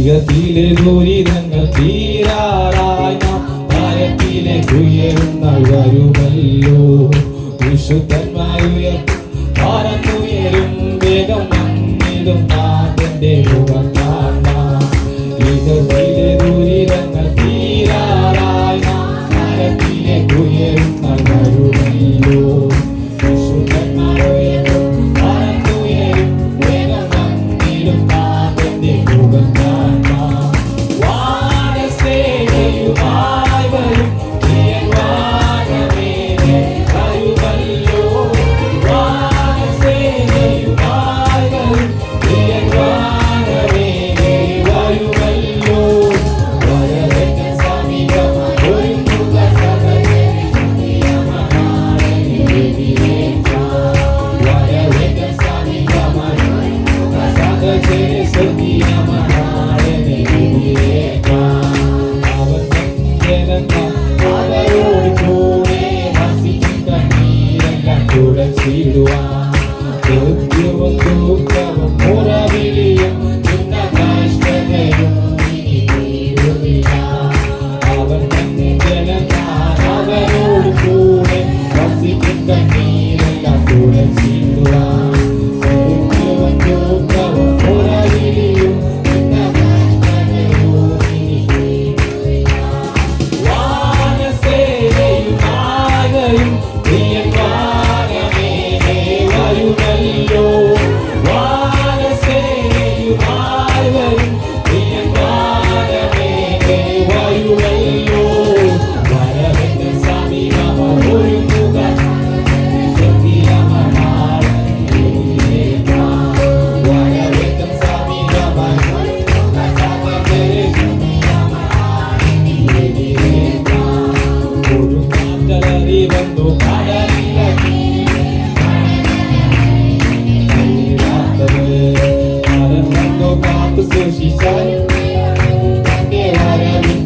ഇഹത്തിലെ ദുരിതങ്ങൾ തീരാറായി നാം താരത്തിലേക്ക് ഉയരുന്ന വരുമല്ലോ. വിശുദ്ധന്മാരുയർത്തും പറന്നുയരും വേഗം വന്നിടും നാഥന്റെ മുഖം കാണാം. ഇഹത്തിലെ ദുരിതങ്ങൾ തീരാറായി നാം താരത്തിലേക്ക് ഉയരുന്ന വരുമല്ലോ.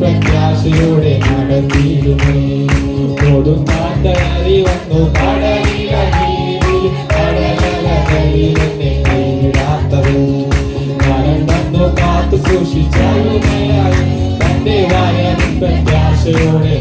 പ്രത്യാശയോടെ നടത്തിയിരുന്നേ കൊടുങ്കാറ്റലറി വന്നു കടലിലടിയിൽ കടലകളിൽ എന്നെ കൈവിടാത്തവൻ കരണ്ടു കാത്തു സൂക്ഷിച്ചായി തന്റെ വരവിൻ പ്രത്യാശയോടെ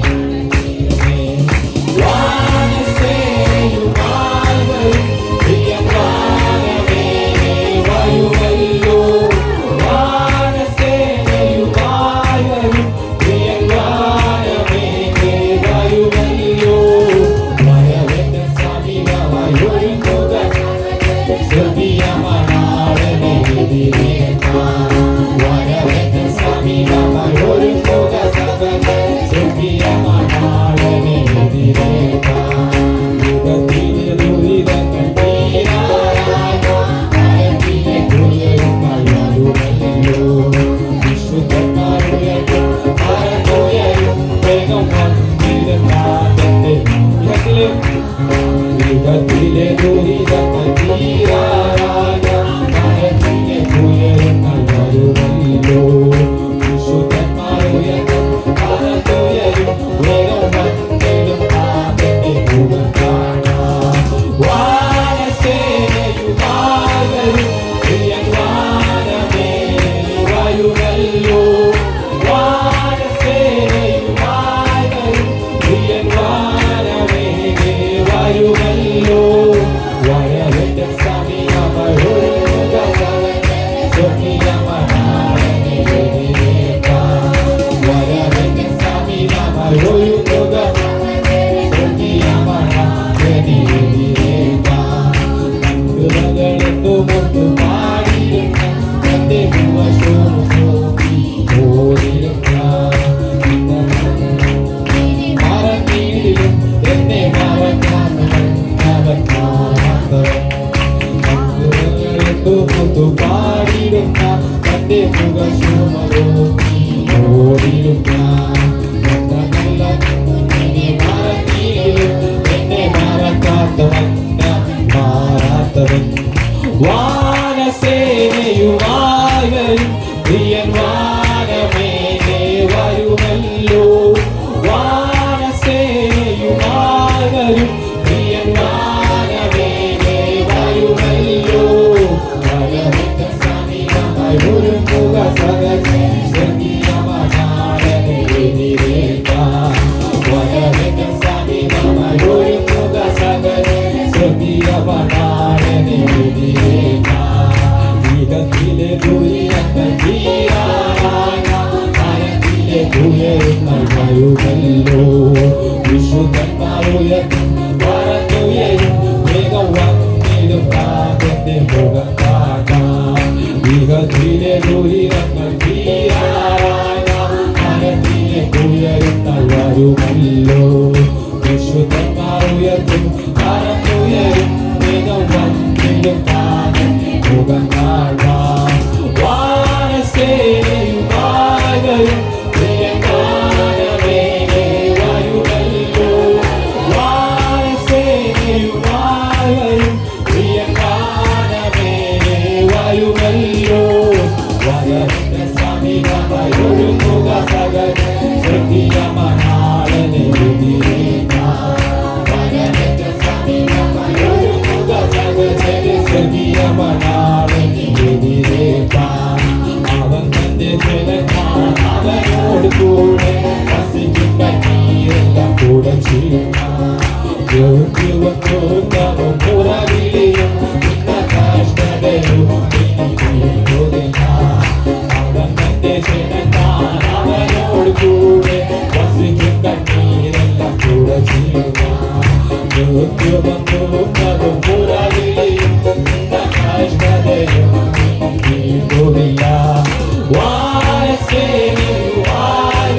വാനസേനയുമായി വരും പ്രിയൻ വാനമേഘേ വരുമല്ലോ. വാനസേനയുമായി വരും പ്രിയൻ വാനമേഘേ വരുമല്ലോ. വരവിന്റെ സമീപമായി ഒരുങ്ങുക സകലേ ദേഹത്തിലെ ദുരിതങ്ങൾ തീരാനായി മരണത്തിലേക്ക് ഉയരുന്ന വരുമല്ലോ. വിശുദ്ധന്മാർ ഉയർത്തും പറന്നുയരും വേഗം വന്നിടും താതന്റെ മുഖം കാണാം. ദേഹത്തിലെ ദുരിതങ്ങൾ തീരാനായി മരണത്തിലേക്ക് ഉയരുന്ന വരുമല്ലോ. വിശുദ്ധന്മാർ ഉയർത്തും പറന്നുയരും വേഗം വന്നിടും താതന്റെ മുഖം കാണാം. വാനസേനയുമായി വരും പ്രിയങ്കാരമേഘേ വരുമല്ലോ. വാനസേനയുമായി വരും പ്രിയങ്കാരമേഘേ വരുമല്ലോ. വരന്റെ സമീപമൊരുങ്ങുക സകല സ്വർഗീയ മണാളനെ എതിരേൽക്കാൻ. വരന്റെ സമീപമൊരുങ്ങുക സകല സ്വർഗീയ മണാളനെ എതിരേൽക്കാൻ. അവൻ തന്റെ ജനത്താൽ അവനോട് കൂടെ വസിക്കും കണ്ണീരെല്ലാം കൂടെ ചെയ്യുവാൻ. പുറവിളിയും കഷ്ടതയും അവൻ തന്റെ ജനത്താൽ അവനോട് കൂടെ വസിക്കും കണ്ണീരെല്ലാം കൂടെ ചെയ്യുവാൻ. പുറവിളിയും കഷ്ടതയും വാനസേനയുമായി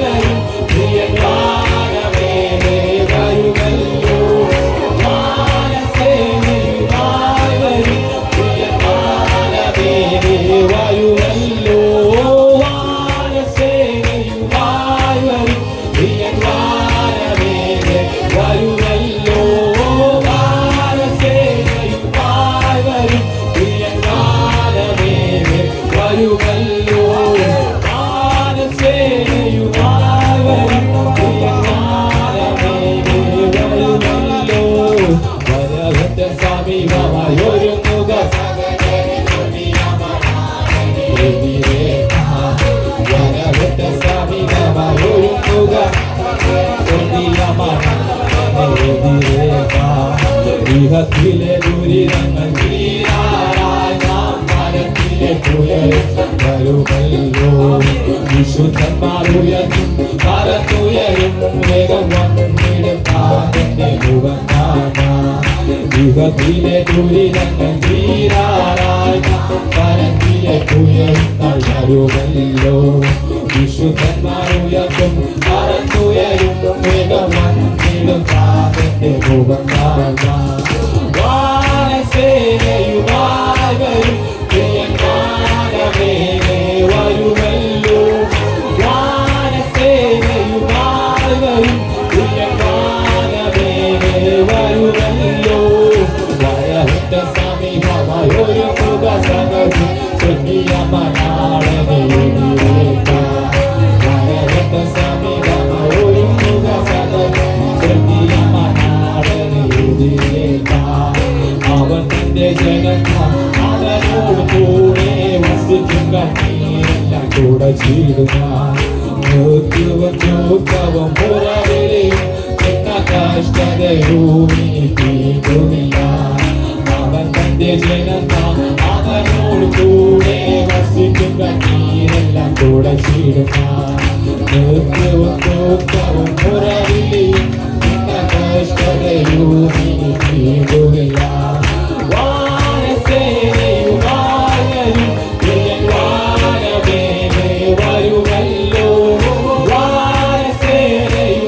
വരും പ്രിയങ്കാരമേഘേ വരുമല്ലോ. വാനസേനയുമായി വരും പ്രിയങ്കാരമേഘേ വരുമല്ലോ. വാനസേനയുമായി വരും പ്രിയങ്കാരമേഘേ വരുമല്ലോ. വാനസേനയുമായി വരും പ്രിയങ്കാരമേഘേ വരുമല്ലോ. വാനസേനയുമായി വരും പ്രിയങ്കാരമേഘേ വരുമല്ലോ. വരവന്റെ സമീപമായി ഒരുങ്ങുക വരവന്റെ സമീപമായി ഒരുങ്ങുക ഗൃഹത്തിലെ ദുരിതങ്ങൾ തീരാനായി നാം മരത്തിലേക്ക് വരുമല്ലോ. വിശുദ്ധന്മാർ ഉയർത്തും പറന്നുയരും വേഗം വന്നിടും താതന്റെ മുഖം കാണാൻ. ഗൃഹത്തിലെ ദുരിതങ്ങൾ തീരാനായി നാം മരത്തിലേക്ക് വരുമല്ലോ. വിശുദ്ധന്മാർ ഉയർത്തും പറന്നുയരും വേഗം വന്നിടും താതന്റെ മുഖം കാണാൻ. വാനസേനയുമായി വരും പ്രിയങ്കാരമേഘേ വരുമല്ലോ. വാനസേനയുമായി വരും പ്രിയങ്കാരമേഘേ വരുമല്ലോ. വരന്റെ സമീപമായി ഒരുങ്ങുക സകല സ്വർഗീയ മണാളനെ എതിരേൽക്കാൻ. വരന്റെ സമീപമായി ഒരുങ്ങുക സകല സ്വർഗീയ മണാളനെ എതിരേൽക്കാൻ. അവൻ തന്റെ ജനത്താൽ അവനോട് കൂടെ വസിക്കും കണ്ണീരെല്ലാം കൂടെ ചെയ്യുവാൻ. മൃത്യുവും ദുഃഖവും പുറവിളിയും കഷ്ടതയും ഇനി തീരുന്നില്ല. അവൻ തന്റെ ജനത്താൽ അവനോട് കൂടെ വസിക്കും കണ്ണീരെല്ലാം കൂടെ ചെയ്യുവാൻ. മൃത്യുവും ദുഃഖവും പുറവിളിയും കഷ്ടതയും ഇനി തീരുന്നില്ല. വാനസേനയുമായി വരും പ്രിയങ്കാരമേഘേ വരുമല്ലോ. വാനസേനയുമായി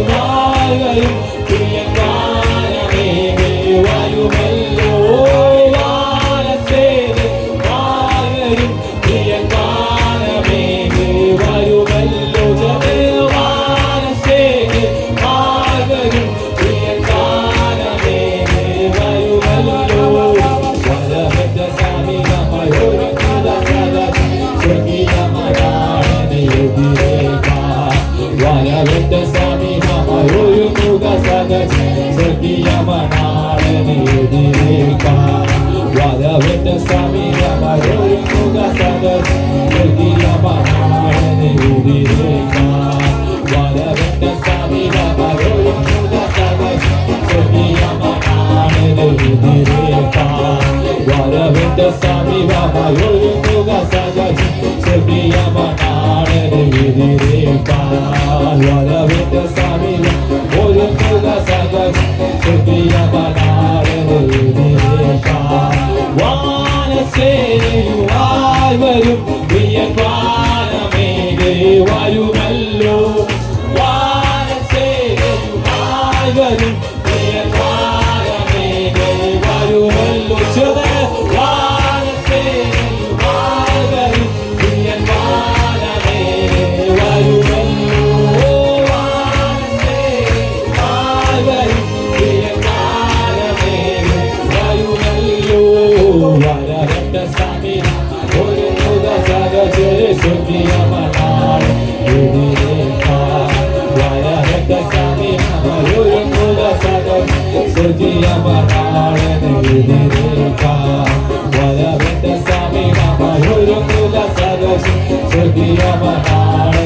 വരും പ്രിയങ്കാരമേഘേ വരുമല്ലോ. വാനസേനയുമായി വരും പ്രിയങ്കാരമേഘേ വരുമല്ലോ. വാനസേനയുമായി വാനമേകെ വരുമല്ലോ വാനസേനയുമായി വരും വാനമേകെ വരുമല്ലോ ചെറു വാനസേനയുമായി വരും വാനമേകെ വരുമല്ലോ വാനസേനയുമായി വരും വാനമേകെ വരുമല്ലോ വരവട്ട സമയം ഒരു മുഖ സഹചര്യ സുഖിയമനാണ് വരവട്ട സമയം ഒരു മുഖ സഹചര്യ സുഖിയമനാണ് വരവട്ട സമയം ഒരു മുഖ സഹചര്യ സുഖിയമനാണ്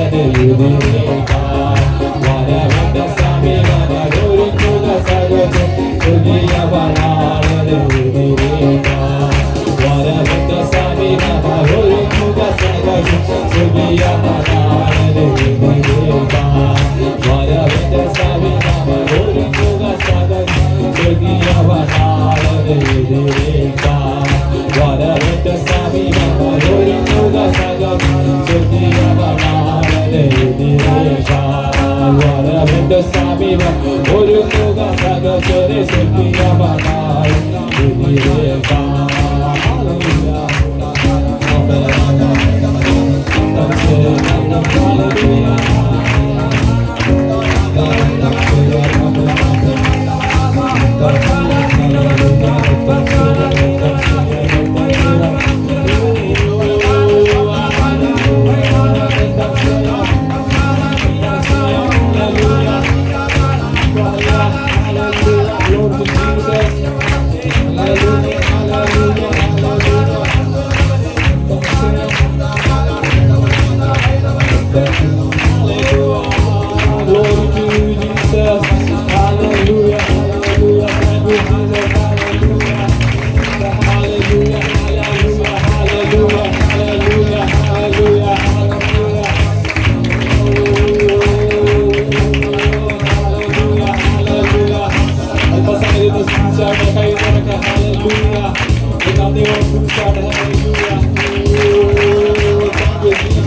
വരവട്ട സമയം ഒരു മുഖ സഹചര്യ സുഖിയമനാണ് വരവട്ട സമയം ഒരു മുഖ സഹചര്യ സുഖിയമനാണ് വരവട്ട സമയം ഒരു മുഖ സഹചര്യ സുഖിയമനാണ് വരവട്ട സമയം ഒരു മുഖ സഹചര്യ സുഖിയമനാണ് വരവട്ട സമയം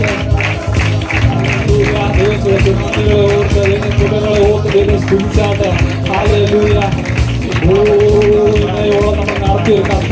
ഒരു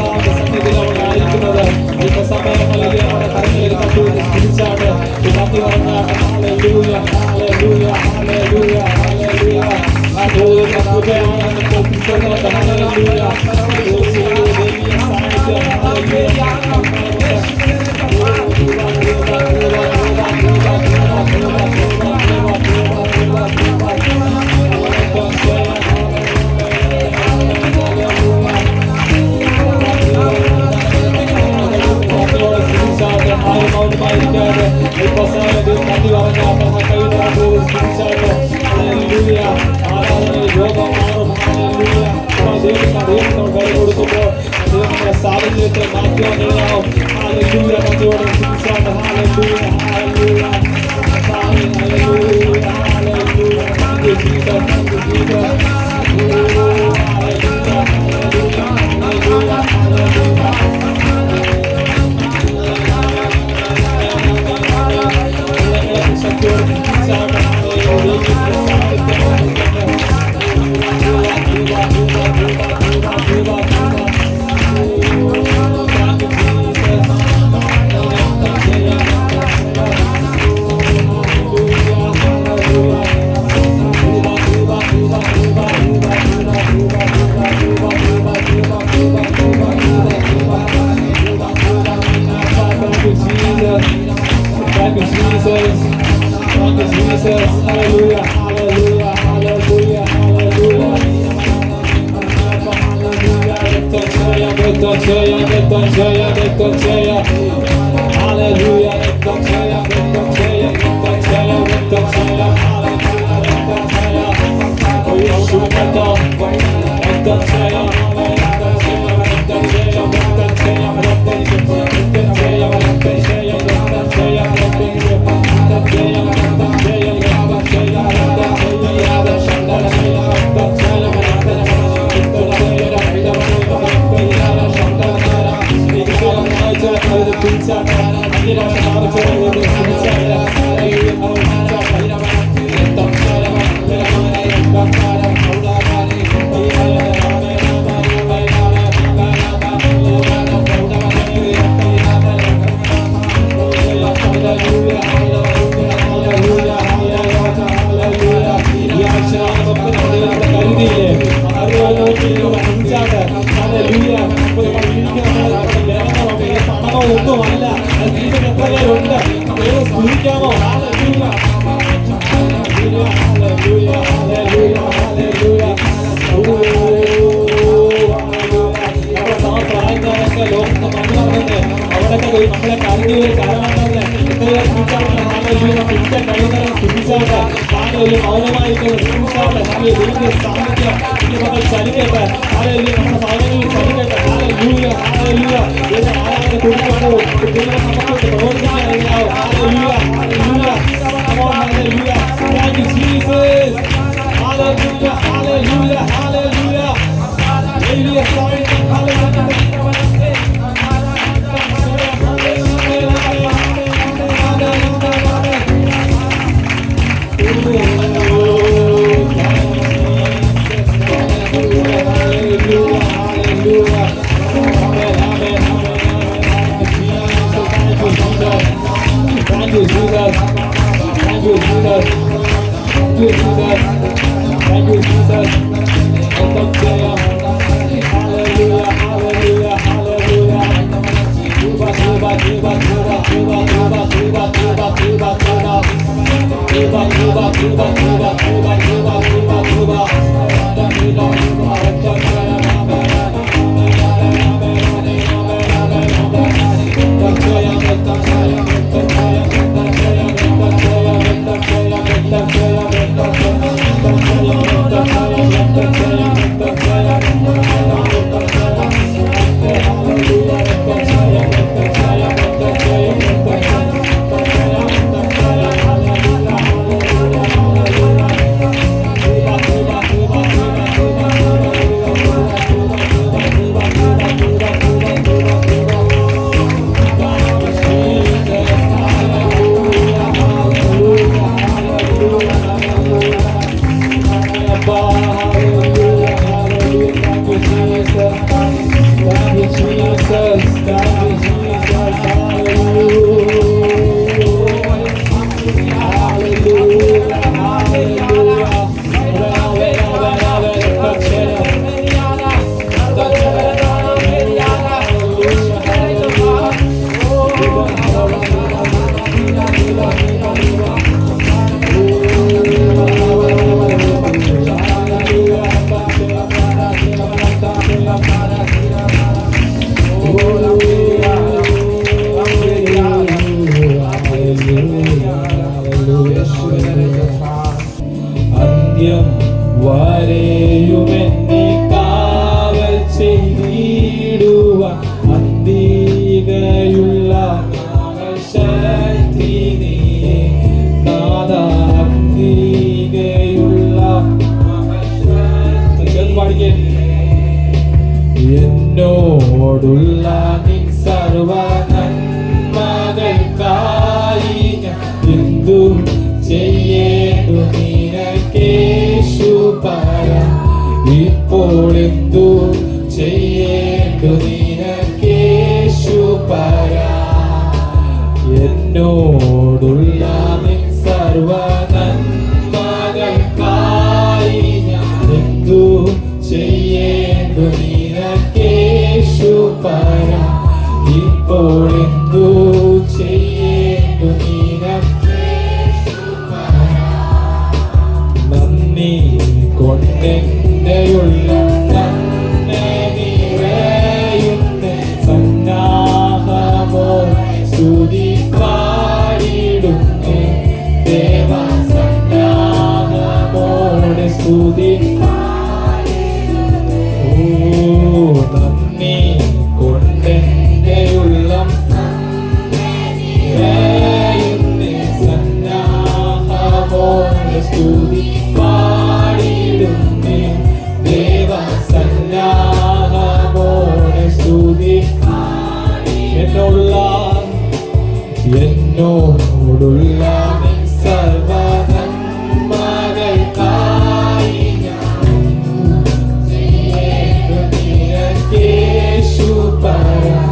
മുഖ സഹചര്യ ഒന്നുമല്ല എത്രയുണ്ട് സ്തുതിക്കാമോ? ലോകത്തെ മണ്ണുറങ്ങുന്നത് അവിടെയൊക്കെ പോയി നമ്മളെ കരഞ്ഞു കരമാണെന്ന് എത്രയോ സ്തുതിച്ചാട്ടെ ആരെയും മൗനമായിരിക്കുന്നത് സ്തുതിച്ചാട്ടെ നല്ല ദൈവ സാന്നിധ്യം ഇനി നമ്മൾ ചലിക്കട്ടെ ആരെയും നമ്മുടെ ഭവനങ്ങളിൽ ചലിക്കട്ടെ ഹാലലൂയ ഹാലലൂയ ഏത് ആരാധന കൊടുക്കുമ്പോൾ ദൈവം നമുക്ക് പ്രവർത്തിക്കാൻ അറിയാവും hallelujah hallelujah hallelujah thank you Jesus hallelujah hallelujah hallelujah വലിയ സാന്നിധ്യം ഹാലലൂയ വരെയുമെന്നെ കാവൽ ചെയ്തിടുവാൻ അന്തികയുള്ള ശക്തി നീ നാദ അന്തികയുള്ള പാടിക്കേ എന്നോടുള്ള നിൻ സർവ നന്മകൾക്കായി ഞാൻ എന്തു ചെയ്യേണ്ടു നിനക്കേശു പരം ഇപ്പോൾ എന്തു ചെയ്യേണ്ടു നിനക്കേശു പരം എന്നോടുള്ള നിൻ സർവ നന്മകൾക്കായി ഞാൻ എന്തു ചെയ്യേണ്ടു നിനക്കേശു പരം ഇപ്പോൾ എന്തു ചെയ്യേണ്ടു നിനക്കേശു പരം നന്ദി കൊണ്ടെൻ്റെയുള്ള തന്നെ നിറയുന്ന സന്നാഹമോ സ്തുതി പാടിടുന്നേ ദേവാ എന്നോടുള്ള നിൻ സർവ നന്മകൾക്കായി ഞാൻ നിനക്കേശു പറയാം.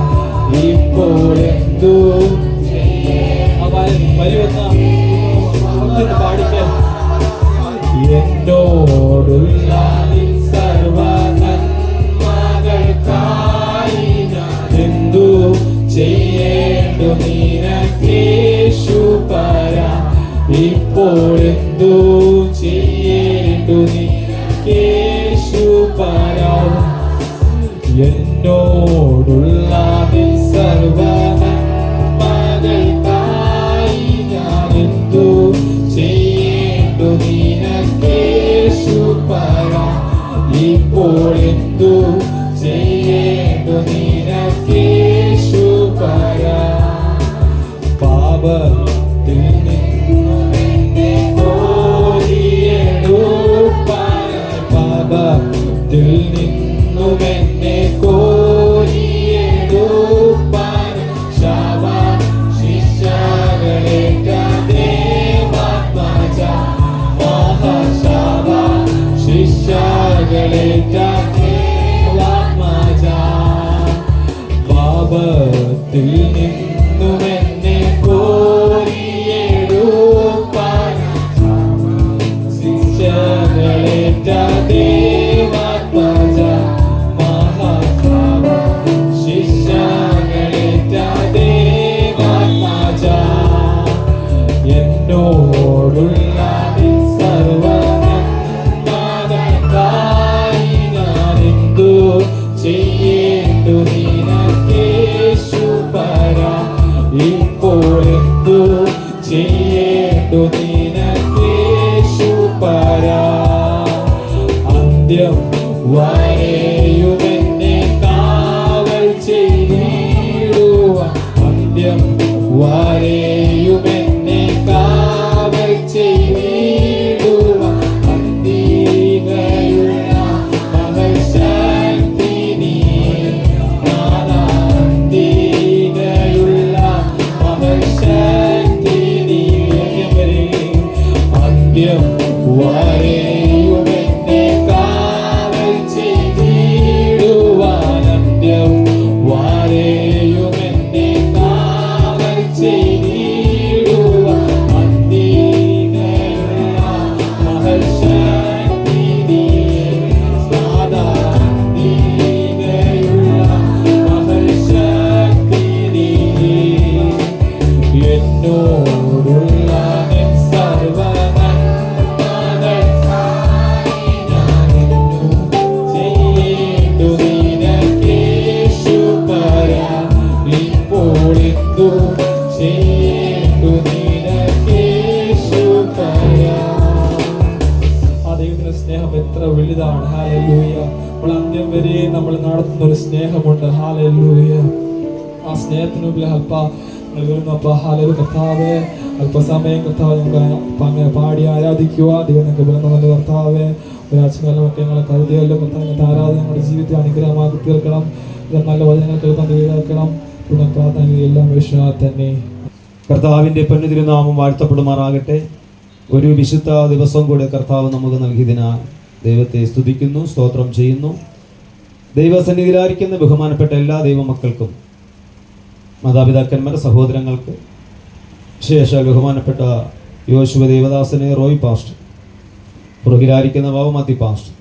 ഇപ്പോൾ എന്തു പാടിക്കാൻ എന്നോടുള്ള നിൻ സർവ നന്മകൾക്കായി ഞാൻ എന്തു ചെയ്യേണ്ടു നിനക്കേശു പറയാം. ഇപ്പോൾ എന്തു ചെയ്യേണ്ടു നിനക്കേശു പറയാം. എന്നോടുള്ള നിൻ സർവ നന്മകൾക്കായി ഞാൻ എന്തു ചെയ്യേണ്ടു നിനക്കേശു പറയാം. ഇപ്പോൾ എന്തു ചെയ്യേണ്ടു നിനക്കേശു പറയാം. പാപത്തിൽ നിന്നും എന്നെ കോരിയെടുപ്പാൻ, പാപത്തിൽ നിന്നും എന്നെ കോരിയെടുപ്പാൻ ശാപ ശിക്ഷകളേറ്റ ദേവാത്മജ, മഹാശാപ ശിക്ഷകളേറ്റ ദേവാത്മജ. പാപത്തിൽ നിന്നും എന്നെ കോരിയെടുപ്പാൻ ശിക്ഷകളേറ്റ ദേവാത്മജ, മഹാശാപ ശിക്ഷകളേറ്റ ദേവാത്മജ. എന്നോടുള്ള നിൻ സർവ നന്മകൾക്കായി ഞാൻ എന്തു ചെയ്യേണ്ടു നിനക്കേശു പറയാം. ഇപ്പോൾ എന്തു ചെയ്യേണ്ടു നിനക്കേശു പറയാം. അന്ത്യം വരെയും എന്നെ കാവൽ ചെയ്തിടുവാൻ, അന്ത്യം വരെയും എന്നെ കാവൽ ചെയ്തിടുവാൻ അന്തികയുള്ള മകൾ ശക്തി നീ, അന്തികയുള്ള മകൾ ശക്തി നീ. അന്ത്യം വരെയും എന്നെ കാവൽ ചെയ്തിടുവാൻ, അന്ത്യം വരെയും എന്നെ കാവൽ ചെയ്തിടുവാൻ അന്തികയുള്ള മകൾ ശക്തി നീ, അന്തികയുള്ള മകൾ ശക്തി നീ. എന്നോടുള്ള നിൻ സർവ നന്മകൾക്കായി ഞാൻ എന്തു ചെയ്യേണ്ടു നിനക്കേശു പറയാം. ഇപ്പോൾ എന്തു ചെയ്യേണ്ടു നിനക്കേശു പറയാം. ആ ദൈവത്തിന്റെ സ്നേഹം എത്ര വലുതാണ്. ഹല്ലേലൂയ. നമ്മൾ അന്ത്യം വരെ നമ്മൾ നടത്തുന്ന ഒരു സ്നേഹമുണ്ട്. ഹല്ലേലൂയ. ആ സ്നേഹത്തിന് മുമ്പിൽ വരുന്നപ്പ ഹാലൊരു കർത്താവേ, അല്പസമയം കർത്താവ് ഞങ്ങൾക്ക് അങ്ങനെ പാടി ആരാധിക്കുക. ദൈവം ഞങ്ങൾക്ക് ബന്ധമല്ല കർത്താവേ. ഒരാഴ്ചകാലമൊക്കെ ഞങ്ങളെ കരുതിയല്ലോ കർത്താവിന്റെ ആരാധന ഞങ്ങളുടെ ജീവിതത്തെ അനുഗ്രഹമാക്കി തീർക്കണം. ഇത് നല്ല വചനങ്ങൾ കേൾക്കാൻ ദൈവമാക്കണം. തുടർ പ്രാർത്ഥന എല്ലാം വിശ്വാ തന്നെ. കർത്താവിൻ്റെ പൊന്നുതിരുനാമം വാഴ്ത്തപ്പെടുമാറാകട്ടെ. ഒരു വിശുദ്ധ ദിവസം കൂടെ കർത്താവ് നമുക്ക് നൽകിയതിനാൽ ദൈവത്തെ സ്തുതിക്കുന്നു, സ്തോത്രം ചെയ്യുന്നു. ദൈവസന്നിധിയിലായിരിക്കുന്ന ബഹുമാനപ്പെട്ട എല്ലാ ദൈവമക്കൾക്കും, മാതാപിതാക്കന്മാർ, സഹോദരങ്ങൾക്ക്, വിശേഷ ബഹുമാനപ്പെട്ട യോശുവ ദേവദാസനെ, റോയ് പാസ്റ്റർ, പുറകിലായിരിക്കുന്ന ബാബുമാത്തി പാസ്റ്റർ,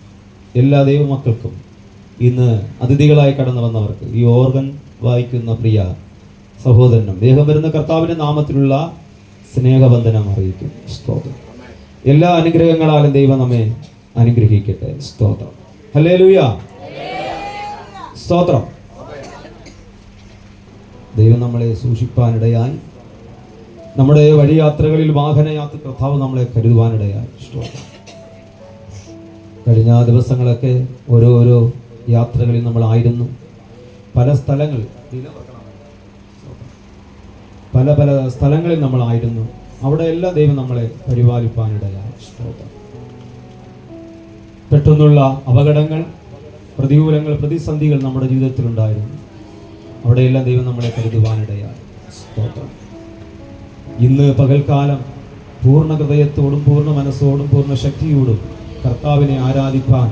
എല്ലാ ദൈവമക്കൾക്കും, ഇന്ന് അതിഥികളായി കടന്നു വന്നവർക്ക്, ഈ ഓർഗൻ വായിക്കുന്ന പ്രിയ സഹോദരനും വേഗം വരുന്ന കർത്താവിൻ്റെ നാമത്തിലുള്ള സ്നേഹബന്ധനം അറിയിക്കും. സ്തോത്രം. എല്ലാ അനുഗ്രഹങ്ങളാലും ദൈവം നമ്മെ അനുഗ്രഹിക്കട്ടെ. സ്തോത്രം. ഹല്ലേലൂയ. സ്തോത്രം. ദൈവം നമ്മളെ സൂക്ഷിപ്പാനിടയായി, നമ്മുടെ വഴിയാത്രകളിൽ വാഹനയാത്ര കർത്താവ് നമ്മളെ കരുതുവാനിടയായി. സ്തോത്രം. കഴിഞ്ഞ ദിവസങ്ങളൊക്കെ ഓരോരോ യാത്രകളിൽ നമ്മളായിരുന്നു. പല സ്ഥലങ്ങളിൽ പല സ്ഥലങ്ങളിൽ നമ്മളായിരുന്നു. അവിടെ എല്ലാം ദൈവം നമ്മളെ പരിപാലിപ്പാനിടയായി. സ്തോത്രം. പെട്ടെന്നുള്ള അപകടങ്ങൾ, പ്രതികൂലങ്ങൾ, പ്രതിസന്ധികൾ നമ്മുടെ ജീവിതത്തിലുണ്ടായിരുന്നു. അവിടെയെല്ലാം ദൈവം നമ്മളെ കരുതുവാനിടയായി. സ്തോത്രം. ഇന്ന് പകൽക്കാലം പൂർണ്ണ ഹൃദയത്തോടും പൂർണ്ണ മനസ്സോടും പൂർണ്ണ ശക്തിയോടും കർത്താവിനെ ആരാധിപ്പാൻ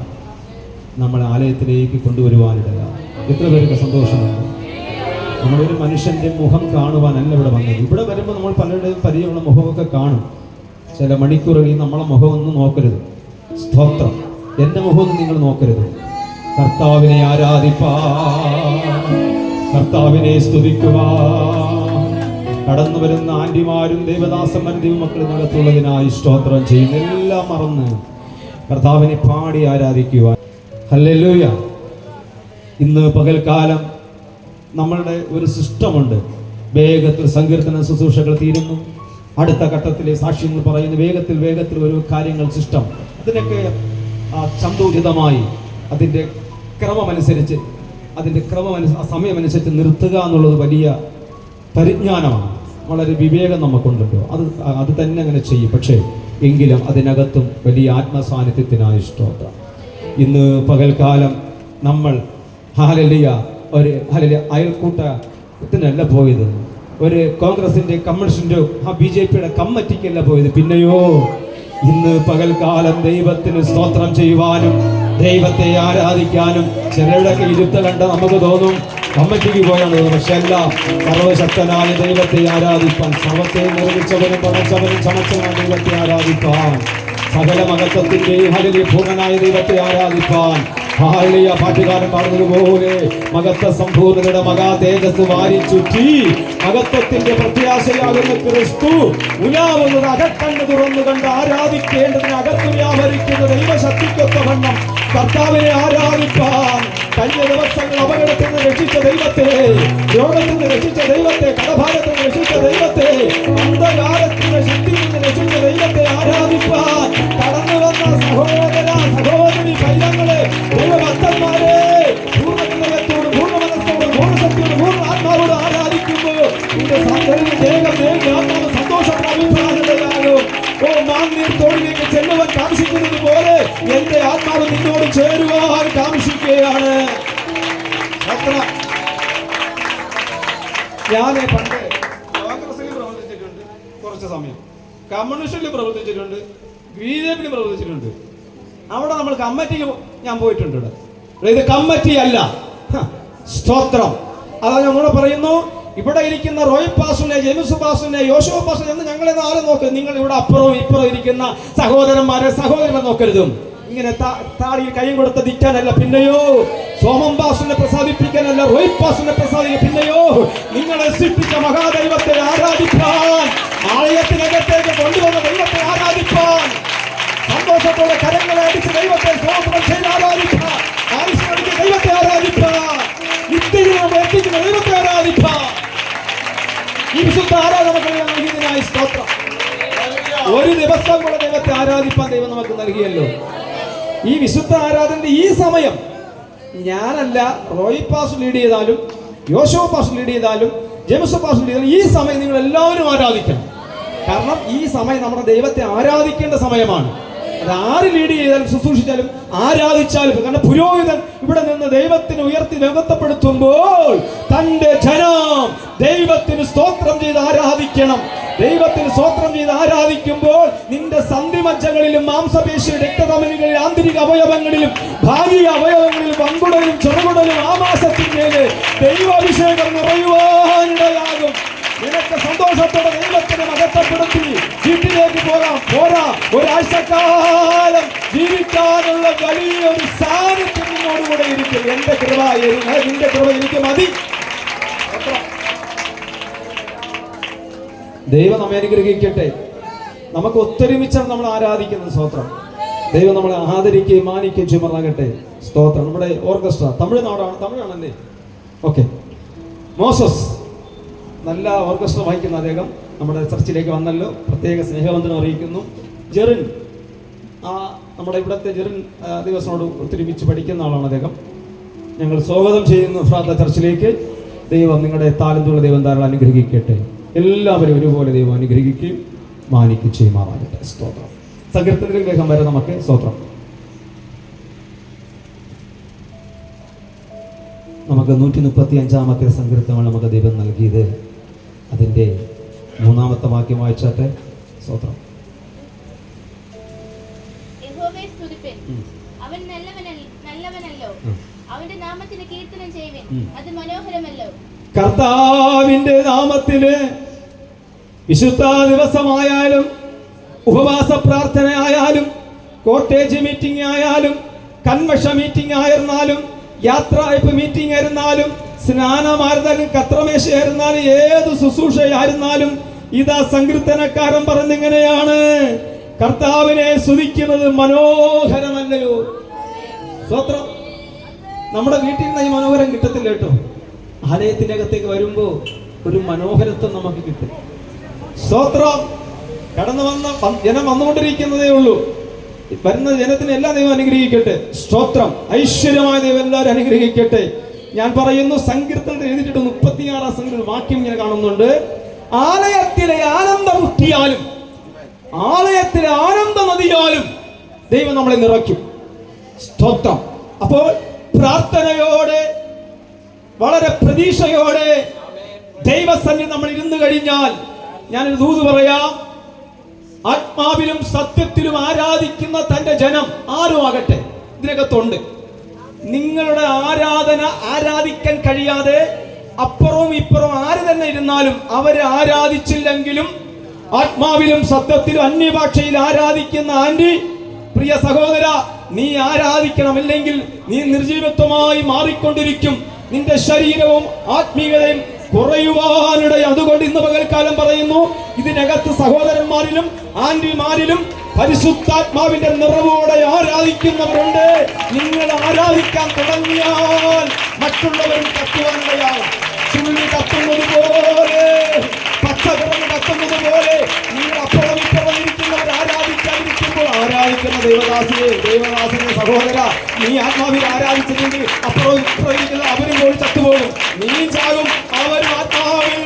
നമ്മളെ ആലയത്തിലേക്ക് കൊണ്ടുവരുവാനിടയാണ്. എത്ര പേർക്ക് സന്തോഷമുണ്ട്? നമ്മളൊരു മനുഷ്യൻ്റെ മുഖം കാണുവാനല്ല ഇവിടെ വന്നത്. ഇവിടെ വരുമ്പോൾ നമ്മൾ പലരുടെയും പരിചയമുള്ള മുഖമൊക്കെ കാണും. ചില മണിക്കൂറുകളിൽ നമ്മളെ മുഖമൊന്നും നോക്കരുത്. സ്തോത്രം. എൻ്റെ മുഖമൊന്നും നിങ്ങൾ നോക്കരുത്. കർത്താവിനെ ആരാധിപ്പാൻ, കർത്താവിനെ സ്തുതിക്കുവാൻ കടന്നു വരുന്ന ആൻറ്റിമാരും ദൈവദാസന്മാരും ദൈവമക്കളിനകത്തുള്ളതിനായി സ്തോത്രം ചെയ്യുന്ന എല്ലാം മറന്ന് കർത്താവിനെ പാടി ആരാധിക്കുവാൻ. ഹല്ലേലൂയ. ഇന്ന് പകൽക്കാലം നമ്മളുടെ ഒരു സിസ്റ്റമുണ്ട്. വേഗത്തിൽ സങ്കീർത്തന ശുശ്രൂഷകൾ തീരുന്നു, അടുത്ത ഘട്ടത്തിലെ സാക്ഷ്യങ്ങൾ പറയുന്നു, വേഗത്തിൽ ഒരു കാര്യങ്ങൾ സിസ്റ്റം. അതിനൊക്കെ സന്തുലിതമായി അതിൻ്റെ ക്രമമനുസരിച്ച് സമയമനുസരിച്ച് നിർത്തുക എന്നുള്ളത് വലിയ പരിജ്ഞാനമാണ്. വളരെ വിവേകം നമുക്കുണ്ടല്ലോ. അത് തന്നെ അങ്ങനെ ചെയ്യും. പക്ഷേ എങ്കിലും അതിനകത്തും വലിയ ആത്മസാന്നിധ്യത്തിനായി സ്തോത്രം. ഇന്ന് പകൽക്കാലം നമ്മൾ അയൽക്കൂട്ടത്തിനല്ല പോയത്, ഒരു കോൺഗ്രസിൻ്റെ കമ്മ്യൂണിസ്റ്റിൻ്റെ BJPയുടെ കമ്മിറ്റിക്കല്ല പോയത്. പിന്നെയോ ഇന്ന് പകൽക്കാലം ദൈവത്തിന് സ്തോത്രം ചെയ്യുവാനും ദൈവത്തെ ആരാധിക്കാനും. ചിലരുടെയൊക്കെ ഇരുത്ത കണ്ട നമുക്ക് തോന്നും കമ്മിറ്റിക്ക് പോയാണ് തോന്നും. പക്ഷെ അല്ല, സർവശക്തനായ ദൈവത്തെ ആരാധിപ്പാൻ, സർവത്തെ നിർമ്മിച്ചവനും പടച്ചവനും ചമച്ചവനും ദൈവത്തെ ആരാധിപ്പാൻ, സകല മഹത്വത്തിന്റെയും ഹല്ലേലൂയ പൂർണ്ണനായ ദൈവത്തെ ആരാധിപ്പാൻ. ഹല്ലേലൂയ. പാട്ടുകാരൻ പറഞ്ഞതുപോലെ മഹത്വ സമ്പൂർണ്ണതയുടെ മഹാ തേജസ് വാരി ചുറ്റി മഹത്വത്തിന്റെ പ്രത്യാശയാകുന്ന ക്രിസ്തു ഉലാവുന്നത് അകക്കണ്ണ് തുറന്നു കണ്ട് ആരാധിക്കേണ്ടതിന് അകത്ത് വ്യാപരിക്കുന്ന ദൈവശക്തിക്കൊത്തവണ്ണം കർത്താവിനെ ആരാധിപ്പാൻ. കഴിഞ്ഞ ദിവസങ്ങൾ അപകടത്തിൽ നിന്ന് രക്ഷിച്ച ദൈവത്തെ, രോഗത്തിൽ നിന്ന് രക്ഷിച്ച ദൈവത്തെ, കടഭാരത്തിൽ നിന്ന് രക്ഷിച്ച ദൈവത്തെ, അന്ധകാരത്തിന്റെ ശക്തിയിൽ നിന്ന് രക്ഷിച്ച ദൈവത്തെ ആരാധിപ്പാൻ കടന്നു വന്ന സഹോദരി പൈതങ്ങളെ, ദൈവഭക്തന്മാരെ, പൂർണ്ണ ഹൃദയത്തോടും പൂർണ്ണ മനസ്സോടും പൂർണ്ണ ശക്തിയോടും പൂർണ്ണ ആത്മാവോട് ആരാധിക്കുമ്പോൾ നിന്റെ ആത്മാവ് സന്തോഷം അഭിപ്രായമാകും. മാന്യത്തോടിലേക്ക് ചെല്ലുവാൻ കാംക്ഷിക്കുന്നത് പോലെ എന്റെ ആത്മാവ് നിന്നോട് ചേരുവാൻ കാംക്ഷിക്കുകയാണ്. ഞാൻ പണ്ട് കോൺഗ്രസിൽ പ്രവർത്തിച്ചിട്ടുണ്ട്, കുറച്ച് സമയം കമ്മ്യൂണിസ്റ്റിൽ പ്രവർത്തിച്ചിട്ടുണ്ട്, BJPയിൽ പ്രവർത്തിച്ചിട്ടുണ്ട്. അവിടെ നമ്മൾ കമ്മിറ്റിക്ക് ഞാൻ പോയിട്ടുണ്ട്. ഇത് കമ്മിറ്റി അല്ല, സ്തോത്രം. അതാ ഞങ്ങൾ പറയുന്നു, ഇവിടെ ഇരിക്കുന്ന റോയ് പാസുനെ, ജെയിംസ് പാസുനെ, യോശുവ പാസുനെ എന്ന് ഞങ്ങളെ ആരും നോക്കരുത്. നിങ്ങൾ ഇവിടെ അപ്പുറവും ഇപ്പുറവും ഇരിക്കുന്ന സഹോദരന്മാരെ നോക്കരുതും. ഇങ്ങനെ താടിയിൽ കൈ കൊടുത്ത് ദിക്കാനല്ല, പിന്നെയോ സോമം പാസുനെ പ്രസാദിപ്പിക്കാനല്ല, റോയ് പാസുനെ പ്രസാദിക്കാൻ, പിന്നെയോ നിങ്ങളെ സൃഷ്ടിച്ച മഹാദൈവത്തെ ആരാധിപ്പാൻ, ആലയത്തിനകത്തേക്ക് കൊണ്ടുവന്ന ദൈവത്തെ ആരാധിപ്പാൻ, സന്തോഷത്തോടെ കരങ്ങളെ അടിച്ച് ദൈവത്തെ സ്തോത്രം ചെയ്ത് ആരാധിപ്പാൻ, ആവശ്യമടിച്ച് ദൈവത്തെ ആരാധിപ്പാൻ, നിത്യജീവൻ എത്തിക്കുന്ന ദൈവത്തെ ആരാധിപ്പാൻ. ഈ വിശുദ്ധ ആരാധനകളിനായി സ്തോത്രം. ഒരു ദിവസം കൂടെ ദൈവത്തെ ആരാധിപ്പാൻ ദൈവം നമുക്ക് നൽകിയല്ലോ. ഈ വിശുദ്ധ ആരാധനയുടെ ഈ സമയം ഞാനല്ല, റോയ് പാസ് ലീഡ് ചെയ്താലും, യോശുവ പാസ് ലീഡ് ചെയ്താലും, ജെയിംസ് പാസ് ലീഡ് ചെയ്താലും ഈ സമയം നിങ്ങൾ എല്ലാവരും ആരാധിക്കണം. കാരണം ഈ സമയം നമ്മുടെ ദൈവത്തെ ആരാധിക്കേണ്ട സമയമാണ്. അത് ആര് ലീഡ് ചെയ്താലും ശുശ്രൂഷിച്ചാലും ആരാധിച്ചാലും. കാരണം പുരോഹിതൻ ഇവിടെ നിന്ന് ദൈവത്തിന് ഉയർത്തി വ്യക്തപ്പെടുത്തുമ്പോൾ തന്റെ ജനം ദൈവത്തിന് സ്തോത്രം ചെയ്ത് ആരാധിക്കണം. ദൈവത്തിന് സ്തോത്രം ചെയ്ത് ആരാധിക്കുമ്പോൾ നിന്റെ സന്ധിമജ്ജകളിലും മാംസപേശി രക്തധമനികളിലും ആന്തരിക അവയവങ്ങളിലും ഭാഗിക അവയവങ്ങളിലും വൻകുടലും ചെറുകുടലും ആമാശത്തിന്മേല് ദൈവാഭിഷേകം നിറയുവാനിടയാകും. നിനക്ക് സന്തോഷത്തോടെ ദൈവത്തിനെ മഹത്വപ്പെടുത്തി വീട്ടിലേക്ക് പോരാ ഒരാഴ്ചക്കാലം ജീവിക്കാനുള്ള വലിയൊരു സാന്നിധ്യം നിന്നോടുകൂടെ ഇരിക്കും. എന്റെ കൃപ, നിന്റെ കൃപ എനിക്ക് മതി. ദൈവം നമ്മെ അനുഗ്രഹിക്കട്ടെ. നമുക്ക് ഒത്തൊരുമിച്ചാണ് നമ്മൾ ആരാധിക്കുന്നത്. സ്തോത്രം. ദൈവം നമ്മളെ ആദരിക്കുകയും മാനിക്കുകയും ചെയ്യുമാറാകട്ടെ. സ്തോത്രം. നമ്മുടെ ഓർക്കസ്ട്ര തമിഴാണല്ലേ? ഓക്കെ. മോസസ് നല്ല ഓർക്കസ്ട്ര വായിക്കുന്ന അദ്ദേഹം നമ്മുടെ ചർച്ചിലേക്ക് വന്നല്ലോ. പ്രത്യേക സ്നേഹവന്ദനം അറിയിക്കുന്നു. ജെറിൻ, നമ്മുടെ ഇവിടുത്തെ ജെറിൻ ദിവസനോട് ഒത്തൊരുമിച്ച് പഠിക്കുന്ന ആളാണ് അദ്ദേഹം. ഞങ്ങൾ സ്വാഗതം ചെയ്യുന്നു ഫ്രാത്ത ചർച്ചിലേക്ക്. ദൈവം നിങ്ങളുടെ താലന്തുള്ള ദൈവം ധാരാളം അനുഗ്രഹിക്കട്ടെ. എല്ലാവരും ഒരുപോലെ ദൈവം അനുഗ്രഹിക്കുകയും മാനിക്കുകയും ചെയ്യുമാറാകട്ടെ. സ്തോത്രം. സങ്കീർത്തനത്തിലേക്ക് വേഗം വരെ നമുക്ക് സ്തോത്രം. നമുക്ക് 135-ാമത്തെ സങ്കീർത്തനമാണ് നമുക്ക് ദൈവം നൽകിയത്. അതിൻ്റെ മൂന്നാമത്തെ വാക്യം വായിച്ചാട്ടെ. സ്തോത്രം. യഹോവയെ സ്തുതിപ്പിൻ, അവൻ നല്ലവനല്ലോ, അവന്റെ നാമത്തിന് കീർത്തനം ചെയ്യുവിൻ, അത് മനോഹരമല്ലോ. കർത്താവിന്റെ നാമത്തില് വിശുദ്ധ ദിവസമായാലും ഉപവാസ പ്രാർത്ഥന ആയാലും കോട്ടേജ് മീറ്റിംഗ് ആയാലും കൺവെൻഷ മീറ്റിംഗ് ആയിരുന്നാലും യാത്രയപ്പ് മീറ്റിംഗ് ആയിരുന്നാലും സ്നാനമായിരുന്നാലും കത്രമേശയായിരുന്നാലും ഏത് ശുശ്രൂഷയായിരുന്നാലും ഇതാ സങ്കീർത്തനക്കാരൻ പറഞ്ഞിങ്ങനെയാണ്, കർത്താവിനെ സ്തുതിക്കുന്നത് മനോഹരമല്ലയോ. സ്തോത്രം. നമ്മുടെ വീട്ടിൽ നിന്ന് ഈ മനോഹരം കിട്ടത്തില്ല കേട്ടോ. ആലയത്തിന്റെ അകത്തേക്ക് വരുമ്പോ ഒരു മനോഹരത്വം നമുക്ക് കിട്ടും. സ്തോത്രം. കടന്നു വന്ന ജനം വന്നുകൊണ്ടിരിക്കുന്നതേ ഉള്ളൂ. വരുന്ന ജനത്തിന് എല്ലാ ദൈവം അനുഗ്രഹിക്കട്ടെ. സ്തോത്രം. ഐശ്വര്യമായ ദൈവം എല്ലാവരും അനുഗ്രഹിക്കട്ടെ. ഞാൻ പറയുന്നു, സങ്കീർത്തനത്തിൽ എഴുതിയിട്ട് 36 സംഖ്യ വാക്യം ഞാൻ കാണുന്നുണ്ട്. ആലയത്തിലെ ആനന്ദമുക്തിയാലും ആലയത്തിലെ ആനന്ദ നദിയാലും ദൈവം നമ്മളെ നിറയ്ക്കും. സ്തോത്രം. അപ്പോൾ പ്രാർത്ഥനയോടെ വളരെ പ്രതീക്ഷയോടെ ദൈവസന്നിധി നമ്മൾ ഇരുന്നു കഴിഞ്ഞാൽ, ഞാനൊരു ദൂത് പറയാം, ആത്മാവിലും സത്യത്തിലും ആരാധിക്കുന്ന തന്റെ ജനം ആരും ആകട്ടെ ഇതിനകത്തുണ്ട്. നിങ്ങളുടെ ആരാധിക്കാൻ കഴിയാതെ അപ്പുറവും ഇപ്പുറവും ആര് തന്നെ ഇരുന്നാലും അവരെ ആരാധിച്ചില്ലെങ്കിലും ആത്മാവിലും സത്യത്തിലും അന്യഭാഷയിൽ ആരാധിക്കുന്ന ആന്റി, പ്രിയ സഹോദര, നീ ആരാധിക്കണമില്ലെങ്കിൽ നീ നിർജീവത്വമായി മാറിക്കൊണ്ടിരിക്കും. നിന്റെ ശരീരവും ആത്മീയതയും കുറയുവാനിട. അതുകൊണ്ട് ഇന്ന് പകൽക്കാലം പറയുന്നു, ഇതിനകത്ത് സഹോദരന്മാരിലും ആന്റിമാരിലും പരിശുദ്ധാത്മാവിന്റെ നിറവോടെ ആരാധിക്കുന്നവരുണ്ട്. നിങ്ങൾ ആരാധിക്കാൻ തുടങ്ങിയാൽ മറ്റുള്ളവരും കത്തുവാനിടയാകും. ചുള്ളി കത്തുന്നത് പോലെ, പച്ചക്കറി കത്തുന്നത് പോലെ നിങ്ങൾ അപ്പുറം ഇപ്പുറം ഇരിക്കുന്നവർ ആരാധിക്കാതിരിക്കുമ്പോൾ, ആരാധിക്കുന്ന ദൈവദാസനെ സഹോദര, നീ ആത്മാവിൽ ആരാധിച്ചില്ലെങ്കിൽ അപ്പുറം ഇപ്പുറം ഇരിക്കുന്ന അവരും പോയി ചത്തുപോകും. നീ ചാകും, അവരും ആത്മാവിൽ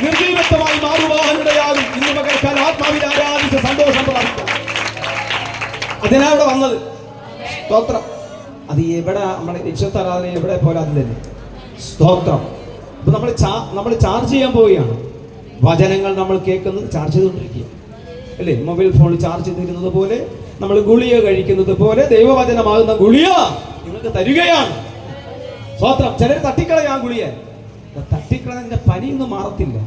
നിർജീവത്വമായി മാറുവാനിടയാകും. ഇന്ന് പകർക്കാൻ ആത്മാവിൽ ആരാധിച്ച് സന്തോഷം പ്രാപിക്കാം. അതിനാ ഇവിടെ വന്നത്. സ്തോത്രം. അത് എവിടെ നമ്മുടെ വിശുദ്ധ ആരാധന എവിടെ പോലെ അത് തന്നെ. സ്തോത്രം. ഇപ്പൊ നമ്മൾ ചാർജ് ചെയ്യാൻ പോവുകയാണ്. വചനങ്ങൾ നമ്മൾ കേൾക്കുന്നത് ചാർജ് ചെയ്തുകൊണ്ടിരിക്കുക അല്ലേ? മൊബൈൽ ഫോൺ ചാർജ് ചെയ്തിരുന്നത് പോലെ, നമ്മൾ ഗുളിക കഴിക്കുന്നത് പോലെ ദൈവവചനമാകുന്ന ഗുളിക നിങ്ങൾക്ക് തരികയാണ്. സ്തോത്രം. ചിലർ തട്ടിക്കളയാ ഗുളിക. തട്ടിക്കളഞ്ഞ പനിയൊന്നും മാറത്തില്ല.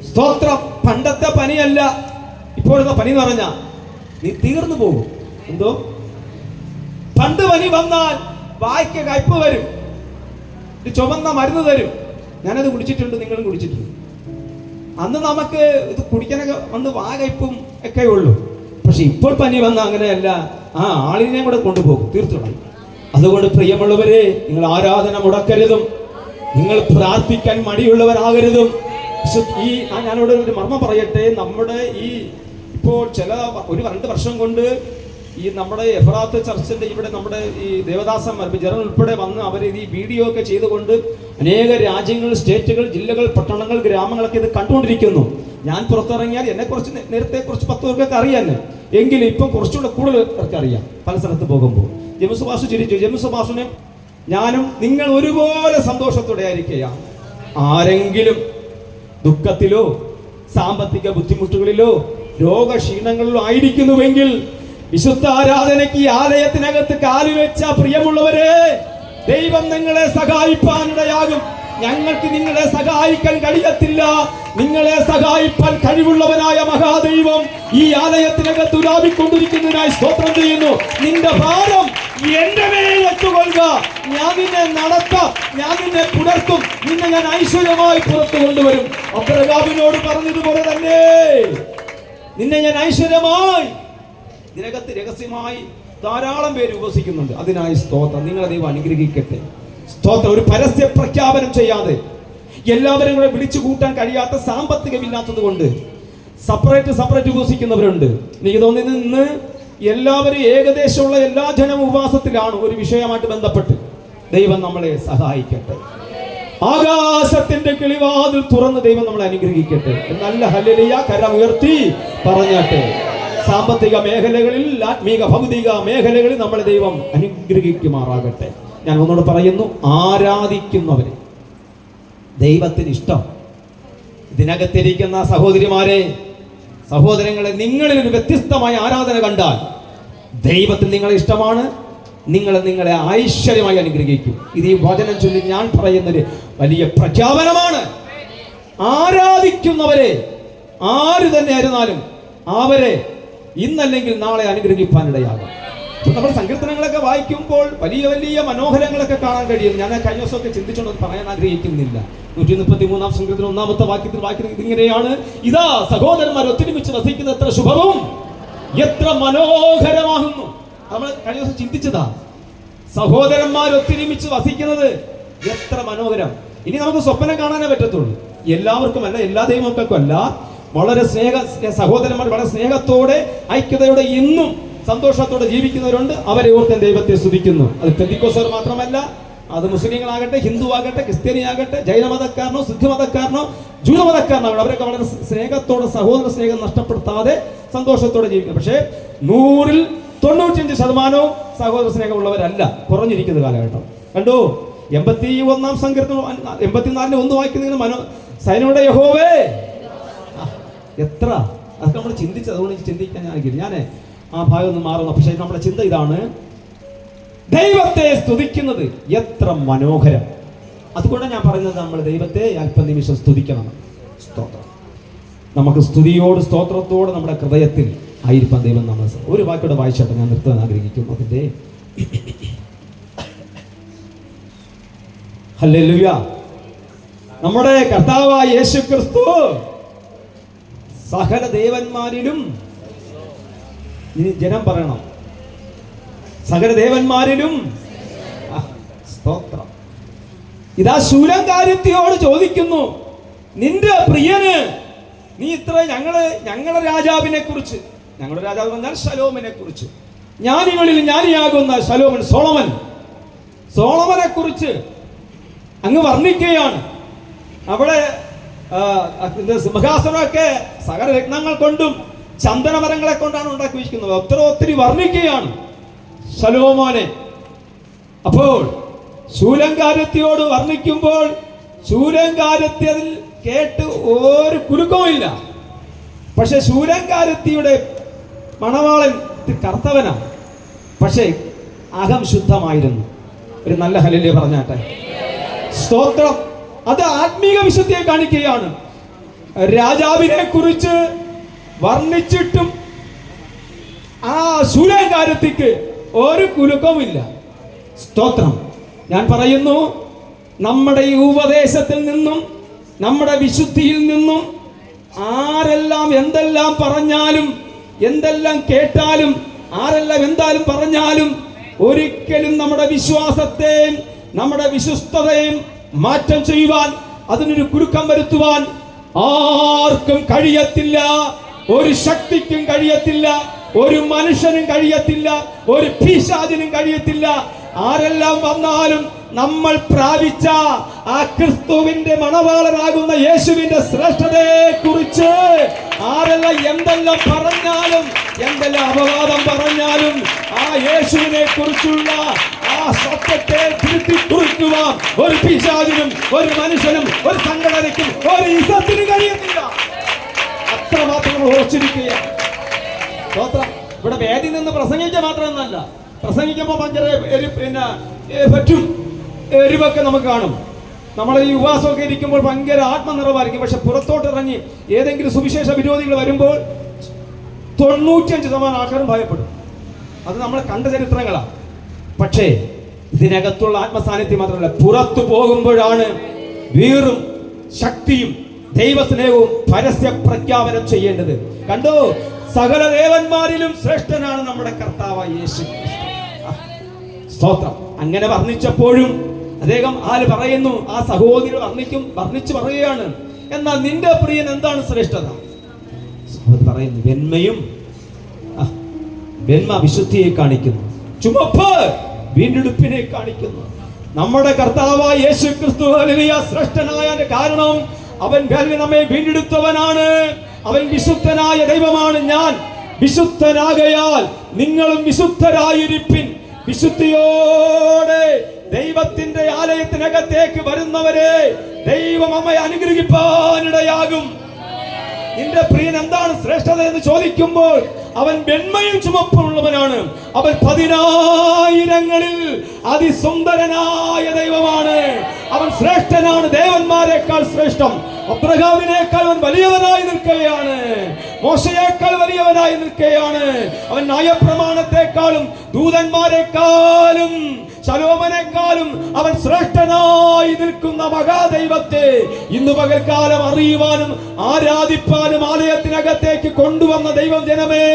സ്തോത്രം. പണ്ടത്തെ പനിയല്ല ഇപ്പോഴത്തെ പനി എന്ന് പറഞ്ഞാൽ നീ തീർന്നു പോകും. എന്തോ പണ്ട് പനി വന്നാൽ വായ്ക്ക് കയ്പ് വരും, ചുവന്ന മരുന്ന് തരും. ഞാനത് കുടിച്ചിട്ടുണ്ട്, നിങ്ങളും കുടിച്ചിട്ടുണ്ട്. അന്ന് നമുക്ക് ഇത് കുടിക്കാനൊക്കെ വന്ന് വാകയ്പും ഒക്കെ ഉള്ളൂ. പക്ഷെ ഇപ്പോൾ പനി വന്ന അങ്ങനെയല്ല, ആ ആളിനെ കൂടെ കൊണ്ടുപോകും തീർച്ചയായും. അതുകൊണ്ട് പ്രിയമുള്ളവരെ, നിങ്ങൾ ആരാധന മുടക്കരുതും, നിങ്ങൾ പ്രാർത്ഥിക്കാൻ മടിയുള്ളവരാകരുതും. ഞാനിവിടെ ഒരു മർമ്മം പറയട്ടെ. നമ്മുടെ ഈ ഇപ്പോൾ ഒരു 2 വർഷം കൊണ്ട് ഈ നമ്മുടെ എഫ്രാത്ത് ചർച്ചിന്റെ ഇവിടെ നമ്മുടെ ഈ ദേവദാസന്മാർ ജനറൽ ഉൾപ്പെടെ വന്ന് അവർ ഈ വീഡിയോ ഒക്കെ ചെയ്തുകൊണ്ട് അനേക രാജ്യങ്ങൾ, സ്റ്റേറ്റുകൾ, ജില്ലകൾ, പട്ടണങ്ങൾ, ഗ്രാമങ്ങളൊക്കെ ഇത് കണ്ടുകൊണ്ടിരിക്കുന്നു. ഞാൻ പുറത്തിറങ്ങിയാൽ എന്നെ കുറച്ച് നേരത്തെ 10 പേർക്കൊക്കെ അറിയാൻ, എങ്കിലും ഇപ്പം കുറച്ചുകൂടെ കൂടുതൽ പേർക്ക് അറിയാം. പല സ്ഥലത്ത് പോകുമ്പോൾ ജെയിംസ് പാസ്റ്റർ ചിരിച്ചു. ജെയിംസ് പാസ്റ്ററിനെ ഞാനും നിങ്ങൾ ഒരുപോലെ സന്തോഷത്തോടെ ആയിരിക്കുക. ആരെങ്കിലും ദുഃഖത്തിലോ സാമ്പത്തിക ബുദ്ധിമുട്ടുകളിലോ രോഗക്ഷീണങ്ങളിലോ ആയിരിക്കുന്നുവെങ്കിൽ വിശുദ്ധ ആരാധനയ്ക്ക് ഈ ആലയത്തിനകത്ത് കാലുവെച്ച പ്രിയമുള്ളവരെ, ദൈവം നിങ്ങളെ സഹായിപ്പാനിടയാകും. ഞങ്ങൾക്ക് നിങ്ങളെ സഹായിക്കാൻ കഴിയത്തില്ല. നിങ്ങളെ സഹായിപ്പാൻ കഴിവുള്ളവനായ മഹാദൈവം ഈ ആലയത്തിനകത്ത് ഉലാവിക്കൊണ്ടിരിക്കുന്നതിനായി സ്തോത്രം ചെയ്യുന്നു. നിന്റെ ഭാരം എന്റെ മേൽ വെച്ചുകൊള്ളുക. ഞാൻ നിന്നെ നടത്താം, ഞാൻ നിന്നെ പുലർത്തും, നിന്നെ ഞാൻ ഐശ്വര്യമായി പുറത്തു കൊണ്ടുവരും. അബ്രഹാമിനോട് പറഞ്ഞതുപോലെ തന്നെ നിന്നെ ഞാൻ ഐശ്വര്യമായി. ഇതിനകത്ത് രഹസ്യമായി ധാരാളം പേര് ഉപസിക്കുന്നുണ്ട്. അതിനായി സ്തോത്രം. നിങ്ങളെ ദൈവം അനുഗ്രഹിക്കട്ടെ. സ്തോത്രം. ഒരു പരസ്യ പ്രഖ്യാപനം ചെയ്യാതെ, എല്ലാവരും കൂടെ വിളിച്ചു കൂട്ടാൻ കഴിയാത്ത സാമ്പത്തികമില്ലാത്തത് കൊണ്ട് സെപ്പറേറ്റ് ഉപസിക്കുന്നവരുണ്ട്. എനിക്ക് തോന്നുന്നു ഇന്ന് എല്ലാവരും ഏകദേശമുള്ള എല്ലാ ജനം ഉപവാസത്തിലാണ് ഒരു വിഷയമായിട്ട് ബന്ധപ്പെട്ട്. ദൈവം നമ്മളെ സഹായിക്കട്ടെ. ആകാശത്തിന്റെ കിളിവാതിൽ തുറന്ന് ദൈവം നമ്മളെ അനുഗ്രഹിക്കട്ടെ. നല്ല ഹല്ലേലൂയ കരം ഉയർത്തി പറഞ്ഞാട്ടെ. സാമ്പത്തിക മേഖലകളിൽ, ആത്മീക ഭൗതിക മേഖലകളിൽ നമ്മളെ ദൈവം അനുഗ്രഹിക്കുമാറാകട്ടെ. ഞാൻ ഒന്നുകൂടെ പറയുന്നു, ആരാധിക്കുന്നവരെ ദൈവത്തിന് ഇഷ്ടം. ഇതിനകത്തിരിക്കുന്ന സഹോദരിമാരെ, സഹോദരങ്ങളെ, നിങ്ങളിൽ ഒരു വ്യത്യസ്തമായ ആരാധന കണ്ടാൽ ദൈവത്തിന് നിങ്ങളെ ഇഷ്ടമാണ്. നിങ്ങളെ ഐശ്വര്യമായി അനുഗ്രഹിക്കും. ഇത് ഈ വചനം ചൊല്ലി ഞാൻ പറയുന്നൊരു വലിയ പ്രഖ്യാപനമാണ്. ആരാധിക്കുന്നവരെ ആര് തന്നെ ആയിരുന്നാലും അവരെ ഇന്നല്ലെങ്കിൽ നാളെ അനുഗ്രഹിക്കാനിടയാകും. നമ്മൾ സങ്കീർത്തനങ്ങളൊക്കെ വായിക്കുമ്പോൾ വലിയ വലിയ മനോഹരങ്ങളൊക്കെ കാണാൻ കഴിയും. ഞാൻ കഴിഞ്ഞ ദിവസമൊക്കെ ചിന്തിച്ചോണ്ട് പറയാൻ ആഗ്രഹിക്കുന്നില്ല. 133 സങ്കീർത്തനം 1-ാമത്തെ വാക്യത്തിൽ വായിക്കുന്നത് ഇങ്ങനെയാണ്: ഇതാ സഹോദരന്മാർ ഒത്തൊരുമിച്ച് വസിക്കുന്നത് എത്ര ശുഭവും എത്ര മനോഹരമാകുന്നു. നമ്മൾ കഴിഞ്ഞ ദിവസം ചിന്തിച്ചതാ, സഹോദരന്മാർ ഒത്തൊരുമിച്ച് വസിക്കുന്നത് എത്ര മനോഹരം. ഇനി നമുക്ക് സ്വപ്നം കാണാനേ പറ്റത്തുള്ളൂ. എല്ലാവർക്കും അല്ല, എല്ലാ ദൈവമക്കൾക്കും അല്ല. വളരെ സഹോദരന്മാർ വളരെ സ്നേഹത്തോടെ ഐക്യതയോടെ ഇന്നും സന്തോഷത്തോടെ ജീവിക്കുന്നവരുണ്ട്. അവരെ ഓർത്ത് ദൈവത്തെ സ്തുതിക്കുന്നു. അത് പെന്തിക്കോസ്തർ മാത്രമല്ല, അത് മുസ്ലിങ്ങളാകട്ടെ, ഹിന്ദു ആകട്ടെ, ക്രിസ്ത്യാനിയാകട്ടെ, ജൈനമതക്കാരനോ സിദ്ധമതക്കാരനോ ജൂതമതക്കാരനോ, അവരൊക്കെ വളരെ സ്നേഹത്തോടെ സഹോദര സ്നേഹം നഷ്ടപ്പെടുത്താതെ സന്തോഷത്തോടെ ജീവിക്കുന്നു. പക്ഷേ 100-ൽ 95% സഹോദര സ്നേഹമുള്ളവരല്ല, കുറഞ്ഞിരിക്കുന്ന കാലഘട്ടം. കണ്ടു 81-ാം സങ്കീർത്തനം 84-ൽ 1 വായിക്കുന്നതിന് സൈന്യങ്ങളുടെ യഹോവേ എത്ര, അതൊക്കെ നമ്മൾ ചിന്തിച്ചത്. അതുകൊണ്ട് ചിന്തിക്കാൻ ഞാൻ ആ ഭാഗം ഒന്ന് മാറുന്നു. പക്ഷേ നമ്മുടെ ചിന്ത ഇതാണ്: ദൈവത്തെ സ്തുതിക്കുന്നത് എത്ര മനോഹരം. അതുകൊണ്ട് ഞാൻ പറയുന്നത്, നമ്മൾ ദൈവത്തെ അല്പനിമിഷം സ്തുതിക്കണം. സ്തോത്രം. നമുക്ക് സ്തുതിയോട് സ്തോത്രത്തോട് നമ്മുടെ ഹൃദയത്തിൽ ആയിരിക്കാൻ ദൈവം നമ്മൾ. ഒരു വാക്കോടെ വായിച്ചോട്ടെ, ഞാൻ നിർത്താൻ ആഗ്രഹിക്കുന്നു. അതിൻ്റെ ഹല്ലേലൂയ. നമ്മുടെ കർത്താവായ യേശുക്രിസ്തു സകല ദേവന്മാരിലും, ജനം പറയണം, സകല ദേവന്മാരിലും സ്തോത്രം. ഇതാ ശൂലംകാരത്തിയോട് ചോദിക്കുന്നു, നിന്റെ പ്രിയന് നീ ഇത്ര ഞങ്ങളുടെ രാജാവിനെ കുറിച്ച്, ഞങ്ങളുടെ രാജാവ് പറഞ്ഞാൽ ശലോമനെ കുറിച്ച്, ജ്ഞാനികളിൽ ജ്ഞാനിയാകുന്ന സോളമനെ കുറിച്ച് അങ്ങ് വർണ്ണിക്കുകയാണ്. അവിടെ സിംഹാസനമൊക്കെ സകല രത്നങ്ങൾ കൊണ്ടും ചന്ദനമരങ്ങളെ കൊണ്ടാണ് ഉണ്ടാക്കി വെച്ചിരിക്കുന്നത്. ഒത്തിരി വർണ്ണിക്കുകയാണ് ശലോമോനെ. അപ്പോൾ ശൂലംകാരത്തിയോട് വർണ്ണിക്കുമ്പോൾ ശൂലംകാരത്തി അതിൽ കേട്ട് ഒരു കുലുക്കവുമില്ല. പക്ഷെ ശൂലംകാരത്തിയുടെ മണവാളൻ കർത്തവനാണ്, പക്ഷേ അകം ശുദ്ധമായിരുന്നു. ഒരു നല്ല ഹല്ലേലൂയ പറഞ്ഞാട്ടെ, സ്തോത്രം. അത് ആത്മീക വിശുദ്ധിയെ കാണിക്കുകയാണ്. രാജാവിനെ കുറിച്ച് വർണ്ണിച്ചിട്ടും ആ ശൂലംകാരത്തിക്ക് ഒരു കുലുക്കവുമില്ല. സ്തോത്രം. ഞാൻ പറയുന്നു, നമ്മുടെ ഈ ഉപദേശത്തിൽ നിന്നും നമ്മുടെ വിശുദ്ധിയിൽ നിന്നും ആരെല്ലാം എന്തെല്ലാം പറഞ്ഞാലും എന്തെല്ലാം കേട്ടാലും ആരെല്ലാം എന്തായാലും പറഞ്ഞാലും ഒരിക്കലും നമ്മുടെ വിശ്വാസത്തെയും നമ്മുടെ വിശ്വസ്തതയും മാറ്റം ചെയ്യുവാൻ, അതിനൊരു കുരുക്കം വരുത്തുവാൻ ആർക്കും കഴിയത്തില്ല. ഒരു ശക്തിക്കും കഴിയത്തില്ല, ഒരു മനുഷ്യനും കഴിയത്തില്ല, ഒരു പിശാചിനും കഴിയത്തില്ല. ആരെല്ലാം വന്നാലും നമ്മൾ പ്രാപിച്ച ആ ക്രിസ്തുവിന്റെ മണവാളനാകുന്ന യേശുവിന്റെ ശ്രേഷ്ഠതയെ കുറിച്ച് ആരെല്ലാം എന്തെല്ലാം പറഞ്ഞാലും എന്തെല്ലാം അപവാദം പറഞ്ഞാലും ആ യേശുവിനെ കുറിച്ചുള്ള ആ സത്യത്തെ തിരുത്തി കുറിക്കുവാൻ ഒരു പിശാചിനും ഒരു മനുഷ്യനും ഒരു സംഘടനയ്ക്കും ഒരു ഇസത്തിനും കഴിയത്തില്ല. അത്രമാത്രം ഉറച്ചിരിക്കുക. ഇവിടെ വേദി നിന്ന് പ്രസംഗിക്കുക മാത്രമെന്നല്ല, പ്രസംഗിക്കുമ്പോൾ ഭയങ്കര പറ്റും എരിവൊക്കെ നമുക്ക് കാണും. നമ്മൾ ഈ ഉപവാസമൊക്കെ ഇരിക്കുമ്പോൾ ഭയങ്കര ആത്മനിറവായിരിക്കും. പക്ഷെ പുറത്തോട്ട് ഇറങ്ങി ഏതെങ്കിലും സുവിശേഷ വിരോധികൾ വരുമ്പോൾ 95% ആൾക്കാരും ഭയപ്പെടും. അത് നമ്മൾ കണ്ട ചരിത്രങ്ങളാണ്. പക്ഷേ ഇതിനകത്തുള്ള ആത്മസാന്നിധ്യം മാത്രമല്ല, പുറത്തു പോകുമ്പോഴാണ് വീറും ശക്തിയും ദൈവസ്നേഹവും പരസ്യ പ്രഖ്യാപനം ചെയ്യേണ്ടത്. കണ്ടോ, സകല ദേവന്മാരിലും ശ്രേഷ്ഠനാണ് നമ്മുടെ കർത്താവായ യേശു. സ്തോത്രം. അങ്ങനെ വർണ്ണിച്ചപ്പോഴും അദ്ദേഹം പറയുന്നു, ആ സഹോദരി വർണ്ണിച്ച് പറയുകയാണ്, എന്നാൽ നിന്റെ പ്രിയൻ എന്താണ് ശ്രേഷ്ഠത? പറയുന്നു, വെണ്മ വിശുദ്ധിയെ കാണിക്കുന്നു, ചുമപ്പ് വീണ്ടെടുപ്പിനെ കാണിക്കുന്നു. നമ്മുടെ കർത്താവായ യേശു ക്രിസ്തു ശ്രേഷ്ഠനായ കാരണം അവൻ നമ്മെ വീണ്ടെടുത്തവനാണ്. അവൻ വിശുദ്ധനായ ദൈവമാണ്. ഞാൻ വിശുദ്ധനാകയാൽ നിങ്ങളും വിശുദ്ധരായിരിപ്പിൻ. വിശുദ്ധിയോടെ ദൈവത്തിന്റെ ആലയത്തിനകത്തേക്ക് വരുന്നവരെ ദൈവം അമ്മയെ അനുഗ്രഹിപ്പാനിടയാകും. നിന്റെ പ്രിയൻ എന്താണ് ശ്രേഷ്ഠത എന്ന് ചോദിക്കുമ്പോൾ അവൻ വെണ്മയും ചുമപ്പുള്ളവനാണ്. അവൻ 10,000-ങ്ങളിൽ അതിസുന്ദരനായ ദൈവമാണ്. അവൻ ശ്രേഷ്ഠനാണ്, ദേവന്മാരെക്കാൾ ശ്രേഷ്ഠം. അബ്രഹാമിനേക്കാൾ അവൻ വലിയവനായി നിൽക്കുകയാണ്. മോശയേക്കാൾ വലിയവനായി നിൽക്കുകയാണ്. അവൻ ന്യായപ്രമാണത്തെക്കാളും ദൂതന്മാരെക്കാളും ശലോമനേക്കാളും അവൻ ശ്രേഷ്ഠനായി നിൽക്കുന്ന മഹാദൈവത്തെ ഇന്ന് പകൽക്കാലം അറിയുവാനും ആരാധിപ്പാനും ആലയത്തിനകത്തേക്ക് കൊണ്ടുവന്ന ദൈവം ജനമേ,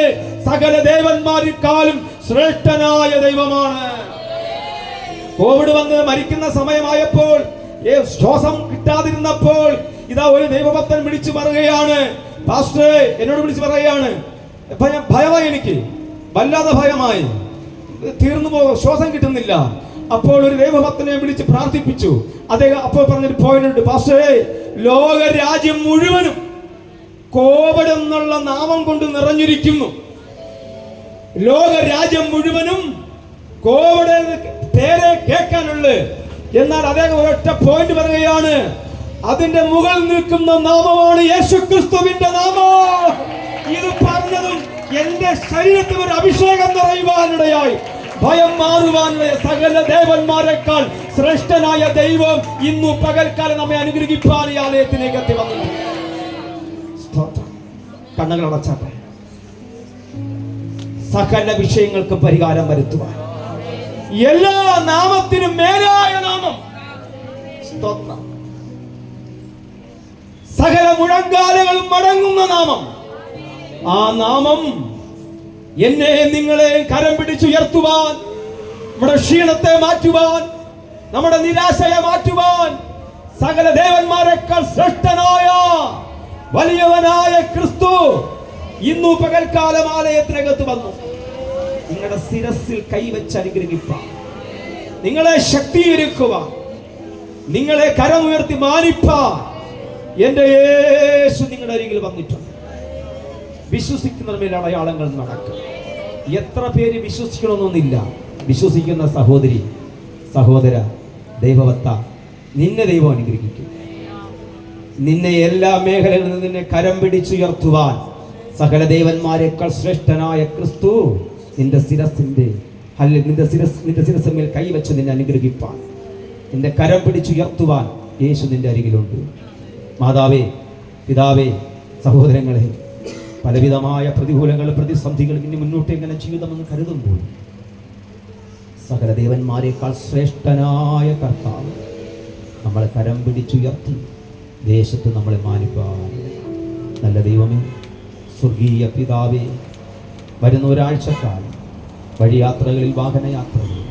സകല ദേവന്മാരെക്കാളും ശ്രേഷ്ഠനായ ദൈവമാണ്. കോവിഡ് വന്ന് മരിക്കുന്ന സമയമായപ്പോൾ, ശ്വാസം കിട്ടാതിരുന്നപ്പോൾ ഇതാ ഒരു ദൈവഭക്തൻ വിളിച്ചു പറയുകയാണ്, പാസ്റ്റർ എന്നോട് വിളിച്ചു പറയുകയാണ്, ഭയമായി, എനിക്ക് വല്ലാതെ ഭയമായി, തീർന്നു പോകും, ശ്വാസം കിട്ടുന്നില്ല. അപ്പോൾ ഒരു ദൈവഭക്തനെ വിളിച്ച് പ്രാർത്ഥിപ്പിച്ചു. അദ്ദേഹം അപ്പോൾ പറഞ്ഞൊരു പോയിന്റ് ഉണ്ട്, പാസ്റ്ററെ, ലോക രാജ്യം മുഴുവനും കോവിഡ് എന്നുള്ള നാമം കൊണ്ട് നിറഞ്ഞിരിക്കുന്നു. ലോക രാജ്യം മുഴുവനും കോവിഡ് പേരെ കേൾക്കാനുള്ളു. എന്നാൽ അദ്ദേഹം ഒരൊറ്റ പോയിന്റ് പറയുകയാണ്, അതിന്റെ മുകളിൽ നിൽക്കുന്ന നാമമാണ് യേശുക്രിസ്തുവിന്റെ നാമം. ഇത് പറഞ്ഞതും എന്റെ ശരീരത്തിൽ ഒരു അഭിഷേകം നിറയുവാനിടയായി. ഭയം മാറുവാനുള്ള സകല ദേവന്മാരെക്കാൾ ശ്രേഷ്ഠനായ ദൈവം ഇന്നു പകൽക്കാലം നമ്മെ അനുഗ്രഹിപ്പാൻ ഈ ആലയത്തിലേക്ക് എത്തി വന്നു. കണ്ണുകൾ അടച്ചാട്ടെ. സകല വിഷയങ്ങൾക്ക് പരിഹാരം വരുത്തുവാൻ എല്ലാ നാമത്തിനും മേലായ നാമം, സ്തോത്രം. സകല മുഴങ്കാലുകളും മടങ്ങുന്ന നാമം, ആ നാമം എന്നെ നിങ്ങളെ കരം പിടിച്ചുയർത്തുവാൻ, നമ്മുടെ ക്ഷീണത്തെ മാറ്റുവാൻ, നമ്മുടെ നിരാശയെ മാറ്റുവാൻ, സകല ദേവന്മാരെക്കാൾ ശ്രേഷ്ഠനായ വലിയവനായ ക്രിസ്തു ഇന്നു പകൽക്കാലം ആലയത്തിനകത്ത് വന്നു. നിങ്ങളുടെ ശിരസിൽ കൈവച്ച് അനുഗ്രഹിപ്പാൻ, നിങ്ങളെ ശക്തീകരിക്കുവാൻ, നിങ്ങളെ കരമുയർത്തി മാനിപ്പാൻ എന്റെ യേശു നിങ്ങളുടെ അരികിൽ വന്നിട്ടുണ്ട്. വിശ്വസിക്കുന്നവരുടെ മേൽ അടയാളങ്ങൾ നടക്കും. എത്ര പേര് വിശ്വസിക്കണമെന്നൊന്നില്ല. വിശ്വസിക്കുന്ന സഹോദരി, സഹോദര, ദൈവവത്ത, നിന്നെ ദൈവം അനുഗ്രഹിക്കും. നിന്നെ എല്ലാ മേഖലകളിൽ നിന്ന് നിന്നെ കരം പിടിച്ചുയർത്തുവാൻ സകല ദേവന്മാരെക്കാൾ ശ്രേഷ്ഠനായ ക്രിസ്തു നിന്റെ ശിരസിന്മേൽ കൈവച്ച് നിന്നെ അനുഗ്രഹിപ്പാൻ, നിന്റെ കരം പിടിച്ചുയർത്തുവാൻ യേശു നിന്റെ അരികിലുണ്ട്. മാതാവേ, പിതാവേ, സഹോദരങ്ങളെ, പലവിധമായ പ്രതികൂലങ്ങൾ, പ്രതിസന്ധികൾ, ഇനി മുന്നോട്ട് എങ്ങനെ ജീവിതമെന്ന് കരുതുമ്പോൾ സകല ദേവന്മാരെക്കാൾ ശ്രേഷ്ഠനായ കർത്താവ് നമ്മളെ കരം പിടിച്ചുയർത്തി ദേശത്ത് നമ്മളെ മാനിപ്പാൻ. നല്ല ദൈവമേ, സ്വർഗീയ പിതാവേ, വരുന്ന ഒരാഴ്ചക്കാലം വഴിയാത്രകളിൽ, വാഹനയാത്രകളിൽ,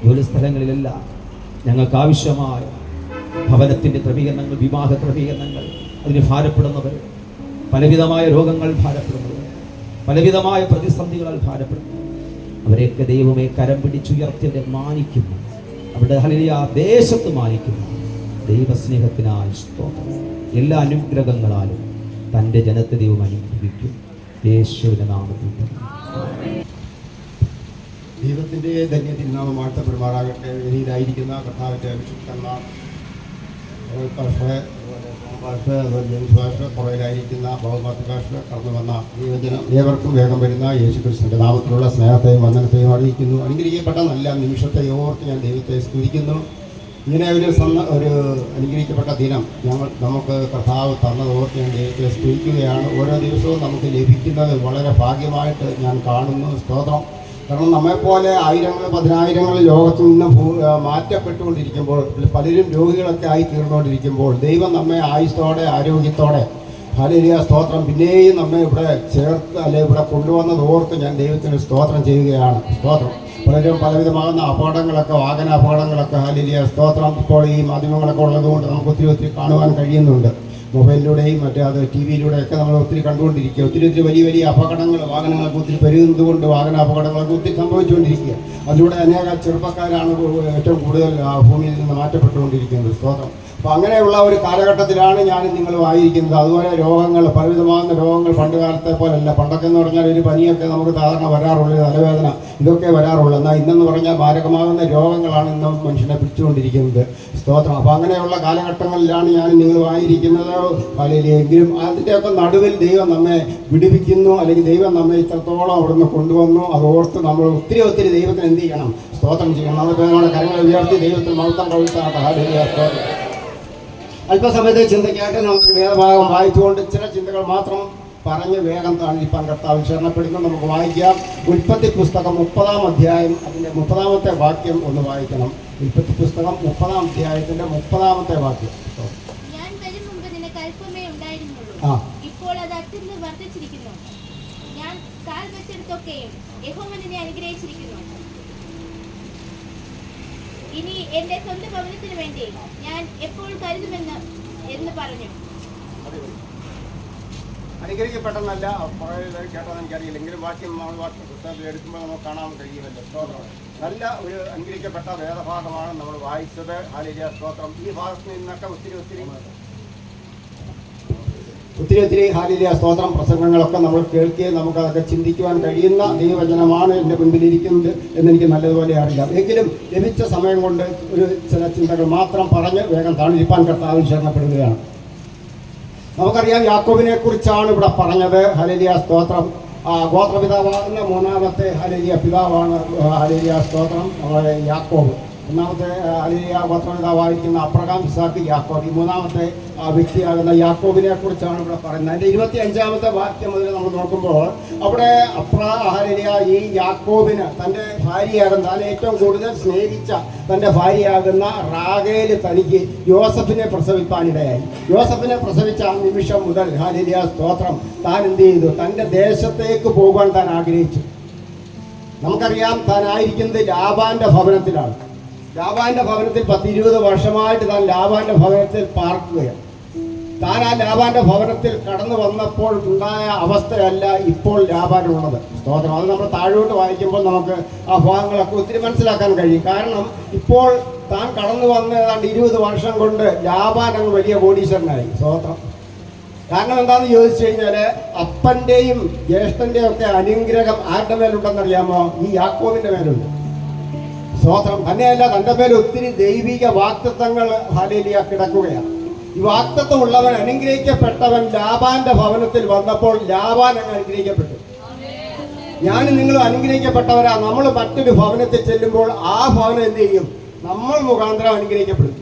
ജോലിസ്ഥലങ്ങളിലെല്ലാം ഞങ്ങൾക്ക് ആവശ്യമായ ഭവനത്തിൻ്റെ ക്രമീകരണങ്ങൾ, വിവാഹ ക്രമീകരണങ്ങൾ, അതിന് ഭാരപ്പെടുന്നവർ, പലവിധമായ രോഗങ്ങൾ ഭാരപ്പെടുന്നവർ, പലവിധമായ പ്രതിസന്ധികളാൽ ഭാരപ്പെടുന്നു, അവരെയൊക്കെ ദൈവമേ കരം പിടിച്ചുയർത്തി മാനിക്കുന്നു. അവിടെ ഹല്ലേലൂയ ദേശത്ത് മാനിക്കുന്നു. ദൈവസ്നേഹത്തിനായി സ്തോത്രം. എല്ലാ അനുഗ്രഹങ്ങളാലും തൻ്റെ ജനത്തെ ദൈവം അനുഗ്രഹിക്കും. യേശുവിന്റെ നാമത്തിൽ. ദൈവത്തിൻ്റെ ധന്യ തിരുനാമം വാഴ്ത്തപ്പെടുമാറാകട്ടെ. വേദിയിലായിരിക്കുന്ന കർത്താവിൻ്റെ അഭിഷിക്തന്മാർ, ജെയിംസ് ഭാഷ, പുറയിലായിരിക്കുന്ന ബഹുമാത്ര ഭാഷ, കടന്നു വന്ന ദൈവജനം ഏവർക്കും വേഗം വരുന്ന യേശുക്രിസ്തുവിൻ്റെ നാമത്തിലുള്ള സ്നേഹത്തെയും വന്ദനത്തെയും അറിയിക്കുന്നു. അനുഗ്രഹിക്കപ്പെട്ട നല്ല നിമിഷത്തെ ഓർത്ത് ഞാൻ ദൈവത്തെ സ്തുതിക്കുന്നു. ഇങ്ങനെ ഒരു അനുഗ്രഹിക്കപ്പെട്ട ദിനം നമുക്ക് കർത്താവ് തന്നത് ഓർത്ത് ഞാൻ ദൈവത്തെ സ്തുതിക്കുകയാണ്. ഓരോ ദിവസവും നമുക്ക് ലഭിക്കുന്നത് വളരെ ഭാഗ്യമായിട്ട് ഞാൻ കാണുന്നു. സ്തോത്രം. കാരണം നമ്മെപ്പോലെ ആയിരങ്ങൾ, പതിനായിരങ്ങൾ ലോകത്തു നിന്ന് മാറ്റപ്പെട്ടുകൊണ്ടിരിക്കുമ്പോൾ, പലരും രോഗികളൊക്കെ ആയി തീർന്നുകൊണ്ടിരിക്കുമ്പോൾ, ദൈവം നമ്മെ ആയുസ്സോടെ, ആരോഗ്യത്തോടെ, ഹല്ലേലൂയ സ്തോത്രം, പിന്നെയും നമ്മെ ഇവിടെ ചേർത്ത് ഇവിടെ കൊണ്ടുവന്നത് ഓർത്ത് ഞാൻ ദൈവത്തിന് സ്തോത്രം ചെയ്യുകയാണ്. സ്തോത്രം. പലരും പലവിധമാകുന്ന അപകടങ്ങളൊക്കെ, വാഹന അപകടങ്ങളൊക്കെ, ഹല്ലേലൂയ സ്തോത്രം, ഇപ്പോൾ ഈ മാധ്യമങ്ങളൊക്കെ ഉള്ളതുകൊണ്ട് നമുക്ക് ഒത്തിരി കാണുവാൻ കഴിയുന്നുണ്ട്. മൊബൈലിലൂടെയും മറ്റേ അത് ടി വിയിലൂടെയൊക്കെ നമ്മൾ ഒത്തിരി കണ്ടുകൊണ്ടിരിക്കുക. ഒത്തിരി വലിയ അപകടങ്ങൾ, വാഹനങ്ങളൊക്കെ ഒത്തിരി പെരുകുന്നത് കൊണ്ട് വാഹന അപകടങ്ങളൊക്കെ ഒത്തിരി സംഭവിച്ചുകൊണ്ടിരിക്കുക. അതിലൂടെ അനേക ചെറുപ്പക്കാരാണ് ഏറ്റവും കൂടുതൽ ഭൂമിയിൽ നിന്ന് മാറ്റപ്പെട്ടുകൊണ്ടിരിക്കുന്നത്. സ്തോത്രം. അപ്പം അങ്ങനെയുള്ള ഒരു കാലഘട്ടത്തിലാണ് ഞാനും നിങ്ങളും ആയിരിക്കുന്നത്. അതുപോലെ രോഗങ്ങൾ, പലവിധമാകുന്ന രോഗങ്ങൾ പണ്ട് കാലത്തെ പോലല്ല. പണ്ടൊക്കെ എന്ന് പറഞ്ഞാൽ ഒരു പനിയൊക്കെ നമുക്ക് സാധാരണ വരാറുള്ളൂ, തലവേദന ഇതൊക്കെ വരാറുള്ളൂ. എന്നാൽ ഇന്നെന്ന് പറഞ്ഞാൽ മാരകമാകുന്ന രോഗങ്ങളാണ് ഇന്നും മനുഷ്യനെ പിടിച്ചുകൊണ്ടിരിക്കുന്നത്. സ്തോത്രം. അപ്പം അങ്ങനെയുള്ള കാലഘട്ടങ്ങളിലാണ് ഞാനും നിങ്ങളും ആയിരിക്കുന്നത്. എങ്കിലും അതിൻ്റെയൊക്കെ നടുവിൽ ദൈവം നമ്മെ വിടുവിക്കുന്നു, അല്ലെങ്കിൽ ദൈവം നമ്മെ ഇത്രത്തോളം അവിടുന്ന് കൊണ്ടുവന്നു. അതോർത്ത് നമ്മൾ ഒത്തിരി ദൈവത്തിന് എന്ത് ചെയ്യണം? സ്തോത്രം ചെയ്യണം. നമ്മുടെ കരങ്ങളെ ഉയർത്തി ദൈവത്തിന് മഹത്വം കവിത്താട്ടെ. ഹല്ലേലൂയ. സ്തോത്രം. അല്പസമയത്തെ ചിന്തയ്ക്കായിട്ട് നമുക്ക് വേദഭാഗം വായിച്ചുകൊണ്ട് ചില ചിന്തകൾ മാത്രം പറഞ്ഞ് വേഗം താഴ്ത്താൻ കർത്താവ് ശരണപ്പെടുന്നു. നമുക്ക് വായിക്കാം. ഉൽപ്പത്തി പുസ്തകം 30-ാം അധ്യായം അതിൻ്റെ 30-ാമത്തെ വാക്യം ഒന്ന് വായിക്കണം. ഉൽപ്പത്തി പുസ്തകം 30-ാം അധ്യായത്തിൻ്റെ 30-ാമത്തെ വാക്യം. ഞാൻ വരും മുമ്പ് നിനക്ക് അല്പമേ ഉണ്ടായിരുന്നുള്ളൂ, ഇപ്പോൾ അത് അത്യന്തം വർദ്ധിച്ചിരിക്കുന്നു. ഞാൻ കാൽ വെച്ചെടുത്തൊക്കെയും യഹോവ നിന്നെ അനുഗ്രഹിച്ചിരിക്കുന്നു. ഇനി എന്റെ സ്വന്തം ഭവനത്തിന് വേണ്ടി ഞാൻ എപ്പോൾ കരുതുമെന്ന് എന്ന് പറഞ്ഞു. അനുഗ്രഹിക്കപ്പെട്ടെന്നല്ല കേട്ടതെന്ന് എനിക്കറിയില്ല, എങ്കിലും വാക്യം പുസ്തകത്തിൽ എടുക്കുമ്പോൾ നമുക്ക് കാണാൻ കഴിയുമല്ലോ. നല്ല ഒരു അനുഗ്രഹിക്കപ്പെട്ട വേദഭാഗമാണ് നമ്മൾ വായിച്ചത്. ഹല്ലേലൂയ. സ്തോത്രം. ഈ ഭാഗത്ത് നിന്നൊക്കെ ഒത്തിരി ഹല്ലേലൂയ സ്തോത്രം പ്രസംഗങ്ങളൊക്കെ നമ്മൾ കേൾക്കുകയും നമുക്കതൊക്കെ ചിന്തിക്കുവാൻ കഴിയുന്ന ദൈവവചനമാണ് എൻ്റെ മുൻപിലിരിക്കുന്നത് എന്നെനിക്ക് നല്ലതുപോലെ അറിയാം. എങ്കിലും ലഭിച്ച സമയം കൊണ്ട് ഒരു ചില ചിന്തകൾ മാത്രം പറഞ്ഞ് വേഗം താഴ്ത്താൻ കർത്താവിൽ ശരണപ്പെടുകയാണ്. നമുക്കറിയാം, യാക്കോബിനെ കുറിച്ചാണ് ഇവിടെ പറഞ്ഞത്. ഹല്ലേലൂയ സ്തോത്രം. ഗോത്രപിതാവാകുന്ന 3-ാമത്തെ ഹല്ലേലൂയ പിതാവാണ് ഹല്ലേലൂയ സ്തോത്രം നമ്മുടെ യാക്കോബ്. ഒന്നാമത്തെ ഹല്ലേലൂയ ഗോത്രപിതാവായിരിക്കുന്ന അബ്രഹാം, ഇസാക്ക്, യാക്കോബ്. ഈ 3-ാമത്തെ വ്യക്തിയാകുന്ന യാക്കോബിനെ കുറിച്ചാണ് ഇവിടെ പറയുന്നത്. അതിൻ്റെ 25-ാമത്തെ വാക്യം മുതൽ നമ്മൾ നോക്കുമ്പോൾ അവിടെ ഹല്ലേലൂയ ഈ യാക്കോബിന് തൻ്റെ ഭാര്യയാകുന്ന, താൻ ഏറ്റവും കൂടുതൽ സ്നേഹിച്ച തൻ്റെ ഭാര്യയാകുന്ന റാഹേൽ തനിക്ക് യോസഫിനെ പ്രസവിപ്പാനിടയായി. യോസഫിനെ പ്രസവിച്ച ആ നിമിഷം മുതൽ ഹല്ലേലൂയ സ്തോത്രം താൻ എന്ത് ചെയ്തു? തൻ്റെ ദേശത്തേക്ക് പോകുവാൻ താൻ ആഗ്രഹിച്ചു. നമുക്കറിയാം, താൻ ആയിരിക്കുന്നത് ലാബാന്റെ ഭവനത്തിലാണ്. ലാബാന്റെ ഭവനത്തിൽ 10-20 വർഷമായിട്ട് താൻ ലാബാന്റെ ഭവനത്തിൽ പാർക്കുകയാണ്. താൻ ആ ലാബാന്റെ ഭവനത്തിൽ കടന്നു വന്നപ്പോൾ ഉണ്ടായ അവസ്ഥയല്ല ഇപ്പോൾ ലാബാനുള്ളത്. സ്തോത്രം. അത് നമ്മൾ താഴോട്ട് വായിക്കുമ്പോൾ നമുക്ക് ആ ഭാഗങ്ങളൊക്കെ ഒത്തിരി മനസ്സിലാക്കാൻ കഴിയും. കാരണം ഇപ്പോൾ താൻ കടന്നു വന്ന ഏതാണ്ട് 20 വർഷം കൊണ്ട് ലാബാൻ അങ്ങ് വലിയ കോടീശ്വരനായി. സ്തോത്രം. കാരണം എന്താണെന്ന് ചോദിച്ചു കഴിഞ്ഞാൽ, അപ്പൻ്റെയും ജ്യേഷ്ഠൻ്റെയും ഒക്കെ അനുഗ്രഹം ആരുടെ മേലുണ്ടെന്നറിയാമോ? ഈ യാക്കോബിൻ്റെ മേലുണ്ട്. സ്തോത്രം. തന്നെയല്ല, തൻ്റെ മേൽ ഒത്തിരി ദൈവിക വാക്തത്വങ്ങൾ ഹല്ലേലൂയ കിടക്കുകയാണ്. ഈ വാക്തത്വമുള്ളവൻ, അനുഗ്രഹിക്കപ്പെട്ടവൻ ലാബാന്റെ ഭവനത്തിൽ വന്നപ്പോൾ ലാബാൻ അങ്ങ് അനുഗ്രഹിക്കപ്പെട്ടു. ഞാനും നിങ്ങളും അനുഗ്രഹിക്കപ്പെട്ടവരാ. നമ്മൾ മറ്റൊരു ഭവനത്തിൽ ചെല്ലുമ്പോൾ ആ ഭവനം എന്ത് ചെയ്യും? നമ്മൾ മുഖാന്തരം അനുഗ്രഹിക്കപ്പെടും.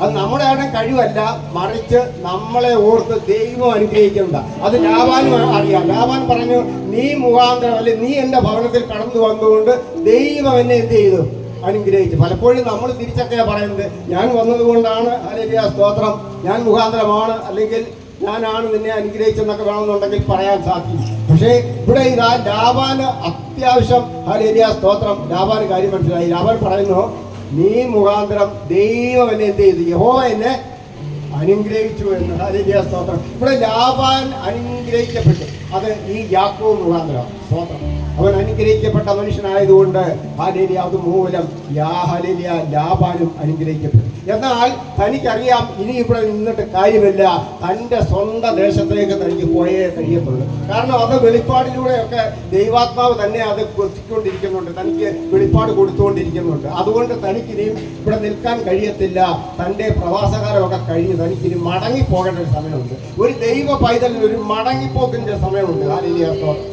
അത് നമ്മുടെ ആരുടെ കഴിവല്ല, മറിച്ച് നമ്മളെ ഓർത്ത് ദൈവം അനുഗ്രഹിക്കേണ്ട. അത് ലാബാനും അറിയാം. ലാബാൻ പറഞ്ഞു, നീ മുഖാന്തരം അല്ലെ, നീ എൻ്റെ ഭവനത്തിൽ കടന്നു വന്നുകൊണ്ട് ദൈവം എന്നെ എന്ത് ചെയ്തു? അനുഗ്രഹിച്ചു. പലപ്പോഴും നമ്മൾ തിരിച്ചൊക്കെയാണ് പറയുന്നത്, ഞാൻ വന്നതുകൊണ്ടാണ് ഹല്ലേലൂയ സ്തോത്രം, ഞാൻ മുഖാന്തരമാണ്, അല്ലെങ്കിൽ ഞാനാണ് നിന്നെ അനുഗ്രഹിച്ചെന്നൊക്കെ വേണമെന്നുണ്ടെങ്കിൽ പറയാൻ സാധിക്കും. പക്ഷേ ഇവിടെ ഇതാ ലാബാന് അത്യാവശ്യം ഹല്ലേലൂയ സ്തോത്രം ലാബാന് കാര്യം മനസ്സിലായി. ലാബാൻ പറയുന്നു, നീ മുഖാന്തരം ദൈവം എന്നെ എന്ത് ചെയ്തു? യഹോവ എന്നെ അനുഗ്രഹിച്ചു എന്ന്. ഹല്ലേലൂയ സ്തോത്രം. ഇവിടെ ലാബാൻ അനുഗ്രഹിക്കപ്പെട്ടു. അത് ഈ യാക്കോബ് മുഖാന്തരം. സ്തോത്രം. അവൻ അനുഗ്രഹിക്കപ്പെട്ട മനുഷ്യനായതുകൊണ്ട് ഹല്ലേലൂയ അത് മൂലം ഹല്ലേലൂയ ലാബാനും അനുഗ്രഹിക്കപ്പെട്ടു. എന്നാൽ തനിക്കറിയാം, ഇനി ഇവിടെ നിന്നിട്ട് കാര്യമില്ല, തൻ്റെ സ്വന്തം ദേശത്തേക്ക് തനിക്ക് പോയേ കഴിയത്തുള്ളൂ. കാരണം അത് വെളിപ്പാടിലൂടെയൊക്കെ ദൈവാത്മാവ് തന്നെ അത് കൊത്തിക്കൊണ്ടിരിക്കുന്നുണ്ട്, തനിക്ക് വെളിപ്പാട് കൊടുത്തുകൊണ്ടിരിക്കുന്നുണ്ട്. അതുകൊണ്ട് തനിക്കിനിയും ഇവിടെ നിൽക്കാൻ കഴിയത്തില്ല. തൻ്റെ പ്രവാസകാലമൊക്കെ കഴിഞ്ഞ് തനിക്കിനി മടങ്ങിപ്പോകേണ്ട ഒരു സമയമുണ്ട്. ഒരു ദൈവ പൈതലിന് ഒരു മടങ്ങിപ്പോക്കിൻ്റെ സമയമുണ്ട്. ഹല്ലേലൂയ സ്തോത്രം.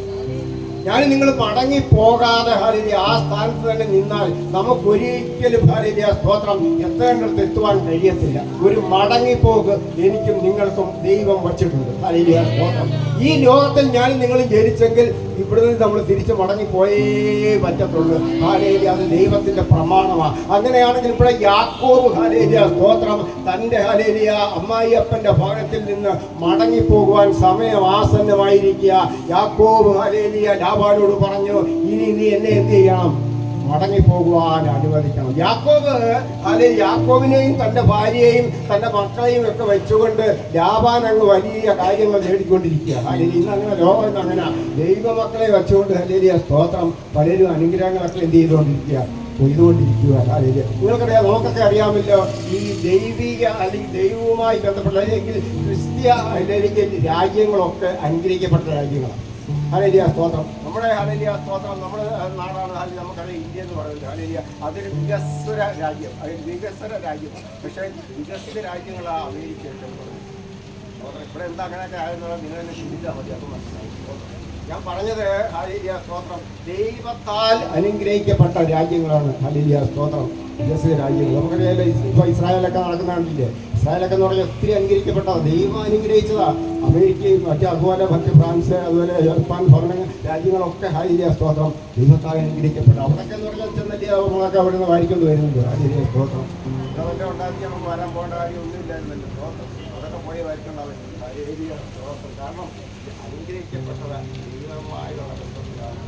ഞാൻ നിങ്ങൾ മടങ്ങിപ്പോകാതെ ഹല്ലേലൂയ ആ സ്ഥാനത്ത് തന്നെ നിന്നാൽ നമുക്കൊരിക്കലും ഹല്ലേലൂയ സ്തോത്രം എത്തേണ്ടിടത്ത് എത്തുവാൻ കഴിയത്തില്ല. ഒരു മടങ്ങിപ്പോക്ക് എനിക്കും നിങ്ങൾക്കും ദൈവം വച്ചിട്ടുണ്ട്. ഹല്ലേലൂയ സ്തോത്രം. ഈ ലോകത്തിൽ ഞാൻ നിങ്ങൾ ജനിച്ചെങ്കിൽ ഇവിടുന്ന് നമ്മൾ തിരിച്ച് മടങ്ങിപ്പോയേ പറ്റത്തുള്ളൂ. ഹല്ലേലൂയ അത് ദൈവത്തിന്റെ പ്രമാണമാണ്. അങ്ങനെയാണെങ്കിൽ ഇവിടെ യാക്കോബ് ഹല്ലേലൂയ സ്തോത്രം തൻ്റെ ഹല്ലേലൂയ അമ്മായിയപ്പന്റെ ഭവനത്തിൽ നിന്ന് മടങ്ങിപ്പോകുവാൻ സമയം ആസന്നമായിരിക്കുക. യാക്കോബ് ഹല്ലേലൂയ ലാബാനോട് പറഞ്ഞു, ഇനി നീ എന്നെ എന്ത് ചെയ്യണം? മടങ്ങിപ്പോകുവാൻ അനുവദിക്കണം. യാക്കോബിനെയും തൻ്റെ ഭാര്യയെയും തൻ്റെ മക്കളെയും ഒക്കെ വെച്ചുകൊണ്ട് ലാബാൻ അങ്ങ് വലിയ കാര്യങ്ങൾ നേടിക്കൊണ്ടിരിക്കുക. ഇന്ന് അങ്ങനെ ലോകം അങ്ങനെ ദൈവമക്കളെ വെച്ചുകൊണ്ട് ഹല്ലേലൂയ സ്തോത്രം പലരും അനുഗ്രഹങ്ങളൊക്കെ എന്ത് ചെയ്തുകൊണ്ടിരിക്കുക? കൊയ്തുകൊണ്ടിരിക്കുക. നിങ്ങൾക്കറിയാം, നമുക്കൊക്കെ അറിയാമല്ലോ, ഈ ദൈവിക അല്ലെങ്കിൽ ദൈവവുമായി ബന്ധപ്പെട്ട അല്ലെങ്കിൽ ക്രിസ്ത്യ അല്ലെങ്കിൽ രാജ്യങ്ങളൊക്കെ അനുഗ്രഹിക്കപ്പെട്ട രാജ്യങ്ങളാണ്. ഹല്ലേലൂയ സ്തോത്രം. നമ്മുടെ ഹല്ലേലൂയ സ്തോത്രം നമ്മുടെ നാടാണ്. നമുക്കറിയാം ഇന്ത്യ എന്ന് പറയുന്നത്. ഹല്ലേലൂയ അതൊരു വികസ്വര രാജ്യം, അതൊരു വികസന രാജ്യമാണ്. പക്ഷേ വികസിത രാജ്യങ്ങളാണ് അമേരിക്ക എന്ന് പറയുന്നത്. ഇവിടെ എന്താ അങ്ങനെയൊക്കെ ആയെന്നുള്ളത് നിങ്ങൾ തന്നെ ചിന്തിച്ചാൽ മതി, അത് മനസ്സിലാവും. ഞാൻ പറഞ്ഞത് ഹല്ലേലൂയ സ്തോത്രം ദൈവത്താൽ അനുഗ്രഹിക്കപ്പെട്ട രാജ്യങ്ങളാണ്. ഹല്ലേലൂയ സ്തോത്രം വികസിത രാജ്യങ്ങൾ. നമുക്കറിയാമല്ലോ, ഇപ്പോൾ ഇസ്രായേലൊക്കെ നടക്കുന്നുണ്ടില്ലേ. ഇസ്രായേലൊക്കെ എന്ന് പറഞ്ഞാൽ ഒത്തിരി അനുഗ്രഹിക്കപ്പെട്ടതാണ്, ദൈവം അനുഗ്രഹിച്ചതാണ്. അമേരിക്കയും അതുപോലെ മറ്റ് ഫ്രാൻസ്, അതുപോലെ ജപ്പാൻ, ഭരണ രാജ്യങ്ങളൊക്കെ ഹല്ലേലൂയ സ്തോത്രം ദൈവത്താൽ അനുഗ്രഹിക്കപ്പെട്ട. അവിടെയൊക്കെ എന്ന് പറഞ്ഞാൽ ചെന്നല്ലേ നമ്മളൊക്കെ അവിടെ നിന്ന് വായിക്കൊണ്ട് വരുന്നുണ്ട്. ഹല്ലേലൂയ സ്തോത്രം. ഇതൊക്കെ ഉണ്ടാക്കി നമുക്ക് വരാൻ പോകേണ്ട കാര്യം ഒന്നുമില്ലായിരുന്നല്ലോ. സ്തോത്രം അതൊക്കെ പോയി വരയ്ക്കേണ്ടത്. ഹല്ലേലൂയ സ്തോത്രം. കാരണം അനുഗ്രഹിക്കപ്പെട്ടതാണ് ദൈവമായുള്ള ബന്ധത്തിലാണ്.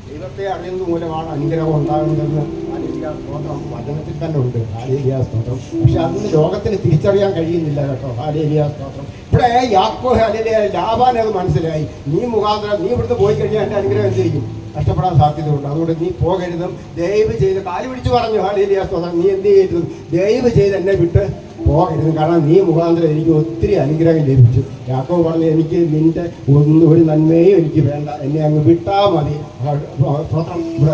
ദൈവത്തെ അറിയുന്നത് മൂലമാണ് അനുഗ്രഹം ഉണ്ടാകുന്നതെന്ന് ഹല്ലേലൂയ സ്തോത്രം വചനത്തിൽ തന്നെ ഉണ്ട്. ഹല്ലേലൂയ സ്തോത്രം. പക്ഷെ അതിന് ലോകത്തിന് തിരിച്ചറിയാൻ കഴിയുന്നില്ല കേട്ടോ. ഹല്ലേലൂയ സ്തോത്രം. ഇവിടെ യാക്കോബ് ഹല്ലേലൂയ ലാബാൻ അത് മനസ്സിലായി. നീ മുഖാന്തരം നീ ഇവിടുന്ന് പോയി കഴിഞ്ഞാൽ എൻ്റെ അനുഗ്രഹം എന്തിരിക്കും, നഷ്ടപ്പെടാൻ സാധ്യതയുണ്ട്. അതുകൊണ്ട് നീ പോകരുതും, ദയവ് ചെയ്ത് കാല് പിടിച്ച് പറഞ്ഞു. ഹല്ലേലൂയ സ്തോത്രം. നീ എന്ത് ചെയ്യരുതും, ദയവ് ചെയ്ത് എന്നെ വിട്ട് പോകരുത്, കാരണം നീ മുഖാന്തരം എനിക്ക് ഒത്തിരി അനുഗ്രഹം ലഭിച്ചു. യാക്കോബ് പറഞ്ഞു, എനിക്ക് നിന്റെ ഒരു നന്മയും എനിക്ക് വേണ്ട, എന്നെ അങ്ങ് വിട്ടാൽ മതി. സ്തോത്രം. ഇവിടെ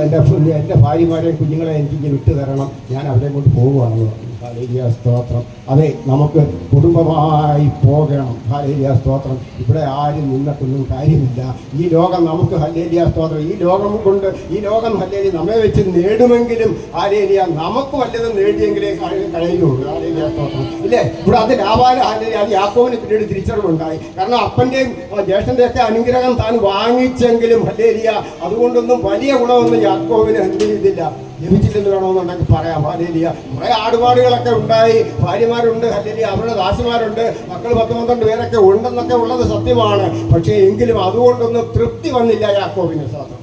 എൻ്റെ ഭാര്യമാരെയും കുഞ്ഞുങ്ങളെ എനിക്ക് വിട്ടു തരണം, ഞാൻ അവരെ കൊണ്ട് പോകുവാണെന്ന് പറഞ്ഞു. ഹല്ലേലൂയ സ്തോത്രം. അതെ, നമുക്ക് കുടുംബമായി പോകണം. ഹല്ലേലൂയ സ്തോത്രം. ഇവിടെ ആരും നിന്നിട്ടൊന്നും കാര്യമില്ല. ഈ ലോകം നമുക്ക് ഹല്ലേലൂയ സ്തോത്രം, ഈ ലോകം കൊണ്ട് ഈ ലോകം ഹല്ലേലൂയ നമ്മെ വെച്ച് നേടുമെങ്കിലും ഹല്ലേലൂയ നമുക്ക് വല്ലതും നേടിയെങ്കിലേ കഴിയുള്ളൂ. ഹല്ലേലൂയ സ്തോത്രം. ഇല്ലേ, ഇവിടെ അത് ലാബാൻ ഹല്ലേലൂയ അത് യാക്കോബിന് പിന്നീട് തിരിച്ചറിവുണ്ടായി. കാരണം അപ്പൻ്റെയും ജ്യേഷ്ഠൻ്റെയും ഒക്കെ അനുഗ്രഹം താൻ വാങ്ങിച്ചെങ്കിലും ഹല്ലേലൂയ അതുകൊണ്ടൊന്നും വലിയ ഗുണമൊന്നും യാക്കോബിന് എന്ത് ചെയ്തില്ല, ലഭിച്ചില്ലെന്ന് വേണമെന്നുണ്ടെങ്കിൽ പറയാം. ഹല്ലേലൂയ കുറേ ആടുപാടുകളൊക്കെ ഉണ്ടായി, ഭാര്യമാരുണ്ട്, ഹല്ലേലൂയ അവരുടെ ദാസിമാരുണ്ട്, മക്കൾ 10-12 പേരൊക്കെ ഉണ്ടെന്നൊക്കെ ഉള്ളത് സത്യമാണ്. പക്ഷേ എങ്കിലും അതുകൊണ്ടൊന്നും തൃപ്തി വന്നില്ല യാക്കോബിന്. സ്തോത്രം.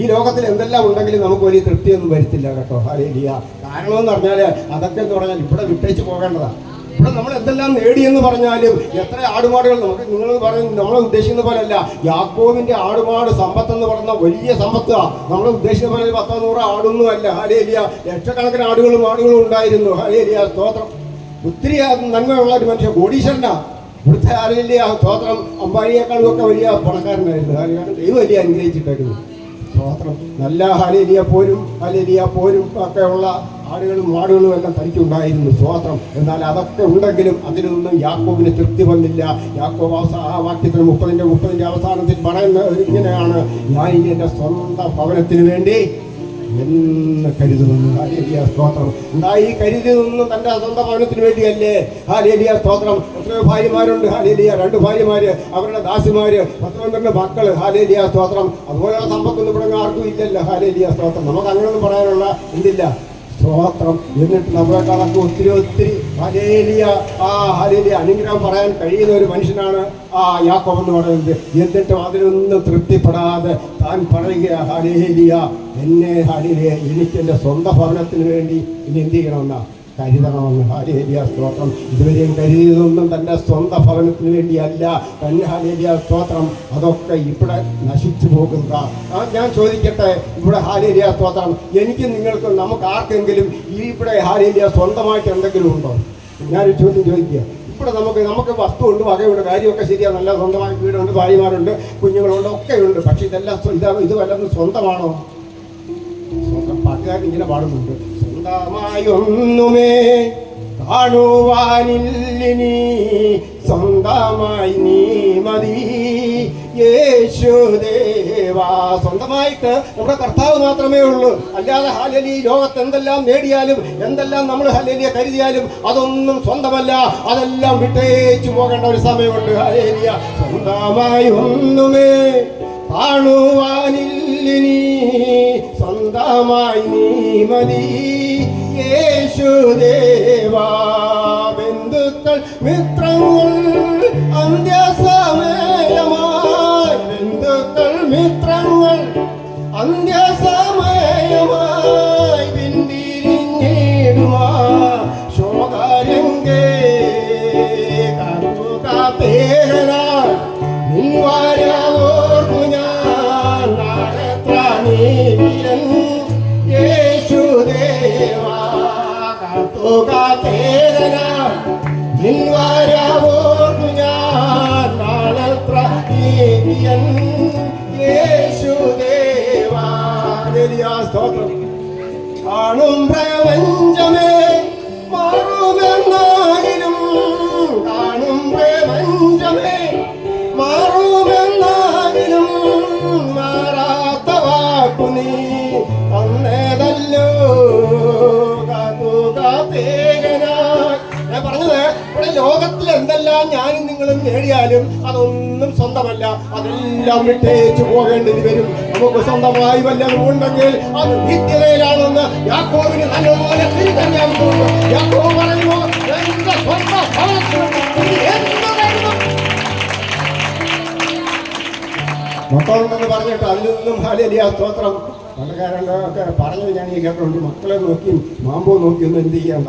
ഈ ലോകത്തിൽ എന്തെല്ലാം ഉണ്ടെങ്കിലും നമുക്ക് വലിയ തൃപ്തിയൊന്നും വരുത്തില്ല കേട്ടോ. ഹല്ലേലൂയ. കാരണമെന്ന് പറഞ്ഞാൽ അതൊക്കെ എന്ന് പറഞ്ഞാൽ ഇവിടെ വിട്ടേച്ച് പോകേണ്ടതാണ്. ഇവിടെ നമ്മൾ എന്തെല്ലാം നേടിയെന്ന് പറഞ്ഞാലും എത്ര ആടുമാടുകൾ നമുക്ക് നിങ്ങൾ പറയുന്നത് നമ്മൾ ഉദ്ദേശിക്കുന്ന പോലെയല്ല. യാക്കോബിന്റെ ആടുമാട് സമ്പത്തെന്ന് പറഞ്ഞ വലിയ സമ്പത്താണ്. നമ്മൾ ഉദ്ദേശിക്കുന്ന പോലെ 10-100 ആടൊന്നും അല്ല. ഹല്ലേലൂയ. ലക്ഷക്കണക്കിന് ആടുകളും ഉണ്ടായിരുന്നു. ഹല്ലേലൂയ സ്തോത്രം. ഒത്തിരി നന്മയുള്ള ഒരു മനുഷ്യൻ, കോടീശ്വരനാ. ഇവിടുത്തെ ഹല്ലേലൂയ സ്തോത്രം അംബാനിയേക്കാളും ഒക്കെ വലിയ പണക്കാരനായിരുന്നു. കാരണം ദൈവം വലിയ അനുഗ്രഹിച്ചിട്ടായിരുന്നു. സ്തോത്രം. നല്ല ഹല്ലേലൂയ പോരും ഒക്കെ ഉള്ള ആടുകളും മാടുകളും എല്ലാം തനിക്കുണ്ടായിരുന്നു. സ്തോത്രം. എന്നാൽ അതൊക്കെ ഉണ്ടെങ്കിലും അതിലൊന്നും യാക്കോബിന് തൃപ്തി വന്നില്ല. യാക്കോബ് ആ വാക്യത്തിന് 30-ന്റെ അവസാനത്തിൽ പറയുന്നത് ഇങ്ങനെയാണ്, ഞാൻ ഇനി എൻ്റെ സ്വന്തം ഭവനത്തിന് വേണ്ടി എന്ന് കരുതുന്നു. ഹല്ലേലൂയ സ്തോത്രം. എന്താ ഈ കരുതുന്നു? തൻ്റെ സ്വന്തം ഭവനത്തിന് വേണ്ടിയല്ലേ. ഹല്ലേലൂയ സ്തോത്രം. എത്രയോ ഭാര്യമാരുണ്ട്. ഹല്ലേലൂയ 2 ഭാര്യമാര്, അവരുടെ ദാസിമാര്, 10-12 മക്കൾ. ഹല്ലേലൂയ സ്തോത്രം. അതുപോലെയുള്ള സമ്പത്തൊന്നും ഇവിടെ ആർക്കും ഇല്ലല്ലോ. ഹല്ലേലൂയ സ്തോത്രം. നമുക്ക് അങ്ങനെയൊന്നും പറയാനുള്ള എന്തില്ല, സ്തോത്രം. എന്നിട്ട് നമ്മളെക്കാളൊക്കെ ഒത്തിരി ഹല്ലേലൂയ ഹല്ലേലൂയ അനുഗ്രഹം പറയാൻ കഴിയുന്ന ഒരു മനുഷ്യനാണ് യാക്കോബ് എന്ന് പറയുന്നത്. എന്നിട്ടും അതിലൊന്നും തൃപ്തിപ്പെടാതെ താൻ പറയുക, ഹല്ലേലൂയ എന്നെ ഹല്ലേലൂയ എനിക്ക് എൻ്റെ സ്വന്തം ഭവനത്തിന് വേണ്ടി ഇനി എന്ത് ചെയ്യണമെന്നാ, കരുതണമെന്ന്. ഹല്ലേലൂയ സ്തോത്രം. ഇതുവരെയും കരുതിയതൊന്നും തൻ്റെ സ്വന്തം ഭവനത്തിന് വേണ്ടിയല്ല. തന്നെ ഹല്ലേലൂയ സ്തോത്രം അതൊക്കെ ഇവിടെ നശിച്ചു പോകുക. ഞാൻ ചോദിക്കട്ടെ, ഇവിടെ ഹല്ലേലൂയ സ്തോത്രം എനിക്ക് നിങ്ങൾക്ക് നമുക്ക് ആർക്കെങ്കിലും ഇവിടെ ഹല്ലേലൂയ സ്വന്തമായിട്ട് എന്തെങ്കിലും ഉണ്ടോ? ഞാനൊരു ചോദ്യം ചോദിക്കുക. ഇവിടെ നമുക്ക് വസ്തുണ്ട്, വകയുണ്ട്, കാര്യമൊക്കെ ശരിയാണ്, നല്ല സ്വന്തമായി വീടുണ്ട്, ഭാര്യമാരുണ്ട്, കുഞ്ഞുങ്ങളുണ്ട്, ഒക്കെ ഉണ്ട്. പക്ഷെ ഇത് വല്ലതും സ്വന്തമാണോ? സ്വന്തം പാട്ടുകാരൻ ഇങ്ങനെ പാടുന്നുണ്ട്, സ്വന്തമായി ഒന്നുമേ കാണുവാനില്ലിനി സ്വന്തമായി നീ മതി യേശുദേവാ. സ്വന്തമായിട്ട് നമ്മുടെ കർത്താവ് മാത്രമേ ഉള്ളൂ. അല്ലാതെ ഹല്ലേലൂയ ലോകത്ത് എന്തെല്ലാം നേടിയാലും എന്തെല്ലാം നമ്മൾ ഹല്ലേലൂയ കരുതിയാലും അതൊന്നും സ്വന്തമല്ല. അതെല്ലാം വിട്ടേച്ചു പോകേണ്ട ഒരു സമയമുണ്ട്. ഹല്ലേലൂയ. സ്വന്തമായി ഒന്നുമേ കാണുവാനില്ലിനി സ്വന്തമായി നീ മതി യേശുദേവാ. ബന്ധുക്കൾ മിത്രങ്ങൾ അന്ത്യസമയമായി, ബന്ധുക്കൾ മിത്രങ്ങൾ അന്ത്യസമയമായി പിന്തിരിഞ്ഞിടുമാ ശോകാരംഗേ കാത്തേനാൽ നിൻ വരവോർക്കു ഞാൻ നാളെത്ര നീ എൻ യേശുദേവാ. ഹല്ലേലൂയ, സ്തോത്രം. കാണും പ്രപഞ്ചമേ മാറുമെന്നാകിലും, കാണും പ്രപഞ്ചമേ മാറുമെന്നാകിലും മാറാത്ത വാക്കു നീ തന്നേതല്ലോ കാത്തേകനായി. ഞാൻ പറഞ്ഞത് ഇവിടെ ലോകത്തിൽ എന്തെല്ലാം ഞാനും നിങ്ങളും നേടിയാലും അതൊന്നും സ്വന്തമല്ല, അതെല്ലാം വിട്ടേച്ചു പോകേണ്ടത് വരും. നമുക്ക് സ്വന്തമായി വല്ലതും ഉണ്ടെങ്കിൽ അത് നിത്യതയിലാണെന്ന് യാക്കോബിന് നല്ലപോലെ തിരിച്ചറിയാൻ പോകുന്നു. യാക്കോബ് പറയുന്നു, എന്റെ സ്വന്തം ഭവനത്തിൽ ഇനി എന്ത് വേണം? മക്കളുണ്ടെന്ന് പറഞ്ഞിട്ട് അതിൽ നിന്നും ഹല്ലേലൂയ, സ്തോത്രം. പണ്ടുകാരൊക്കെ പറഞ്ഞത് ഞാൻ ഈ കേട്ടിട്ടുണ്ട്. മക്കളെ നോക്കിയും മാമ്പോ നോക്കിയൊന്നും എന്ത് ചെയ്യണ്ട,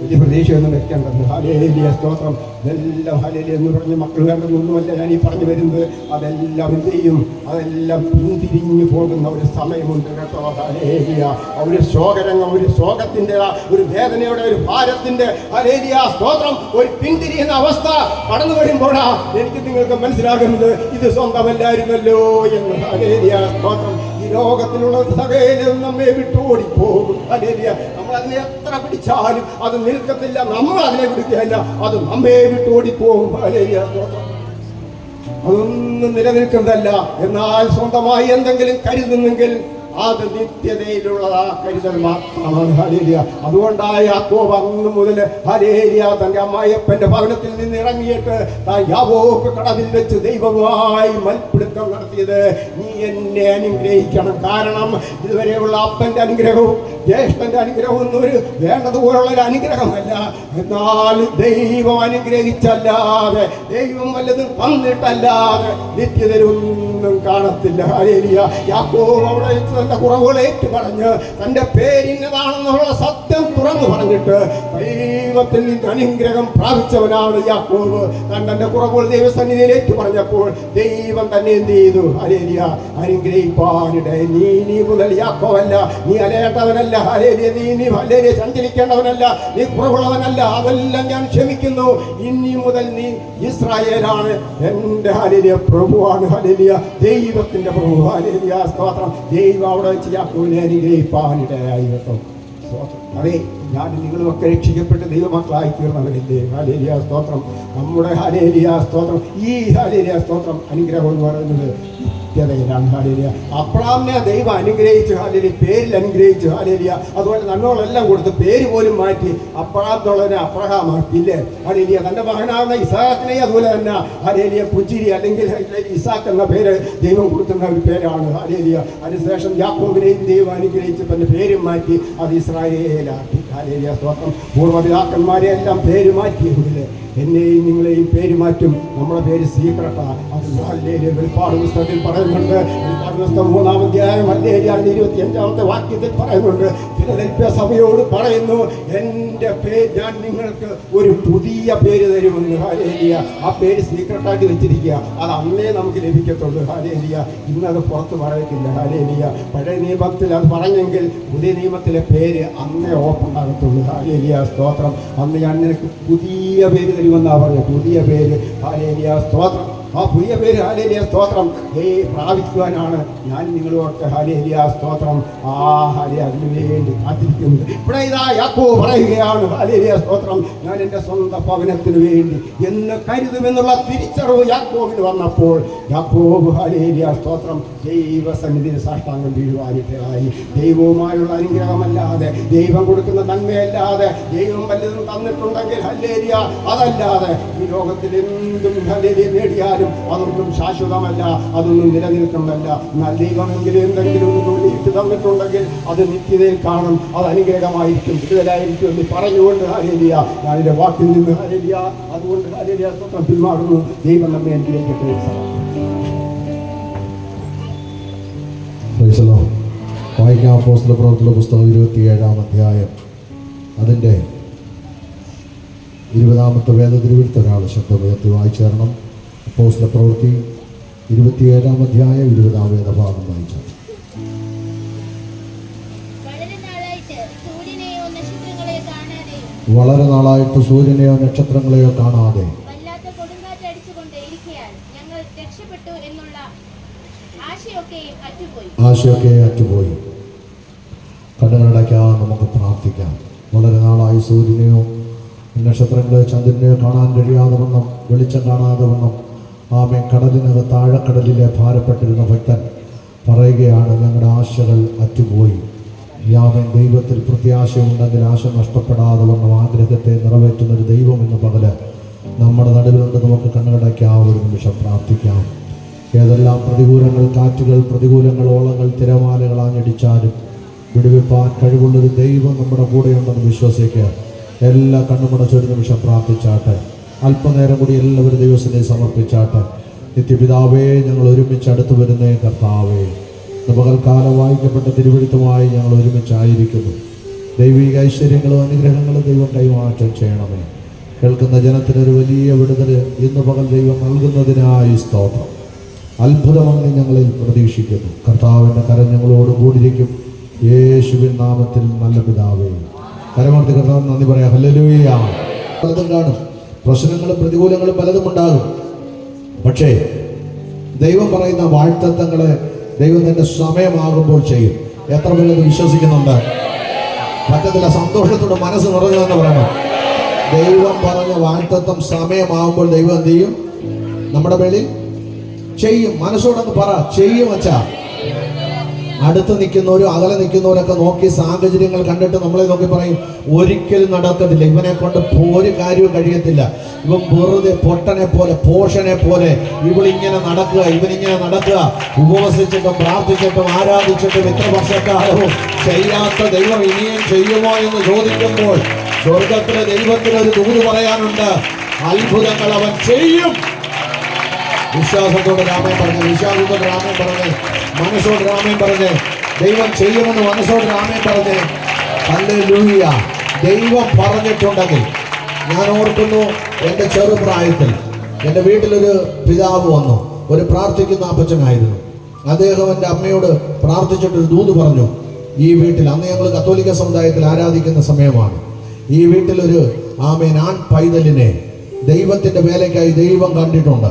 വലിയ പ്രതീക്ഷയൊന്നും വെക്കേണ്ടത്. ഹല്ലേലൂയ, സ്തോത്രം. ഇതെല്ലാം ഹല്ലേലൂയ എന്ന് പറഞ്ഞ് മക്കൾ വേണ്ടതൊന്നുമല്ല ഞാൻ ഈ പറഞ്ഞു വരുന്നത്. അതെല്ലാം എന്ത് ചെയ്യും? അതെല്ലാം പിന്തിരിഞ്ഞു പോകുന്ന ഒരു സമയമുണ്ട് കേട്ടോ. ഹല്ലേലൂയ. ഒരു ശോകരംഗം, ഒരു ശോകത്തിൻ്റെ, ഒരു വേദനയുടെ, ഒരു ഭാരത്തിൻ്റെ, ഹല്ലേലൂയ, സ്തോത്രം, ഒരു പിന്തിരിയുന്ന അവസ്ഥ കടന്നു വരുമ്പോഴാ എനിക്ക് നിങ്ങൾക്ക് മനസ്സിലാകുന്നത് ഇത് സ്വന്തമല്ലായിരുന്നല്ലോ എന്ന്. ഹല്ലേലൂയ, സ്തോത്രം. ഈ ലോകത്തിലുള്ള സകലം നമ്മെ വിട്ടോടിപ്പോകും. ഹല്ലേലൂയ. നമ്മൾ അതിനെ എത്ര പിടിച്ചാലും അത് നിൽക്കത്തില്ല. നമ്മൾ അതിനെ പിടിക്കുകയല്ല, അത് നമ്മെ വിട്ടോടിപ്പോകും. ഹല്ലേലൂയ, സ്തോത്രം. അതൊന്നും നിലനിൽക്കുന്നതല്ല. എന്നാൽ സ്വന്തമായി എന്തെങ്കിലും കരുതുന്നെങ്കിൽ അത് നിത്യതയിലുള്ളതാ കരുതൽ മാത്രമാണ്. ഹല്ലേലൂയ. അതുകൊണ്ടാണ് യാക്കോബ് അന്ന് മുതൽ ഹല്ലേലൂയ തന്റെ അമ്മായിയപ്പന്റെ ഭവനത്തിൽ നിന്ന് ഇറങ്ങിയിട്ട് താൻ യാബോക്ക് കടവിൽ വെച്ച് ദൈവമായി മൽപ്പിടുത്തം നടത്തിയത്. നീ എന്നെ അനുഗ്രഹിക്കണം. കാരണം ഇതുവരെയുള്ള അപ്പന്റെ അനുഗ്രഹവും ജ്യേഷ്ഠന്റെ അനുഗ്രഹവും ഒന്നും ഒരു വേണ്ടതുപോലുള്ള ഒരു അനുഗ്രഹമല്ല. എന്നാൽ ദൈവം അനുഗ്രഹിച്ചല്ലാതെ, ദൈവം വല്ലതും തന്നിട്ടല്ലാതെ നിത്യതയിലൊന്നും കാണത്തില്ല. ഹല്ലേലൂയ. യാക്കോബ് അവിടെ തന്റെ കുറവുകൾ ഏറ്റു പറഞ്ഞ് തന്റെ പേരിന്നതാണെന്നുള്ള സത്യം തുറന്നു പറഞ്ഞിട്ട് ദൈവത്തിൽ നിന്ന് അനുഗ്രഹം പ്രാപിച്ചവനാണ് യാക്കോബ്. തന്റെ കുറവുകൾ ദൈവസന്നിധിയിൽ ഏറ്റു പറഞ്ഞപ്പോൾ ദൈവം തന്നെ എന്ത് ചെയ്തു? ഹല്ലേലൂയ, അനുഗ്രഹിപ്പാനിടെ. നീ മുതൽ യാക്കോബല്ല, നീ അലയേണ്ടവനല്ല. ഹല്ലേലൂയ. നീ ഹല്ലേലൂയ സഞ്ചരിക്കേണ്ടവനല്ല, നീ കുറവുള്ളവനല്ല. അതെല്ലാം ഞാൻ ക്ഷമിക്കുന്നു. ഇനി മുതൽ നീ ഇസ്രായേലാണ്. എന്റെ ഹല്ലേലൂയ പ്രഭുവാണ്. ഹല്ലേലൂയ, ദൈവത്തിന്റെ പ്രഭു. ഹല്ലേലൂയ, സ്തോത്രം. ദൈവം അവിടെ വെച്ച് യാക്കോബിനെ അനുഗ്രഹിപ്പാനിടയായി കേട്ടോ. അതെ, ഞാൻ നിങ്ങളുമൊക്കെ രക്ഷിക്കപ്പെട്ട് ദൈവമക്കളായി തീർന്നവരില്ലേ? ഹല്ലേലൂയ, സ്തോത്രം. നമ്മുടെ ഹല്ലേലൂയ, സ്തോത്രം. ഈ ഹല്ലേലൂയ, സ്തോത്രം, അനുഗ്രഹം എന്ന് പറയുന്നത് നിത്യതയിലാണ്. ഹല്ലേലൂയ. അബ്രഹാമിനെ ദൈവം അനുഗ്രഹിച്ചു. ഹല്ലേലൂയ, പേരിൽ അനുഗ്രഹിച്ചു. ഹല്ലേലൂയ. അതുപോലെ നന്മകളെല്ലാം കൊടുത്ത് പേര് പോലും മാറ്റി അബ്രഹാമുള്ളവനെ അബ്രഹാമാക്കില്ലേ? ഹല്ലേലൂയ. തന്റെ മകനാകുന്ന ഇസാക്കിനെ അതുപോലെ തന്നെ ഹല്ലേലൂയ പുഞ്ചിരി അല്ലെങ്കിൽ ഇസാക്ക് എന്ന പേര് ദൈവം കൊടുക്കുന്ന ഒരു പേരാണ്. ഹല്ലേലൂയ. അതിനുശേഷം യാക്കോബിനെയും ദൈവം അനുഗ്രഹിച്ച് തന്റെ പേരും മാറ്റി അത് ഇസ്രായേലാക്കി. ഹല്ലേലൂയ, സ്തോത്രം. പൂർവ്വപിതാക്കന്മാരെ എല്ലാം പേര് മാറ്റിയെങ്കിൽ എന്നെയും നിങ്ങളെയും പേര് മാറ്റും. നമ്മുടെ പേര് സീക്രട്ടാണ്. അത് ഹല്ലേലൂയ വെളിപ്പാട് പുസ്തകത്തിൽ പറയുന്നുണ്ട്. വെളിപ്പാട് പുസ്തകം 3-ാം അധ്യായം ഹല്ലേലൂയ 25-ാമത്തെ വാക്യത്തിൽ പറയുന്നുണ്ട്. ഫിലദൽഫിയ സഭയോട് പറയുന്നു, എൻ്റെ പേര് ഞാൻ നിങ്ങൾക്ക് ഒരു പുതിയ പേര് തരുമെന്ന്. ഹല്ലേലൂയ. ആ പേര് സീക്രട്ടാക്കി വെച്ചിരിക്കുക. അത് അന്നേ നമുക്ക് ലഭിക്കത്തുള്ളൂ. ഹല്ലേലൂയ. ഇന്നത് പുറത്ത് പറയത്തില്ല. ഹല്ലേലൂയ. പഴയ നിയമത്തിൽ അത് പറഞ്ഞെങ്കിൽ പുതിയ നിയമത്തിലെ പേര് അന്നേ ഓപ്പൺ ആകത്തുള്ളൂ. ഹല്ലേലൂയ, സ്തോത്രം. അന്ന് ഞാൻ നിനക്ക് പുതിയ പേര് തരുമെന്നാ പറഞ്ഞു. പുതിയ പേര്. ഹല്ലേലൂയ, സ്തോത്രം. ആ പുതിയ പേര് ഹല്ലേലൂയ, സ്തോത്രം പ്രാപിക്കുവാനാണ് ഞാൻ നിങ്ങളുമൊക്കെ ഹല്ലേലൂയ, സ്തോത്രം അതിനു വേണ്ടി കാത്തിരിക്കുന്നത്. ഇവിടെ ഇതാ യാക്കോബ് പറയുകയാണ്, ഹല്ലേലൂയ, സ്തോത്രം, ഞാൻ എൻ്റെ സ്വന്തം ഭവനത്തിന് വേണ്ടി എന്ന് കരുതുമെന്നുള്ള തിരിച്ചറിവ് യാക്കോബിന് വന്നപ്പോൾ യാക്കോബ് ഹല്ലേലൂയ, സ്തോത്രം ദൈവസന്നിധിയിൽ സാഷ്ടാംഗം വീഴുവാനിടയായി. ദൈവവുമായുള്ള അനുഗ്രഹമല്ലാതെ, ദൈവം കൊടുക്കുന്ന നന്മയല്ലാതെ, ദൈവം വല്ലതും തന്നിട്ടുണ്ടെങ്കിൽ ഹല്ലേലൂയ, അതല്ലാതെ ഈ ലോകത്തിൽ എന്തും ഹല്ലേലൂയ നേടിയാലും അതൊന്നും ശാശ്വതമല്ല, അതൊന്നും നിലനിൽക്കുന്നതല്ല. എന്നാൽ ദൈവമെങ്കിലും എന്തെങ്കിലും ഒന്ന് ഇട്ട് തന്നിട്ടുണ്ടെങ്കിൽ അത് നിത്യതയിൽ കാണും, അത് അനുഗ്രഹമായിരിക്കും, വിടുതലായിരിക്കും എന്ന് പറഞ്ഞുകൊണ്ട് ഹല്ലേലൂയ ഞാനിന്റെ വാക്കിൽ നിന്ന് ഹല്ലേലൂയ അതുകൊണ്ട് ഹല്ലേലൂയ സ്തോത്രം പിന്മാറുന്നു. ദൈവം നമ്മെ അനുഗ്രഹിക്കട്ടെ. വായിക്കാം. അപ്പോസ്തലപ്രവൃത്തികളുടെ പുസ്തകം 27-ാം അധ്യായം അതിൻ്റെ 20-ാമത്തെ വേദതിരുവിടുത്ത ഒരാൾ ശബ്ദമുയർത്തി വായിച്ചു തരണം. അപ്പോസ്തലപ്രവൃത്തി 27-ാം അധ്യായം 20-ാം വേദഭാഗം വായിച്ചു. വളരെ നാളായിട്ട് സൂര്യനെയോ നക്ഷത്രങ്ങളെയോ കാണാതെ ഞങ്ങൾ രക്ഷപ്പെട്ടു എന്നുള്ള ആശയൊക്കെയും അറ്റുപോയി. കണ്ണുകളടയ്ക്കാം, നമുക്ക് പ്രാർത്ഥിക്കാം. വളരെ നാളായി സൂര്യനെയോ നക്ഷത്രങ്ങളെ ചന്ദ്രനെയോ കാണാൻ കഴിയാതെ വണ്ണം, വെളിച്ചം കാണാതെ വണ്ണം ആമേൻ കടലിനകത്ത് ആഴക്കടലിലെ ഭാരപ്പെട്ടിരുന്ന ഭക്തൻ പറയുകയാണ്, ഞങ്ങളുടെ ആശകൾ അറ്റുപോയി. ആമേൻ ദൈവത്തിൽ പ്രത്യാശയുണ്ടെങ്കിൽ ആശ നഷ്ടപ്പെടാതെ വണ്ണം ആഗ്രഹത്തെ നിറവേറ്റുന്നൊരു ദൈവം എന്ന പകല് നമ്മുടെ നടുവിലുണ്ട്. നമുക്ക് കണ്ണുകടയ്ക്കാം, ഒരു നിമിഷം പ്രാർത്ഥിക്കാം. ഏതെല്ലാം പ്രതികൂലങ്ങൾ, കാറ്റുകൾ, പ്രതികൂലങ്ങൾ, ഓളങ്ങൾ, തിരമാലകൾ ആഞ്ഞടിച്ചാലും വിടുവിപ്പാൻ കഴിവുള്ളൊരു ദൈവം നമ്മുടെ കൂടെയുണ്ടെന്ന് വിശ്വസിക്കുക. എല്ലാ കണ്ണുമടച്ചൊരു നിമിഷം പ്രാർത്ഥിച്ചാട്ടെ. അല്പനേരം കൂടി എല്ലാവരും ദൈവത്തിനെ സമർപ്പിച്ചാട്ടെ. നിത്യപിതാവേ, ഞങ്ങൾ ഒരുമിച്ച് അടുത്ത് വരുന്നേ കർത്താവേ, പകൽക്കാലം വായിക്കപ്പെട്ട തിരുവഴുത്തുമായി ഞങ്ങൾ ഒരുമിച്ചായിരിക്കുന്നു. ദൈവിക ഐശ്വര്യങ്ങളും അനുഗ്രഹങ്ങളും ദൈവം കൈമാറ്റം ചെയ്യണമേ. കേൾക്കുന്ന ജനത്തിനൊരു വലിയ വിടുതൽ ഇന്ന് പകൽ ദൈവം നൽകുന്നതിനായി സ്തോത്രം. അത്ഭുതമങ്ങി ഞങ്ങളിൽ പ്രതീക്ഷിക്കുന്നു. കർത്താവിൻ്റെ കരം ഞങ്ങളോട് കൂടിയിരിക്കും. യേശുവിൻ നാമത്തിൽ നല്ല പിതാവേ. കരമർത്തി കർത്താവ് നന്ദി പറയാം. ഹല്ലേലൂയ. പലതും കാണും, പ്രശ്നങ്ങളും പ്രതികൂലങ്ങളും പലതും ഉണ്ടാകും. പക്ഷേ ദൈവം പറയുന്ന വാഴ്ത്തത്വങ്ങളെ ദൈവം തന്റെ സമയമാകുമ്പോൾ ചെയ്യും. എത്ര പേരത് വിശ്വസിക്കുന്നുണ്ട്? പറ്റത്തില്ല. സന്തോഷത്തോടെ മനസ്സ് നിറഞ്ഞു എന്ന് പറയണം. ദൈവം പറഞ്ഞ വാഴ്ത്തത്വം സമയമാകുമ്പോൾ ദൈവം എന്ത് ചെയ്യും? നമ്മുടെ പേരിൽ ചെയ്യും. മനസ്സോടൊന്ന് പറ, ചെയ്യും അച്ഛാ. അടുത്ത് നിൽക്കുന്നവരും അകലെ നിൽക്കുന്നവരൊക്കെ നോക്കി സാഹചര്യങ്ങൾ കണ്ടിട്ട് നമ്മളെ നോക്കി പറയും, ഒരിക്കലും നടക്കത്തില്ല, ഇവനെ കൊണ്ട് ഒരു കാര്യവും കഴിയത്തില്ല, ഇവൻ വെറുതെ പൊട്ടനെ പോലെ പോഷനെ പോലെ ഇവളിങ്ങനെ നടക്കുക, ഇവനിങ്ങനെ നടക്കുക. ഉപവസിച്ചിട്ടും പ്രാർത്ഥിച്ചിട്ടും ആരാധിച്ചിട്ടും ഇത്ര വർഷക്കാലവും ചെയ്യാത്ത ദൈവം ഇനിയും ചെയ്യുമോ എന്ന് ചോദിക്കുമ്പോൾ സ്വർഗത്തിലെ ദൈവത്തിന് ഒരു ദൂത് പറയാനുണ്ട്. അത്ഭുതങ്ങൾ അവൻ ചെയ്യും. വിശ്വാസത്തോടെ രാമൻ പറഞ്ഞു, വിശ്വാസത്തോടെ രാമൻ പറഞ്ഞ്, മനസ്സോട് രാമൻ പറഞ്ഞ്, ദൈവം ചെയ്യുമെന്ന് മനസ്സോട് രാമൻ പറഞ്ഞ്. ഹല്ലേലൂയ. ദൈവം പറഞ്ഞിട്ടുണ്ടെങ്കിൽ ഞാൻ ഓർക്കുന്നു, എൻ്റെ ചെറുപ്രായത്തിൽ എൻ്റെ വീട്ടിലൊരു പിതാവ് വന്നു. ഒരു പ്രാർത്ഥിക്കുന്ന അപ്പച്ചനായിരുന്നു. അദ്ദേഹം എൻ്റെ അമ്മയോട് പ്രാർത്ഥിച്ചിട്ടൊരു ദൂത് പറഞ്ഞു. ഈ വീട്ടിൽ, അന്ന് ഞങ്ങൾ കത്തോലിക്ക സമുദായത്തിൽ ആരാധിക്കുന്ന സമയമാണ്, ഈ വീട്ടിലൊരു ആൺ പൈതലിനെ ദൈവത്തിൻ്റെ വേലയ്ക്കായി ദൈവം കണ്ടിട്ടുണ്ട്.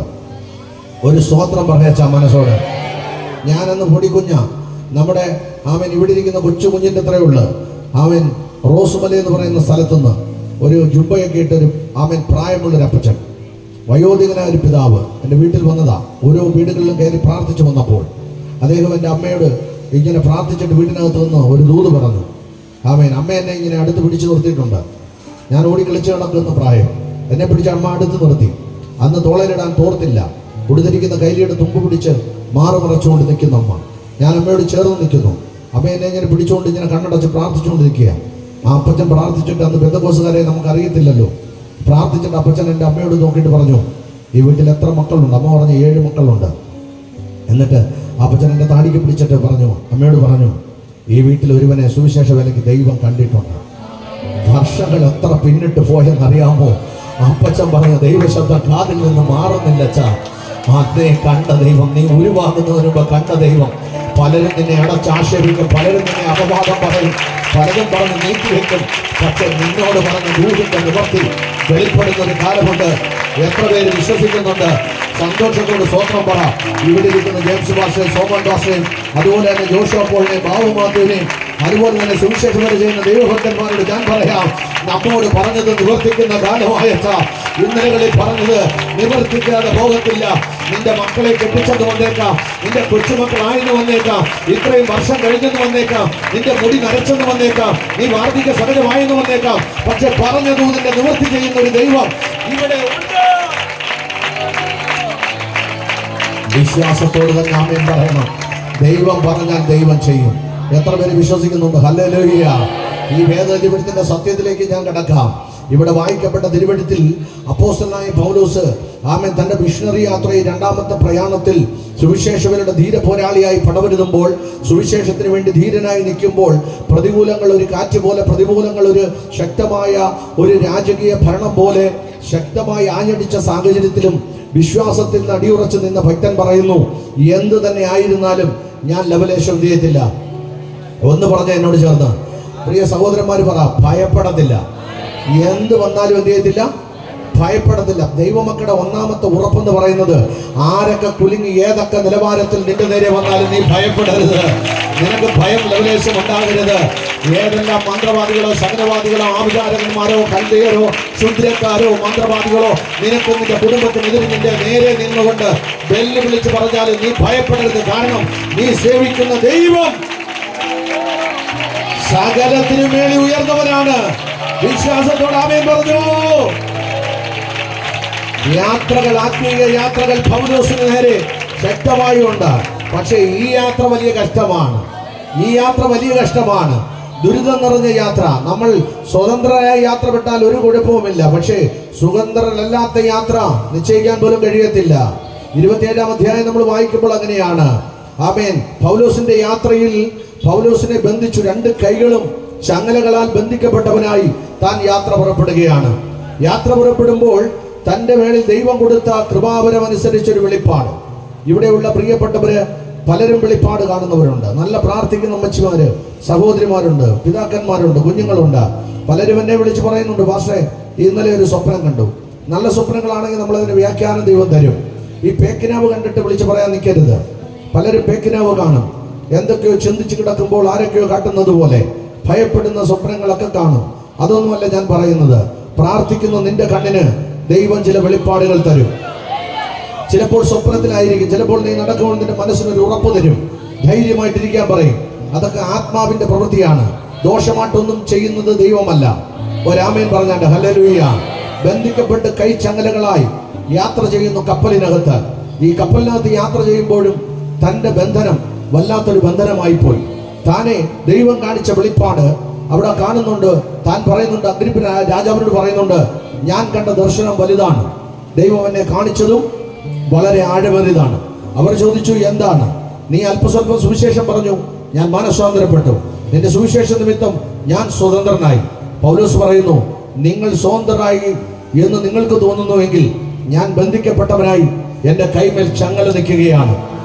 ഒരു സ്തോത്രം പറഞ്ഞ മനസ്സോട്. ഞാനന്ന് പൊടിക്കുഞ്ഞ, നമ്മുടെ ഇവിടെ ഇരിക്കുന്ന കൊച്ചു കുഞ്ഞിൻ്റെ അത്രയുള്ള റോസുമല എന്ന് പറയുന്ന സ്ഥലത്തുനിന്ന് ഒരു ജുബയൊക്കെ ഇട്ടൊരു പ്രായമുള്ളൊരു അപ്പച്ചൻ, വയോധികനായ ഒരു പിതാവ് എൻ്റെ വീട്ടിൽ വന്നതാ. ഓരോ വീടുകളിലും കയറി പ്രാർത്ഥിച്ചു വന്നപ്പോൾ അദ്ദേഹം എൻ്റെ അമ്മയോട് ഇങ്ങനെ പ്രാർത്ഥിച്ചിട്ട് വീട്ടിനകത്ത് നിന്ന് ഒരു ദൂത് പറഞ്ഞു. അമ്മ എന്നെ ഇങ്ങനെ അടുത്ത് പിടിച്ചു നിർത്തിയിട്ടുണ്ട്. ഞാൻ ഓടിക്കളിച്ച് നടക്കുന്ന പ്രായം. എന്നെ പിടിച്ച് അമ്മ അടുത്ത് നിർത്തി. അന്ന് തോളയിലിടാൻ തോർത്തില്ല. ഉടുതിരിക്കുന്ന കൈലിയുടെ തുമ്പ് പിടിച്ച് മാറു മറച്ചുകൊണ്ട് നിൽക്കുന്ന അമ്മ. ഞാൻ അമ്മയോട് ചേർന്ന് നിൽക്കുന്നു. അമ്മ എന്നെ ഇങ്ങനെ പിടിച്ചുകൊണ്ട് ഇങ്ങനെ കണ്ണടച്ച് പ്രാർത്ഥിച്ചുകൊണ്ട് നിൽക്കുക. ആ അപ്പച്ചൻ പ്രാർത്ഥിച്ചിട്ട്, അന്ന് പെന്തക്കോസുകാരെ നമുക്കറിയത്തില്ലല്ലോ, പ്രാർത്ഥിച്ചിട്ട് അപ്പച്ചൻ എൻ്റെ അമ്മയോട് നോക്കിയിട്ട് പറഞ്ഞു, ഈ വീട്ടിൽ എത്ര മക്കളുണ്ട്? അമ്മ പറഞ്ഞു 7 മക്കളുണ്ട്. എന്നിട്ട് അപ്പച്ചൻ എൻ്റെ താടിക്ക് പിടിച്ചിട്ട് പറഞ്ഞു, അമ്മയോട് പറഞ്ഞു, ഈ വീട്ടിൽ ഒരുവനെ സുവിശേഷ വേലയ്ക്ക് ദൈവം കണ്ടിട്ടുണ്ട്. വർഷങ്ങൾ എത്ര പിന്നിട്ട് പോയെന്നറിയാമോ? അപ്പച്ചൻ പറഞ്ഞ ദൈവശബ്ദം കാതിൽ നിന്ന് മാറുന്നില്ല അച്ഛാ. അതേ കണ്ട ദൈവം, നീ ഉരുവാകുന്നതിന് മുമ്പ് കണ്ട ദൈവം. പലരും നിന്നെ അടച്ചാക്ഷേപിക്കും, പലരും നിന്നെ അപവാദം പറയും, പലരും പറഞ്ഞ് നീക്കിവെക്കും. പക്ഷെ നിന്നോട് പറഞ്ഞ ദൂതിന്റെ നിവർത്തി വെളിപ്പെടുന്ന ഒരു കാലമുണ്ട്. എത്ര പേര് വിശ്വസിക്കുന്നുണ്ട്? സന്തോഷത്തോട് സ്തോത്രം പറ. ഇവിടെ ഇരിക്കുന്ന ജെയിംസ് ഭാഷയും സോമൻ ഭാഷയും അതുപോലെ തന്നെ ജോഷുവ പോളിനെയും ബാബു മാത്യുവിനെയും അതുപോലെ തന്നെ സുവിശേഷം വരെ ചെയ്യുന്ന ദൈവഭക്തന്മാരോട് ഞാൻ പറയാം, നമ്മോട് പറഞ്ഞത് നിവർത്തിക്കുന്ന കാലമായച്ച. ഇന്നലകളിൽ പറഞ്ഞത് നിവർത്തിക്കാതെ പോകത്തില്ല. നിന്റെ മക്കളെ കെട്ടിച്ചെന്ന് വന്നേക്കാം, നിന്റെ കൊച്ചുമക്കളായെന്ന് വന്നേക്കാം, ഇത്രയും വർഷം കഴിഞ്ഞെന്ന് വന്നേക്കാം, നിന്റെ മുടി നരച്ചെന്ന് വന്നേക്കാം, നീ വാർദ്ധക്യ സഹജമായെന്ന് വന്നേക്കാം. പക്ഷെ പറഞ്ഞതു നിന്റെ നിവർത്തി ചെയ്യുന്ന ഒരു ദൈവം ഇവിടെ ഉണ്ട്. വിശ്വാസത്തോട് തന്നെ ആമേൻ പറയണം. ദൈവം പറഞ്ഞാൽ ദൈവം ചെയ്യും. എത്ര പേര് വിശ്വസിക്കുന്നുണ്ട്? ഹല്ലേലൂയ. ഈ വേദതിരുവെഴുത്തിന്റെ സത്യത്തിലേക്ക് ഞാൻ കടക്കാം. ഇവിടെ വായിക്കപ്പെട്ട തിരുവെഴുത്തിൽ അപ്പോസ്തലനായ പൗലോസ് തന്റെ മിഷണറി യാത്രയിൽ 2ാമത്തെ പ്രയാണത്തിൽ സുവിശേഷകരുടെ ധീര പോരാളിയായി പടവരുതുമ്പോൾ, സുവിശേഷത്തിന് വേണ്ടി ധീരനായി നിൽക്കുമ്പോൾ, പ്രതികൂലങ്ങൾ ഒരു കാറ്റ് പോലെ, പ്രതികൂലങ്ങൾ ഒരു ശക്തമായ ഒരു രാജകീയ ഭരണം പോലെ ശക്തമായി ആഞ്ഞടിച്ച സാഹചര്യത്തിലും വിശ്വാസത്തിൽ അടിയുറച്ചു നിന്ന ഭക്തൻ പറയുന്നു, എന്ത് തന്നെ ആയിരുന്നാലും ഞാൻ ലവലേശം ചെയ്യത്തില്ല. ഒന്ന് പറഞ്ഞ എന്നോട് ചേർന്ന്, പ്രിയ സഹോദരന്മാർ പറ, ഭയപ്പെടത്തില്ല. എന്ത് വന്നാലും എന്ത് ചെയ്യത്തില്ല? ഭയപ്പെടത്തില്ല. ദൈവമക്കളുടെ ഒന്നാമത്തെ ഉറപ്പെന്ന് പറയുന്നത് ആരൊക്കെ കുലുങ്ങി ഏതൊക്കെ നിലവാരത്തിൽ നിന്റെ നേരെ വന്നാലും നീ ഭയപ്പെടരുത്. നിനക്ക് ഭയം ലവലേശം ഉണ്ടാകരുത്. ഏതെല്ലാം മന്ത്രവാദികളോ ശകനവാദികളോ ആഭിചാരകന്മാരോ കൽദയരോ ശുദ്രക്കാരോ മന്ത്രവാദികളോ നിനക്കും നിന്റെ കുടുംബത്തിനെതിരെ നിന്റെ നേരെ നിന്നുകൊണ്ട് വെല്ലുവിളിച്ച് പറഞ്ഞാലും നീ ഭയപ്പെടരുത്. കാരണം നീ സേവിക്കുന്ന ദൈവം സകലത്തിനു മേലെ ഉയർന്നവനാണ്. വിശ്വാസത്തോടെ ആമേൻ പറഞ്ഞു. യാത്രകൾ, ആത്മീയ യാത്രകൾ പൗലോസിന് നേരെ ശക്തമായി ഉണ്ട്. പക്ഷേ ഈ യാത്ര വലിയ കഷ്ടമാണ്. ഈ യാത്ര വലിയ കഷ്ടമാണ്. ദുരിതം നിറഞ്ഞ യാത്ര. നമ്മൾ സ്വതന്ത്രരായ യാത്ര വിട്ടാൽ ഒരു കുഴപ്പവുമില്ല. പക്ഷേ സ്വതന്ത്രരല്ലാത്ത യാത്ര നിശ്ചയിക്കാൻ പോലും കഴിയത്തില്ല. 27-ാം അധ്യായം നമ്മൾ വായിക്കുമ്പോൾ അങ്ങനെയാണ്. ആമേൻ. പൗലോസിന്റെ യാത്രയിൽ പൗലോസിനെ ബന്ധിച്ചു. 2 കൈകളും ചങ്ങലകളാൽ ബന്ധിക്കപ്പെട്ടവനായി താൻ യാത്ര പുറപ്പെടുകയാണ്. യാത്ര പുറപ്പെടുമ്പോൾ തന്റെ മേളിൽ ദൈവം കൊടുത്ത കൃപാവരം അനുസരിച്ചൊരു വെളിപ്പാട്. ഇവിടെയുള്ള പ്രിയപ്പെട്ടവര് പലരും വെളിപ്പാട് കാണുന്നവരുണ്ട്. നല്ല പ്രാർത്ഥിക്കുന്ന അമ്മച്ചിമാര്, സഹോദരിമാരുണ്ട്, പിതാക്കന്മാരുണ്ട്, കുഞ്ഞുങ്ങളുണ്ട്. പലരും എന്നെ വിളിച്ച് പറയുന്നുണ്ട്, പാസ്റ്ററെ ഇന്നലെ ഒരു സ്വപ്നം കണ്ടു. നല്ല സ്വപ്നങ്ങളാണെങ്കിൽ നമ്മളതിന് വ്യാഖ്യാനം ദൈവം തരും. ഈ പേക്കിനാവ് കണ്ടിട്ട് വിളിച്ച് പറയാൻ നിൽക്കരുത്. പലരും പേക്കിനാവ് കാണും. എന്തൊക്കെയോ ചിന്തിച്ച് കിടക്കുമ്പോൾ ആരൊക്കെയോ കാട്ടുന്നത് പോലെ ഭയപ്പെടുന്ന സ്വപ്നങ്ങളൊക്കെ കാണും. അതൊന്നുമല്ല ഞാൻ പറയുന്നത്. പ്രാർത്ഥിക്കുന്ന നിന്റെ കണ്ണിന് ദൈവം ചില വെളിപ്പാടുകൾ തരും. ചിലപ്പോൾ സ്വപ്നത്തിലായിരിക്കും, ചിലപ്പോൾ നീ നടക്കുമ്പോൾ നിന്റെ മനസ്സിനൊരു ഉറപ്പ് തരും. ധൈര്യമായിട്ടിരിക്കാൻ പറയും. അതൊക്കെ ആത്മാവിന്റെ പ്രവൃത്തിയാണ്. ദോഷമായിട്ടൊന്നും ചെയ്യുന്നത് ദൈവമല്ല. ഒരാമേൻ പറഞ്ഞാണ്ട് ഹല്ലേലൂയ. ബന്ധിക്കപ്പെട്ട് കൈ ചങ്ങലകളായി യാത്ര ചെയ്യുന്നു കപ്പലിനകത്ത്. ഈ കപ്പലിനകത്ത് യാത്ര ചെയ്യുമ്പോഴും തന്റെ ബന്ധനം വല്ലാത്തൊരു ബന്ധനമായി പോയി. താനെ ദൈവം കാണിച്ച വെളിപ്പാട് അവിടെ കാണുന്നുണ്ട്. താൻ പറയുന്നുണ്ട്, അഗ്രിപ്പ രാജാവിനോട് പറയുന്നുണ്ട്, ഞാൻ കണ്ട ദർശനം വലുതാണ്, ദൈവം എന്നെ കാണിച്ചതും വളരെ ആഴമേറിയതാണ്. അവർ ചോദിച്ചു, എന്താണ്? നീ അല്പസ്വല്പം സുവിശേഷം പറഞ്ഞു, ഞാൻ മനസ്വാതന്ത്ര്യപ്പെട്ടു. നിന്റെ സുവിശേഷ നിമിത്തം ഞാൻ സ്വതന്ത്രനായി. പൗലോസ് പറയുന്നു, നിങ്ങൾ സ്വതന്ത്രരായി എന്ന് നിങ്ങൾക്ക് തോന്നുന്നുവെങ്കിൽ ഞാൻ ബന്ധിക്കപ്പെട്ടവനായി എൻ്റെ കൈമേൽ ചങ്ങല നിൽക്കുകയാണ്.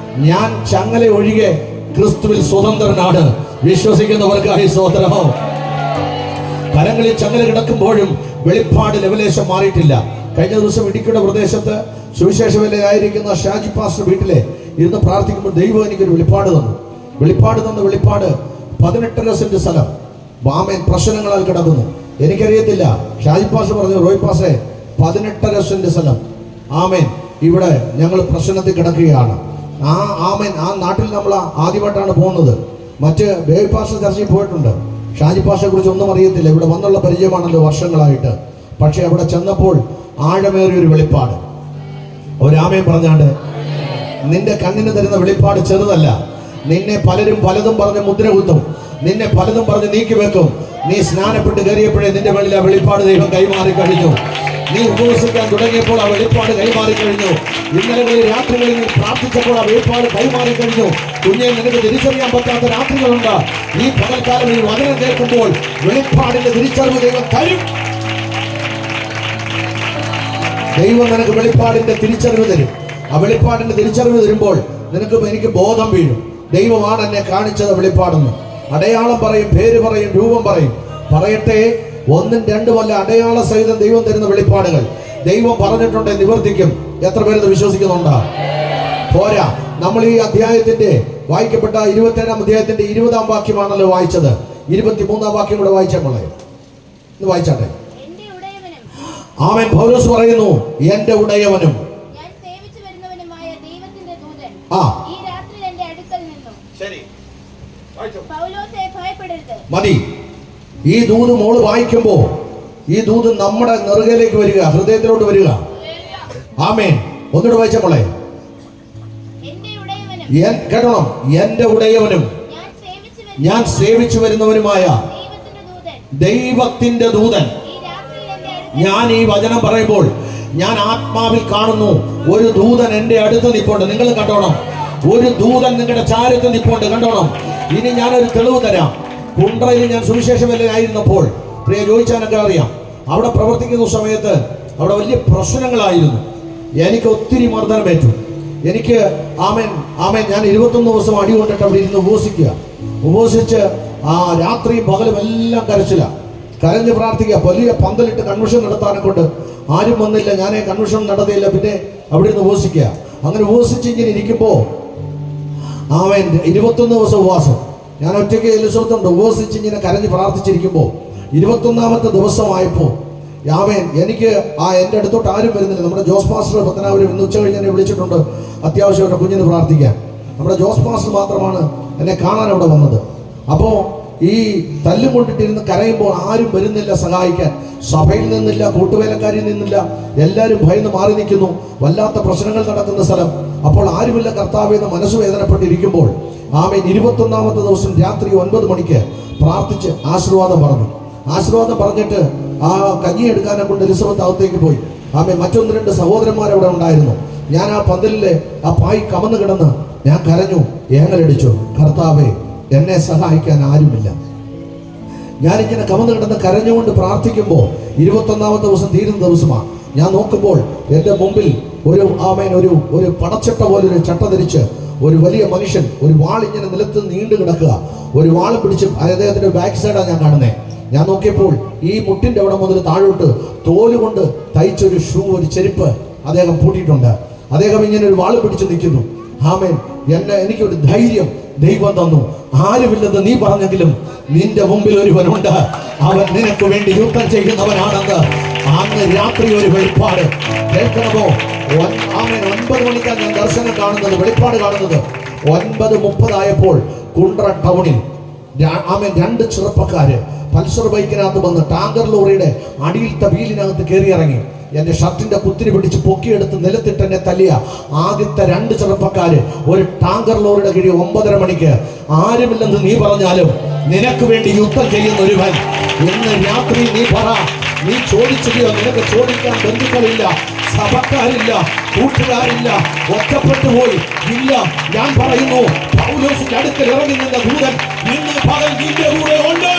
ഞാൻ ചങ്ങല ഒഴികെ ക്രിസ്തുവിൽ സ്വതന്ത്രനാണ്. വിശ്വസിക്കുന്നവർക്കായി സ്വതന്ത്രമോ? കരങ്ങളിൽ ചങ്ങല കിടക്കുമ്പോഴും വെളിപ്പാട് ലെവലേശം മാറിയിട്ടില്ല. കഴിഞ്ഞ ദിവസം ഇടുക്കിയുടെ പ്രദേശത്ത് സുവിശേഷ വേലയായിരിക്കുന്ന ഷാജി പാസ്റ്റർ വീട്ടിലെ ഇരുന്ന് പ്രാർത്ഥിക്കുമ്പോൾ ദൈവം എനിക്കൊരു വെളിപ്പാട് തന്നു. വെളിപ്പാട് 18.5 സെന്റ് സ്ഥലം ആമേൻ പ്രശ്നങ്ങളാൽ കിടക്കുന്നു. എനിക്കറിയത്തില്ല. ഷാജി പാസ്റ്റർ പറഞ്ഞു, റോയ് പാസ്റ്ററെ 18 സെന്റ് സ്ഥലം ആമേൻ ഇവിടെ ഞങ്ങൾ പ്രശ്നത്തിൽ കിടക്കുകയാണ്. ആമേൻ ആ നാട്ടിൽ നമ്മൾ ആദ്യമായിട്ടാണ് പോകുന്നത്. മറ്റ് ബേബി പാസ്റ്റർ ചർച്ചയിൽ പോയിട്ടുണ്ട്. ഷാജി പാസ്റ്ററെ കുറിച്ച് ഒന്നും അറിയത്തില്ല. ഇവിടെ വന്നുള്ള പരിചയമാണല്ലോ വർഷങ്ങളായിട്ട്. പക്ഷെ അവിടെ ചെന്നപ്പോൾ ആഴമേറിയൊരു വെളിപ്പാട്. ഒരാമേൻ പറഞ്ഞാണ്ട്. നിന്റെ കണ്ണിന് തരുന്ന വെളിപ്പാട് ചെറുതല്ല. നിന്നെ പലരും പലതും പറഞ്ഞ് മുദ്ര കുത്തും. നിന്നെ പലതും പറഞ്ഞ് നീക്കി വെക്കും. നീ സ്നാനപ്പെട്ട് കയറിയപ്പോഴേ നിന്റെ മേളിൽ ആ വെളിപ്പാട് ദൈവം കൈമാറി കഴിഞ്ഞു. നീ ഉപവസിക്കാൻ തുടങ്ങിയപ്പോൾ ആ വെളിപ്പാട് കൈമാറി കഴിഞ്ഞു. ഇന്നലകളിൽ രാത്രികളിൽ നീ പ്രാർത്ഥിച്ചപ്പോൾ ആ വെളിപ്പാട് കൈമാറി കഴിഞ്ഞു. കുഞ്ഞെ, നിനക്ക് തിരിച്ചറിയാൻ പറ്റാത്ത രാത്രികളുണ്ട്. ഈ പകൽക്കാലം ഈ വചനം കേൾക്കുമ്പോൾ വെളിപ്പാടിന്റെ തിരിച്ചറിവ് ദൈവം തരും. ദൈവം നിനക്ക് വെളിപ്പാടിന്റെ തിരിച്ചറിവ് തരും. ആ വെളിപ്പാടിന്റെ തിരിച്ചറിവ് തരുമ്പോൾ നിനക്ക് എനിക്ക് ബോധം വീഴും. ദൈവമാണ് എന്നെ കാണിച്ചത് വെളിപ്പാടെന്ന്. അടയാളം പറയും, പേര് പറയും, രൂപം പറയും. പറയട്ടെ, 1, 2 അടയാള സഹിതം ദൈവം തരുന്ന വെളിപ്പാടുകൾ ദൈവം പറഞ്ഞിട്ടുണ്ട്, നിവർത്തിക്കും. എത്ര പേര് വിശ്വസിക്കുന്നുണ്ടോ? പോരാ. നമ്മൾ ഈ അധ്യായത്തിന്റെ വായിക്കപ്പെട്ട 27-ാം അധ്യായത്തിന്റെ 20-ാം വാക്യമാണല്ലോ വായിച്ചത്. 23-ാം വാക്യം കൂടെ വായിച്ചോളെ. ഇന്ന് വായിച്ചാട്ടെ. ആമേൻ. പൗലോസ് പറയുന്നു, എന്റെ ഉടയവനും മതി. ഈ ദൂത് മോള് വായിക്കുമ്പോ ഈ ദൂത് നമ്മുടെ നെറുകയിലേക്ക് വരിക, ഹൃദയത്തിലോട്ട് വരിക. ആമേൻ. ഒന്നുകൂടെ വായിച്ച മോളെ. കേട്ടണം. എന്റെ ഉടയവനും ഞാൻ സേവിച്ചു വരുന്നവനുമായ ദൈവത്തിന്റെ ദൂതൻ. ഞാൻ ഈ വചനം പറയുമ്പോൾ ഞാൻ ആത്മാവിൽ കാണുന്നു ഒരു ദൂതൻ എന്റെ അടുത്ത് നിൽപ്പുണ്ട്. നിങ്ങൾ കണ്ടോണം. ഒരു ദൂതൻ നിങ്ങളുടെ ചാരത്ത് നിൽപ്പുണ്ട്. കണ്ടോണം. ഇനി ഞാനൊരു തെളിവ് തരാം. കുണ്ട്രയിൽ ഞാൻ സുവിശേഷ വേലയായിരുന്നപ്പോൾ, പ്രിയ ചോദിച്ചാനൊക്കെ അറിയാം, അവിടെ പ്രവർത്തിക്കുന്ന സമയത്ത് അവിടെ വലിയ പ്രശ്നങ്ങളായിരുന്നു. എനിക്ക് ഒത്തിരി മർദ്ദനമേറ്റു. എനിക്ക് ആമേൻ ഞാൻ 21 ദിവസം അടി കൊണ്ടിട്ട് അവിടെ ഇരുന്ന് ഉപവസിച്ച് ആ രാത്രിയും പകലും എല്ലാം കരച്ചില്ല. കരഞ്ഞ് പ്രാർത്ഥിക്കുക. വലിയ പന്തലിട്ട് കൺവെൻഷൻ നടത്താനെ കൊണ്ട് ആരും വന്നില്ല, ഞാൻ കൺവെൻഷൻ നടത്തിയില്ല. പിന്നെ അവിടെ നിന്ന് ഉപവസിക്കുക. അങ്ങനെ ഉപവസിച്ചിങ്ങനെ ഇരിക്കുമ്പോൾ അവൻ 21 ദിവസം ഉപവാസം. ഞാൻ ഒറ്റയ്ക്ക് എലിസബത്തുണ്ട് ഉപവസിച്ചിങ്ങനെ കരഞ്ഞ് പ്രാർത്ഥിച്ചിരിക്കുമ്പോൾ 21ാമത്തെ ദിവസമായപ്പോൾ അവൻ എനിക്ക് എൻ്റെ അടുത്തോട്ട് ആരും വരുന്നില്ല. നമ്മുടെ ജോസ് മാസ്റ്റർ പത്തനാപുരം ഇന്ന് ഉച്ച കഴിഞ്ഞ് എന്നെ വിളിച്ചിട്ടുണ്ട് അത്യാവശ്യം അവരുടെ കുഞ്ഞിന് പ്രാർത്ഥിക്കാൻ. നമ്മുടെ ജോസ് മാസ്റ്റർ മാത്രമാണ് എന്നെ കാണാൻ അവിടെ വന്നത്. അപ്പോൾ ഈ തല്ലും കൊണ്ടിട്ടിരുന്ന് കരയുമ്പോൾ ആരും വരുന്നില്ല സഹായിക്കാൻ. സഭയിൽ നിന്നില്ല, കൂട്ടുവേലക്കാരിൽ നിന്നില്ല, എല്ലാവരും ഭയന്ന് മാറി നിൽക്കുന്നു. വല്ലാത്ത പ്രശ്നങ്ങൾ നടക്കുന്ന സ്ഥലം. അപ്പോൾ ആരുമില്ല കർത്താവേ എന്ന് മനസ്സ് വേദനപ്പെട്ടിരിക്കുമ്പോൾ ആമേൻ 21ാമത്തെ ദിവസം രാത്രി 9 മണിക്ക് പ്രാർത്ഥിച്ച് ആശീർവാദം പറഞ്ഞു. ആശീർവാദം പറഞ്ഞിട്ട് ആ കഞ്ഞി എടുക്കാനെ കൊണ്ട് എലിസബത്ത് അകത്തേക്ക് പോയി. ആമേൻ മറ്റൊന്ന് 2 സഹോദരന്മാരവിടെ ഉണ്ടായിരുന്നു. ഞാൻ ആ പന്തലിലെ ആ പായി കമന്ന് കിടന്ന് ഞാൻ കരഞ്ഞു, ഏങ്ങലടിച്ചു, കർത്താവേ എന്നെ സഹായിക്കാൻ ആരുമില്ല. ഞാനിങ്ങനെ കമന്ന് കിടന്ന് കരഞ്ഞുകൊണ്ട് പ്രാർത്ഥിക്കുമ്പോൾ 21ാമത്തെ ദിവസം തീരുന്ന ദിവസമാണ്. ഞാൻ നോക്കുമ്പോൾ എൻ്റെ മുമ്പിൽ ഒരു പടച്ചട്ട പോലെ ഒരു ചട്ട ധരിച്ച് ഒരു വലിയ മനുഷ്യൻ ഒരു വാളിങ്ങനെ നിലത്ത് നീണ്ടു കിടക്കുക. ഒരു വാൾ പിടിച്ച് അദ്ദേഹത്തിൻ്റെ ബാക്ക് സൈഡാണ് ഞാൻ കാണുന്നത്. ഞാൻ നോക്കിയപ്പോൾ ഈ മുട്ടിൻ്റെ അവിടെ മുതൽ താഴോട്ട് തോലുകൊണ്ട് തയ്ച്ചൊരു ഷൂ, ഒരു ചെരുപ്പ് അദ്ദേഹം പൂട്ടിയിട്ടുണ്ട്. അദ്ദേഹം ഇങ്ങനെ ഒരു വാൾ പിടിച്ച് നിൽക്കുന്നു. ആമേൻ. എനിക്കൊരു ധൈര്യം ദൈവം തന്നു. ആരുമില്ലെന്ന് നീ പറഞ്ഞെങ്കിലും നിന്റെ മുമ്പിൽ ഒരുവനുണ്ട്, അവൻ നിനക്ക് വേണ്ടി യുദ്ധം ചെയ്യുന്നവനാണെന്ന് അന്ന് രാത്രി ഒരു വെളിപ്പാട് കേൾക്കണമോ? ആമേൻ. 9 മണിക്കാണ് ഞാൻ ദർശനം കാണുന്നത്, വെളിപ്പാട് കാണുന്നത്. 9:30 ആയപ്പോൾ കുണ്ട്ര ടൗണിൽ ആമേൻ 2 ചെറുപ്പക്കാര് പൾസർ ബൈക്കിനകത്ത് വന്ന് ടാങ്കർ ലോറിയുടെ അടിയിലത്തെ വീലിനകത്ത് കയറി ഇറങ്ങി. എൻ്റെ ഷർട്ടിൻ്റെ കുത്തിരി പിടിച്ച് പൊക്കിയെടുത്ത് നിലത്തിട്ട് എന്നെ തല്ലിയ ആദ്യത്തെ 2 ചെറുപ്പക്കാര് ഒരു ടാങ്കർ ലോറിയുടെ കീഴിൽ 9:30 മണിക്ക്. ആരുമില്ലെന്ന് നീ പറഞ്ഞാലും നിനക്ക് വേണ്ടി യുദ്ധം ചെയ്യുന്ന ഒരുവൻ ഇന്ന് രാത്രി നീ പറ. നീ ചോദിച്ചില്ലയോ? നിനക്ക് ചോദിക്കാൻ ബന്ധുക്കളില്ല, സഭക്കാരില്ല, കൂട്ടുകാരില്ല, ഒറ്റപ്പെട്ടു പോയി ഇല്ല. ഞാൻ പറയുന്നു, പൗലോസിന്റെ അടുക്കൽ ഇറങ്ങി നിന്ന ദൂതൻ ഇന്ന് പകൽ നിന്റെ കൂടെ ഉണ്ട്.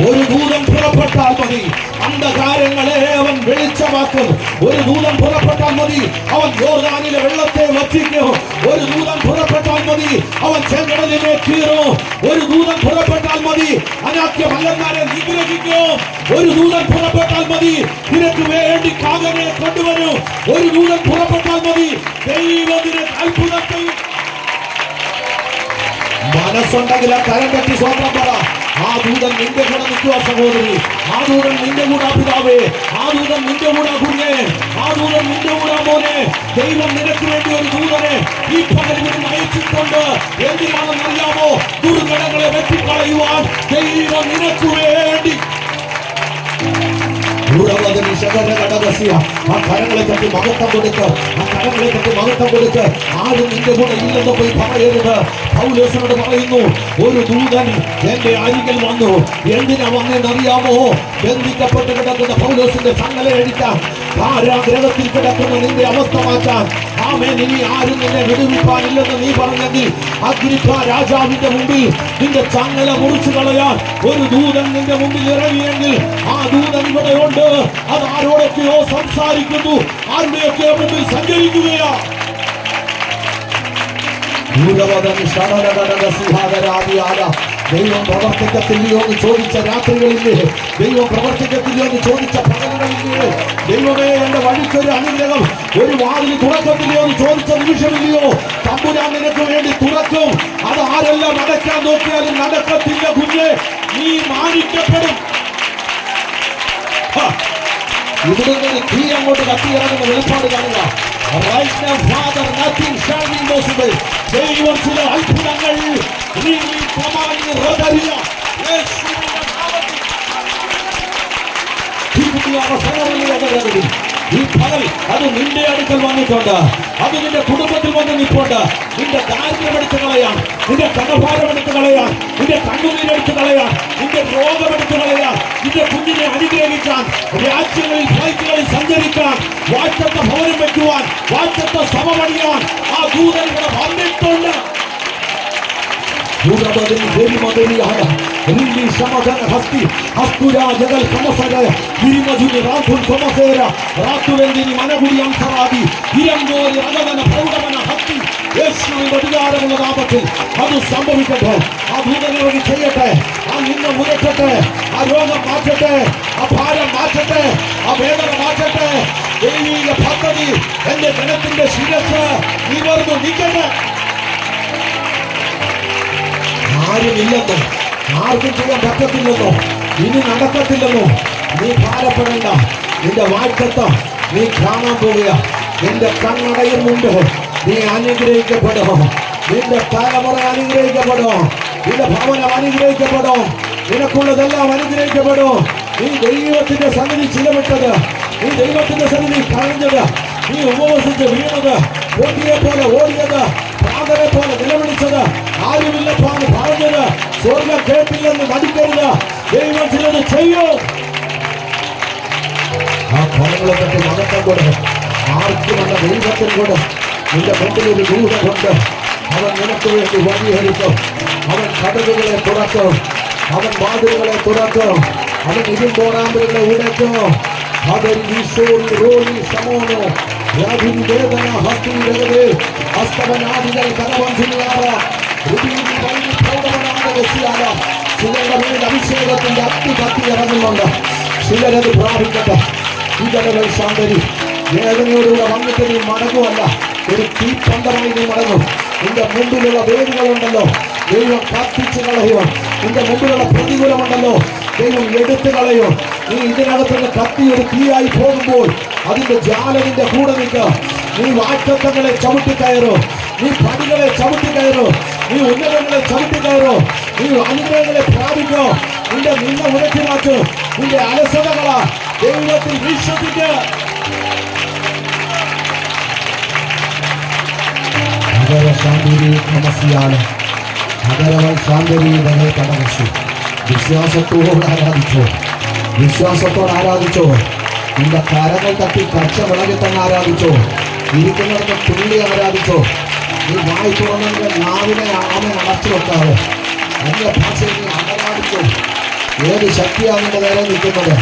ഒരു ദൂതൻ പുറപ്പെട്ടാൽ മതി, അന്ധകാരങ്ങളെ അവൻ വെളിച്ചമാക്കും. ഒരു ദൂതൻ പുറപ്പെട്ടാൽ മതി, അവൻ യോർദാനിലെ വെള്ളത്തെ വറ്റിക്കും. ഒരു ദൂതൻ പുറപ്പെട്ടാൽ മതി, അവൻ ചെങ്കടലിനെ കീറും. ഒരു ദൂതൻ പുറപ്പെട്ടാൽ മതി, അനാഥ്യ മല്ലന്മാരെ നിഗ്രഹിക്കും. ഒരു ദൂതൻ പുറപ്പെട്ടാൽ മതി, നിനക്ക് വേണ്ടി കാകനെ കൊണ്ടുവരും. ഒരു ദൂതൻ പുറപ്പെട്ടാൽ മതി, ദൈവത്തിന് അത്ഭുതത്തെ. മനസ്സുണ്ടെങ്കിൽ ആ കരം കെട്ടി സ്വന്തം പറ. ആ ദൂതൻ നിന്റെ കൂടെ നിൽക്കുക സഹോദരി. ആ ദൂതൻ നിന്റെ കൂടെ പിതാവേ. ആ ദൂതൻ നിന്റെ കൂടെ കുഞ്ഞേ. ആ ദൂതൻ നിന്റെ കൂടെ മോനെ. ദൈവം നിനക്ക് വേണ്ടി ഒരു ദൂതനെ ഈ പകലിൽ അയച്ചിട്ടുണ്ട്. എന്തിനാണെന്നറിയാമോ? ദുർഘടങ്ങളെ വെട്ടിക്കളയുവാൻ ദൈവം നിനക്ക് വേണ്ടി. ആ കരങ്ങളെ തട്ടി മഹത്വം കൊടുക്ക്. ആ കരങ്ങളെ തട്ടി മഹത്വം കൊടുക്ക്. ആരും നിന്റെ കൂടെ ഇല്ലെന്ന് പോയി പറയരുത്. പൗലോസിനോട് പറയുന്നു, ഒരു ദൂതൻ എന്റെ അരികിൽ വന്നു. എന്തിനാ വന്നെന്നറിയാമോ? ബന്ധിക്കപ്പെട്ട് കിടക്കുന്ന പൗലോസിന്റെ ചങ്ങല അഴിക്കാൻ, കാരാഗ്രഹത്തിൽ കിടക്കുന്ന നിന്റെ അവസ്ഥ മാറ്റാൻ. ആമേൻ. ഇനി ആരും നിന്നെ വിടുവിപ്പാനില്ലെന്ന് നീ പറഞ്ഞെങ്കിൽ അഗ്രിപ്പ രാജാവിന്റെ മുമ്പിൽ നിന്റെ ചങ്ങല മുറിച്ചു കളയാൻ ഒരു ദൂതൻ നിന്റെ മുമ്പിൽ ഇറങ്ങിയെങ്കിൽ ആ ദൂതൻ ഇവിടെയുണ്ട്. അത് ആരോടൊക്കെയോ സംസാരിക്കുന്നു, ആരുടെയൊക്കെയോ മുമ്പിൽ സഞ്ചരിക്കുകയാ. ദൈവം പ്രവർത്തിക്കത്തില്ലയോ എന്ന് ചോദിച്ച രാത്രികളില്ലേ? ദൈവം പ്രവർത്തിക്കത്തില്ലയോ എന്ന് ചോദിച്ച പകലുകളില്ലേ? ദൈവമേ എന്റെ വഴിക്കൊരു അനുഗ്രഹം, ഒരു വാതിൽ തുറക്കത്തില്ലയോ എന്ന് ചോദിച്ച നിമിഷമില്ലയോ? തമ്പുരാൻ നിനക്ക് വേണ്ടി തുറക്കും. അത് ആരെല്ലാം നടക്കാൻ നോക്കിയാലും നടക്കത്തില്ല കുഞ്ഞെ, നീ മാനിക്കപ്പെടും. ഇവിടെ നിന്ന് തീ അങ്ങോട്ട് കത്തിയിറങ്ങുന്ന വെളിപ്പാട് കാണുക. Right now, Father, nothing shall be impossible. ദൈവം ചില അത്ഭുതങ്ങൾ ഈ പകൽ അത് നിന്റെ അടുക്കൽ വന്നിട്ടുണ്ട്. അത് നിന്റെ കുടുംബത്തിൽ വന്ന് നിൽപ്പുണ്ട്. നിന്റെ ദാരിദ്ര്യം എടുത്തു കളയാൻ, നിന്റെ കടഭാരം എടുത്തു കളയാൻ, നിന്റെ കണ്ണുനീരെടുത്തു കളയാൻ, നിന്റെ രോഗം എടുത്തു കളയാൻ, നിന്റെ കുഞ്ഞിനെ അനുഗ്രഹിക്കാൻ, രാജ്യങ്ങളിൽ ഫ്ലൈറ്റുകളിൽ സഞ്ചരിക്കാൻ, വാഴ്ചത്തെ ഭവനം വെക്കുവാൻ, വാഴ്ചത്തെ സഭ പണിയാൻ ആ ദൂതൻ ഇവിടെ വന്നിട്ടുണ്ട്. യേശുവിന്റെ അധികാരമുള്ള നാമത്തിൽ അത് സംഭവിക്കട്ടെ. ആ ദൂതനോട് ചെയ്യട്ടെ. ആ നിന്നെ മുരക്കട്ടെ. ആ രോഗം മാറ്റട്ടെ. ആ ഭാരം മാറ്റട്ടെ. ആ വേദന മാറ്റട്ടെ. ദൈവിക പദ്ധതി എന്റെ ജനത്തിന്റെ ശിരസ് നിവർന്നു നിൽക്കട്ടെ. ആരുമില്ലെന്നോ ആർക്കും ചെയ്യാൻ പറ്റത്തില്ലെന്നോ ഇനി നടക്കത്തില്ലെന്നോ നീ ഭാരപ്പെടേണ്ട. നിന്റെ വാഴ്ത്തത്വം നീ കാണാൻ പോവുക. നിന്റെ കണ്ണടയും മുമ്പ് നീ അനുഗ്രഹിക്കപ്പെടും. നിന്റെ തലമുറ അനുഗ്രഹിക്കപ്പെടും. നിന്റെ ഭവനം അനുഗ്രഹിക്കപ്പെടും. നിനക്കുള്ളതെല്ലാം അനുഗ്രഹിക്കപ്പെടും. നീ ദൈവത്തിന്റെ സന്നിധി ചിലവിട്ടത്, നീ ദൈവത്തിന്റെ സന്നിധി കഴിഞ്ഞത്, നീ ഉപവസിച്ച് വീണത്, ഓടിയെ പോലെ ഓടിയത്, പ്രാതരെ പോലെ നിലവിളിച്ചത്, ആരുമില്ലപ്പാന്ന് പറഞ്ഞത്, സ്വർഗ്ഗം കേട്ടില്ലെന്ന് നടിക്കരുത്. ദൈവം ചിലത് ചെയ്യും. ആ ഫലങ്ങളെ പറ്റി മകത്തം കൊണ്ട് ആർക്കുമല്ല ദൈവത്തിൽ കൊണ്ട് നിന്റെ മുമ്പിൽ ഒരു ദൂതമുണ്ട്. അവൻ നിനക്ക് വേണ്ടി വഴിയൊരുക്കും. അവൻ കടലുകളെ തുറക്കും. അവൻ വാതിലുകളെ തുറക്കും. അവൻ ഇരുമ്പോറാമ്പലുകളെ ഉടയ്ക്കും. അവൻ ഈശോയിൽ റോലി സമോനോ വ്യാധിൻ വേദന ഹസ്തി വേദന അസ്തവനാദികൾ കരവഞ്ചിനിയാറ രുബീനി വൈകി പ്രൗഢമനാഥ വെസിയാല. ചിലരുടെ മേൽ അഭിഷേകത്തിന്റെ അഗ്നി കത്തി ഇറങ്ങുന്നുണ്ട്. ചിലരത് പ്രാപിക്കട്ടെ. ഇതരകൾ ശാന്തരി വേദനയോടുകൂടെ വന്നിട്ട് നീ മടങ്ങുമല്ല, ഒരു തീപ്പന്തമായി നീ മടങ്ങും. നിന്റെ മുമ്പിലുള്ള വേദികളുണ്ടല്ലോ ദൈവം കത്തിച്ചു കളയും. നിന്റെ മുമ്പിലുള്ള പ്രതികൂലമുണ്ടല്ലോ ദൈവം എടുത്തു കളയും. നീ ഇതിനകത്തുനിന്ന് കത്തി ഒരു തീയായി പോകുമ്പോൾ അതിന്റെ ജാലതിന്റെ കൂടെ നിൽക്കുക. നീ വാറ്റത്തങ്ങളെ ചവിട്ടിക്കയറും. നീ പണികളെ ചവിട്ടിക്കയറും. നീ ഉന്നതങ്ങളെ ചവിട്ടിക്കയറും. നീ അനുഗ്രഹങ്ങളെ പ്രാപിക്കും. നിന്റെ നിന്ന ഉയർത്തി മാറ്റും. നിന്റെ അലസതകളാ ദൈവത്തിൽ വിശ്വസിക്കുക. വിശ്വാസത്തോട് ആരാധിച്ചോ. വിശ്വാസത്തോട് ആരാധിച്ചോ. നിന്റെ കരങ്ങൾ തട്ടി കച്ച വിളകി തന്നെ ആരാധിച്ചോ. ഇരിക്കുന്നിടത്ത് തുള്ളി ആരാധിച്ചോ. നീ വായി തുറന്നതിന്റെ നാവിനെ ആമെ അടച്ചു വെക്കാതെ അന്യ ഭാഷയിൽ നീ ആരാധിച്ചോ. ഏത് ശക്തിയാണ് നിന്റെ നേരെ നിൽക്കുന്നത്?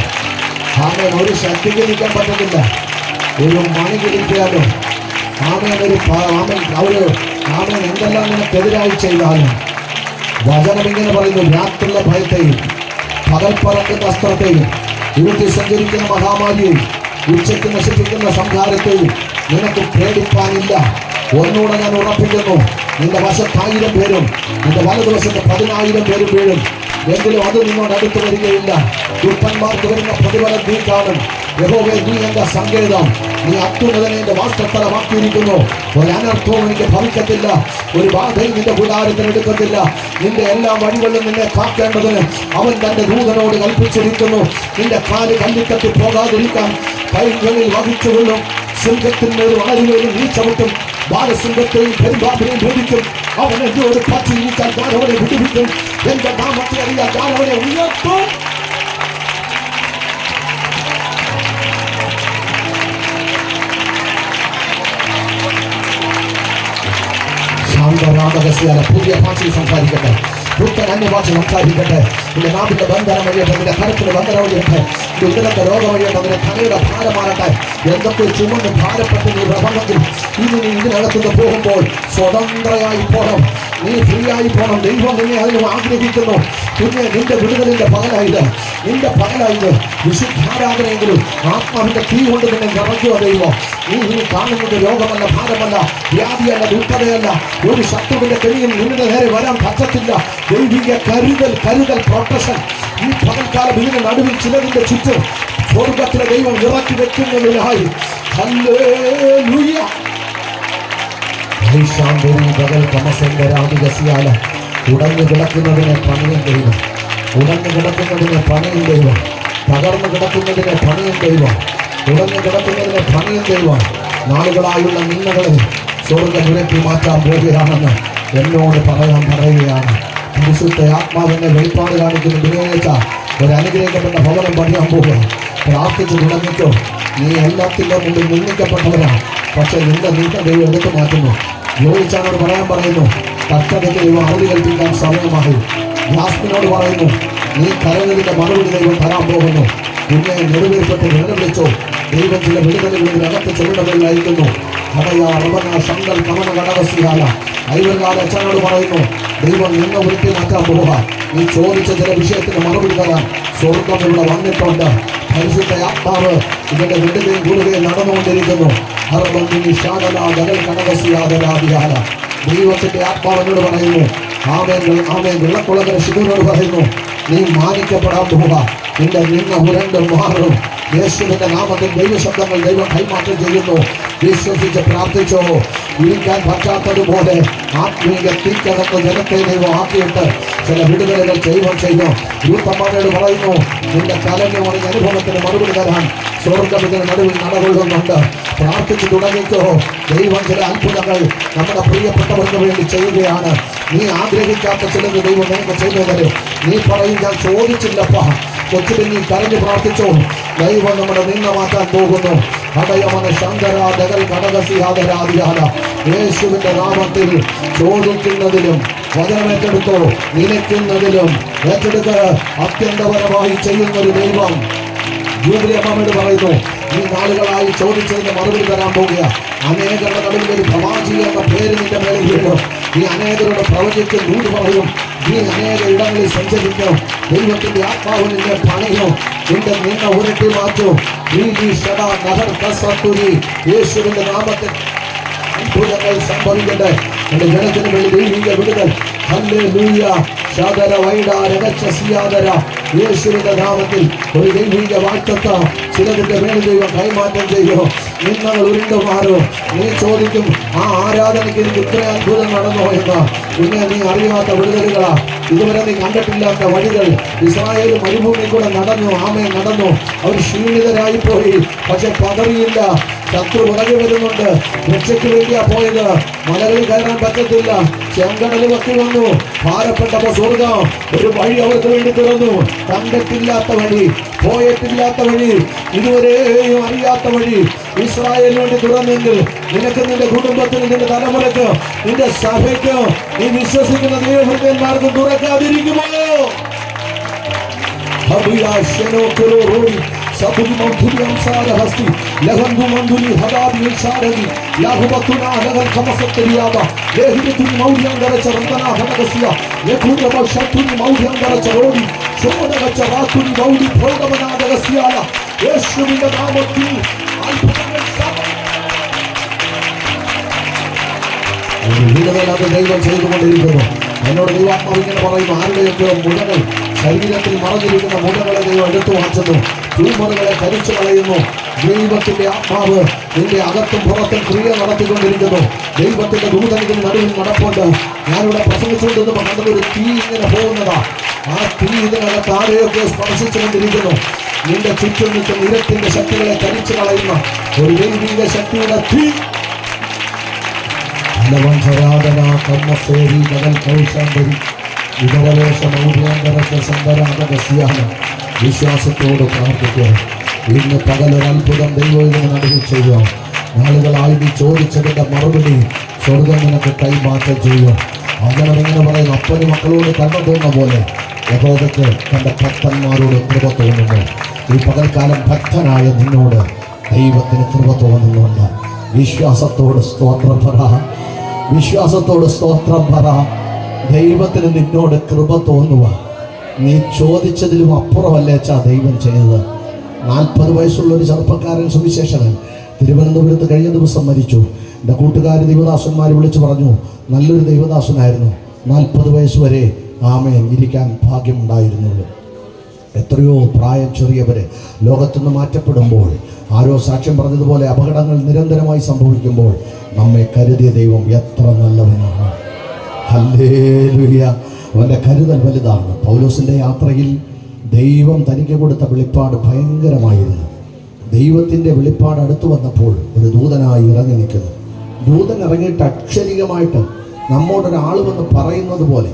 ആമേൻ. ഒരു ശക്തിക്ക് നിൽക്കാൻ പറ്റത്തില്ല. ഒരു മണി കിട്ടിയാലും ആമേൻ ആമേൻ എന്തെല്ലാം നിനക്കെതിരായി ചെയ്താലും വചനം ഇങ്ങനെ പറയുന്നു, രാത്രിയുള്ള ഭയത്തെയും പകൽ പറക്കുന്ന അസ്ത്രത്തെയും ഇരുട്ടി സഞ്ചരിക്കുന്ന മഹാമാരിയെയും ഉച്ചയ്ക്ക് നശിപ്പിക്കുന്ന സംഹാരത്തെയും നിനക്ക് പേടിപ്പാനില്ല. ഒന്നുകൂടെ ഞാൻ ഉറപ്പിക്കുന്നു, നിന്റെ വശത്ത് 1000 പേരും നിന്റെ വലതുവശത്ത് 10,000 പേരും വീഴും, എങ്കിലും അത് നിന്നോട് അടുത്ത് വരികയില്ല. ദുഷ്ടന്മാർക്ക് വരുന്ന പ്രതിഫലം നീ കാണും. യഹോവേ, നീ എന്റെ സങ്കേതം, നീ അത്യുന്നതനെ എന്റെ വാസസ്ഥലമാക്കിയിരിക്കുന്നു. ഒരു അനർത്ഥവും എനിക്ക് ഭവിക്കത്തില്ല, ഒരു ബാധയും നിന്റെ കൂടാരത്തിന് എടുക്കത്തില്ല. നിന്റെ എല്ലാ വഴികളിലും നിന്നെ കാക്കേണ്ടതിന് അവൻ തന്റെ ദൂതനോട് കൽപ്പിച്ചിരിക്കുന്നു. നിന്റെ കാല് കല്ലിക്കത്തി പോകാതിരിക്കാൻ കൈകളിൽ വഹിച്ചുകൊള്ളും. സിംഹത്തിന്മേൽ വളരുകയും നീ ചവിട്ടും. ബാലസിംഹത്തെയും പെരുമ്പാമ്പിനെയും ഭേദിക്കും. അവൻ എന്നോട് പറ്റിയിരിക്കാൻ ഞാൻ അവനെ വിടുവിക്കും. എന്റെ നാമത്തെ അറിയാൻ ഞാൻ അവനെ ഉയർത്തും. ശാന്തരാഗസ്യാല പുതിയ ഭാഷയിൽ സംസാരിക്കട്ടെ. പുത്തൻ അന്യഭാഷ സംസാരിക്കട്ടെ. നിന്റെ നാവിന്റെ ബന്ധനം വഴിയട്ടെ, നിന്റെ കരത്തിന്റെ ബന്ധനം വഴിയട്ടെ, നിന്റെ ഉദരത്തെ രോഗം വഴിയട്ടെ, നിന്റെ തലയുടെ ഭാരമാറട്ടെ. എന്തൊക്കെ ചുമന്ന് ഭാരപ്പെട്ട് നീ പ്രബന്ധത്തിൽ ഇനി നീ ഇതിനകത്തുനിന്ന് പോകുമ്പോൾ സ്വതന്ത്രയായി പോകണം. നീ ഫ്രീ ആയി പോകണം. ദൈവം നിന്നെ അതിനും ആഗ്രഹിക്കുന്നു. പിന്നെ നിന്റെ വിടുതലിന്റെ പകലായത്, നിന്റെ പകലായത് വിശുദ്ധാരാധനയെങ്കിലും ആത്മാവിന്റെ തീ കൊണ്ട് നിന്നെ നിറയ്ക്കുക ദൈവം. നീ കാണുന്നത് രോഗമല്ല, ഭാരമല്ല, വ്യാധിയല്ല, ദുഃഖതയല്ല. ഒരു ശത്രുവിന്റെ കെണിയിൽ നിന്റെ നേരെ വരാൻ പറ്റത്തില്ല. ദൈവിക കരുതൽ പ്രൊട്ടക്ഷൻ ഈ പകൽക്കാലം ഇതിന്റെ നടുവിൽ ചിലതിന്റെ ചുറ്റും സ്വർഗത്തിലെ ദൈവം ഇറക്കി വെക്കുന്നതിനായി ഹല്ലേലൂയ. ഉടഞ്ഞു കിടക്കുന്നതിനെ പണിയും ദൈവം, ഉടഞ്ഞു കിടക്കുന്നതിനെ പണിയും ദൈവം, തകർന്നു കിടക്കുന്നതിനെ പണിയും ദൈവം, ഉടഞ്ഞു കിടക്കുന്നതിനെ പണിയും ദൈവം. നാളുകളായുള്ള നിന്നകളെ സ്വർഗ്ഗം ഉയർത്തി മാറ്റാൻ പോവുകയാണെന്ന് എന്നോട് പറയുകയാണ്. വിശുദ്ധ ആത്മാവിനെ വെളിപ്പാട് കാണിക്കുന്ന ദിനേച്ച ഒരു അനുഗ്രഹിക്കപ്പെട്ട ഭവനം പണിയാൻ പോവുക. പ്രാർത്ഥിച്ചു തുടങ്ങിക്കോ. നീ എല്ലാത്തിൻ്റെ മുമ്പിൽ നിന്ദിക്കപ്പെട്ടവരാണ്, പക്ഷെ നിന്റെ നീക്കം ദൈവം എടുത്തു മാറ്റുന്നു. യോജിച്ചാനോട് പറയാൻ പറയുന്നു, കഷ്ടതയ്ക്ക് ദൈവം അവധി കൽപ്പിക്കാൻ സമയമായി. യാസ്മിനോട് പറയുന്നു, നീ കരഞ്ഞതിന്റെ മറുപടി ദൈവം തരാൻ പോകുന്നു. പിന്നെ നെടുവേർപ്പെട്ട് നിലവിളിച്ചോ. ദൈവം ചില വിടുതലുകളിൽ അകത്ത് ചെല്ലുന്നവരിലായിരിക്കുന്നു. ഐവർകാല അച്ഛനോട് പറയുന്നു, ദൈവം നിന്നെ വിളിച്ച് മാറ്റാൻ പോവുക. നീ ചോദിച്ച ചില വിഷയത്തിന് മറുപടി തരാൻ സ്വർഗം ഇവിടെ വന്നിട്ടുണ്ട്. പരിശുദ്ധ ആത്മാവ് ഇതിന്റെ വിടുകയും കൂടുകയും നടന്നുകൊണ്ടിരിക്കുന്നു. ദൈവത്തിന്റെ ആത്മാവിനോട് പറയുന്നു, ആമേൻ. വെള്ളക്കുളകര ശിവനോട് പറയുന്നു, നീ മാനിക്കപ്പെടാൻ പോവുക. നിന്റെ നിന്ന ഉരണ്ട് മാറും. യേശുവിന്റെ നാമത്തിൽ ദൈവശബ്ദങ്ങൾ ദൈവം കൈമാറ്റം ചെയ്യുന്നു. വിശ്വസിച്ച് പ്രാർത്ഥിച്ചോ. ഇരിക്കാൻ പറ്റാത്തതുപോലെ ആത്മീയ തീക്കകത്ത് ജനത്തെ ദൈവം ആക്കിയിട്ട് ചില വിടുതലുകൾ ചെയ്തു. യൂത്തമ്മയോട് പറയുന്നു, നിന്റെ കലഞ്ഞ അനുഭവത്തിന് മറുപടി തരാൻ സ്വർഗത്തിന്റെ നടുവിൽ നടകൊള്ളുന്നുണ്ട്. പ്രാർത്ഥിച്ചു തുടങ്ങിക്കോ. ദൈവം ചില അത്ഭുതങ്ങൾ നമ്മുടെ പ്രിയപ്പെട്ടവർക്ക് വേണ്ടി ചെയ്യുകയാണ്. നീ ആഗ്രഹിക്കാത്ത ചിലത് ദൈവം നിനക്ക് ചെയ്തു തരും. നീ പറയും, ഞാൻ ചോദിച്ചില്ലപ്പാ. കൊച്ചിൽ നീ കരഞ്ഞു പ്രാർത്ഥിച്ചോ. ദൈവം നമ്മുടെ നിന്ന മാറ്റാൻ പോകുന്നു. ഹടയമന ശങ്കരാദകൾ കടകസിയാദരാദിയാല. യേശുവിന്റെ നാമത്തിൽ ചോദിക്കുന്നതിലും വചനമേറ്റെടുത്തോ, നിലയ്ക്കുന്നതിലും ഏറ്റെടുത്ത് അത്യന്തപരമായി ചെയ്യുന്നൊരു ദൈവം. ജൂബിലി അമ്മയോട് പറയുന്നു, ഈ നാളുകളായി ചോദിച്ചതിന് മറുപടി തരാൻ പോകുക. അനേകരുടെ നടുവിൽ ഒരു പ്രവാചി എന്ന പേര് നിന്റെ മേലെ വീഴും. ഈ അനേകരുടെ പ്രവചിക്കും, ദൂത് പറയും. ഈ അനേക ഇടങ്ങളിൽ സഞ്ചരിക്കും. ദൈവത്തിന്റെ ആത്മാവ് നിന്നെ പണിയും. നിന്റെ നിന്ന ഉരട്ടി മാറ്റും. യേശുവിന്റെ നാമത്തിൽ അത്ഭുതങ്ങൾ സംഭവിക്കട്ടെ. എന്റെ ജനത്തിന് വേണ്ടി ദൈവിക വിടുതൽ. ഹല്ലേലൂയ. ശാദര വൈഡ രഗച്ഛസിയാദര. യേശുവിന്റെ നാമത്തിൽ ഒരു ദൈവിക വാഴ്ത്തത്ത ചിലതിന്റെ മേൽ ദൈവം കൈമാറ്റം ചെയ്യും. നിങ്ങൾ ഉരുണ്ടു മാറും. നീ ചോദിക്കും, ആ ആരാധനയ്ക്ക് എനിക്ക് ഇത്ര അത്ഭുതം നടന്നോ എന്ന്. പിന്നെ നീ അറിയാത്ത വിടുതലുകളാ, ഇതുവരെ നീ കണ്ടിട്ടില്ലാത്ത വഴികൾ. ഇസ്രായേൽ മരുഭൂമി കൂടെ നടന്നു. നടന്നു. അവർ ക്ഷീണിതരായി പോയി. പക്ഷെ പതറിയില്ല. ശത്രു പുറകെ വരുന്നുണ്ട്. രക്ഷയ്ക്ക് വേണ്ടിയാ പോയത്. മലകളിൽ കയറാൻ പറ്റത്തില്ല. ചെങ്കടൽ വക്കി വന്നു. ഭാരപ്പെട്ടപ്പോ സ്വർഗം ഒരു വഴി അവർക്ക് വേണ്ടി തുറന്നു. കണ്ടിട്ടില്ലാത്ത വഴി, പോയിട്ടില്ലാത്ത വഴി, ഇതുവരെയും അറിയാത്ത വഴി ഇസ്രായേലിന് വേണ്ടി തുറന്നെങ്കിൽ നിനക്ക്, നിന്റെ കുടുംബത്തിന്, നിന്റെ തലമുറയ്ക്ക്, നിന്റെ സഭയ്ക്ക്, നീ വിശ്വസിക്കുന്ന ദൈവഭൃത്യന്മാർക്ക് തുറക്കാതിരിക്കുമോ? Sabuni manduli amsara hasti lahandu manduli hadadi isharadi lahubatuna lahan kamasattiyaba lehidutuni maudiyangara charantana hadagasiya lekhuda bashatuni maudiyangara charodi shodaga charatuni maudi phogamana dagasiyala yeshuvinda naamathil alphagal വീടുകളിലത് ദൈവം ചെയ്തുകൊണ്ടിരിക്കുന്നു. എന്നോട് ദൈവാത്മാവ് ഇങ്ങനെ പറയുന്നു, ആരുടെയൊക്കെ മുഴകൾ, ശരീരത്തിൽ മറഞ്ഞിരിക്കുന്ന മുഴകളെ ദൈവം എടുത്തു മാറ്റുന്നു. ട്യൂമറുകളെ കരിച്ചു കളയുന്നു. ദൈവത്തിന്റെ ആത്മാവ് നിന്റെ അകത്തും പുറത്തും ക്രിയ നടത്തിക്കൊണ്ടിരിക്കുന്നു. ദൈവത്തിന്റെ ദൂതനിൽ നടുവിൽ നടപ്പുണ്ട്. ഞാനിവിടെ പ്രസംഗിച്ചുകൊണ്ടിരുന്നപ്പോൾ നല്ലൊരു തീ ഇങ്ങനെ പോകുന്നതാ. ആ തീ ഇതിനകത്ത് ആരെയൊക്കെ സ്പർശിച്ചുകൊണ്ടിരിക്കുന്നു. നിന്റെ ചുറ്റും നിൽക്കുന്ന ഇരത്തിന്റെ ശക്തികളെ കരിച്ചു കളയുന്ന ഒരു ദൈവിക ശക്തിയുടെ തീ. വിശ്വാസത്തോട് പ്രാർത്ഥിക്കുക. ഇന്ന് പകലൊരു അത്ഭുതം ദൈവം നടുവിൽ ചെയ്യുക. നാളുകളായി നീ ചോദിച്ചതിന്റെ മറുപടി സ്വർഗം നിനക്ക് കൈമാറ്റം ചെയ്യും. അങ്ങനെ ഇങ്ങനെ പറയുന്നു, അപ്പന് മക്കളോട് കണ്ണു തോന്നുന്ന പോലെ യഹോവയ്ക്ക് തന്റെ ഭക്തന്മാരോട് കൃപ തോന്നുന്നു. ഈ പകൽക്കാലം ഭക്തനായ നിന്നോട് ദൈവത്തിന് കൃപ തോന്നുന്നുണ്ട്. വിശ്വാസത്തോട് സ്തോത്രം പറ. വിശ്വാസത്തോട് സ്തോത്രം പറ. ദൈവത്തിന് നിന്നോട് കൃപ തോന്നുക. നീ ചോദിച്ചതിലും അപ്പുറമല്ലേച്ചാ ദൈവം ചെയ്തത്. 40 വയസ്സുള്ള ഒരു ചെറുപ്പക്കാരൻ സുവിശേഷകൻ തിരുവനന്തപുരത്ത് കഴിഞ്ഞ ദിവസം മരിച്ചു. എൻ്റെ കൂട്ടുകാർ ദൈവദാസന്മാർ വിളിച്ചു പറഞ്ഞു, നല്ലൊരു ദൈവദാസനായിരുന്നു. 40 വയസ്സ് വരെ ഇരിക്കാൻ ഭാഗ്യമുണ്ടായിരുന്നുള്ളൂ. എത്രയോ പ്രായം ചെറിയവരെ ലോകത്തുനിന്ന് മാറ്റപ്പെടുമ്പോൾ, ആരോ സാക്ഷ്യം പറഞ്ഞതുപോലെ അപകടങ്ങൾ നിരന്തരമായി സംഭവിക്കുമ്പോൾ നമ്മെ കരുതിയ ദൈവം എത്ര നല്ലവനാണ്. ഹല്ലേലൂയ. അവൻ്റെ കരുതൽ വലുതാണ്. പൗലോസിൻ്റെ യാത്രയിൽ ദൈവം തനിക്ക് കൊടുത്ത വെളിപ്പാട് ഭയങ്കരമായിരുന്നു. ദൈവത്തിൻ്റെ വെളിപ്പാട് അടുത്തു വന്നപ്പോൾ ഒരു ദൂതനായി ഇറങ്ങി നിൽക്കുന്നു. ദൂതൻ ഇറങ്ങിയിട്ട് അക്ഷരികമായിട്ട് നമ്മോടൊരാൾ വന്ന് പറയുന്നത് പോലെ,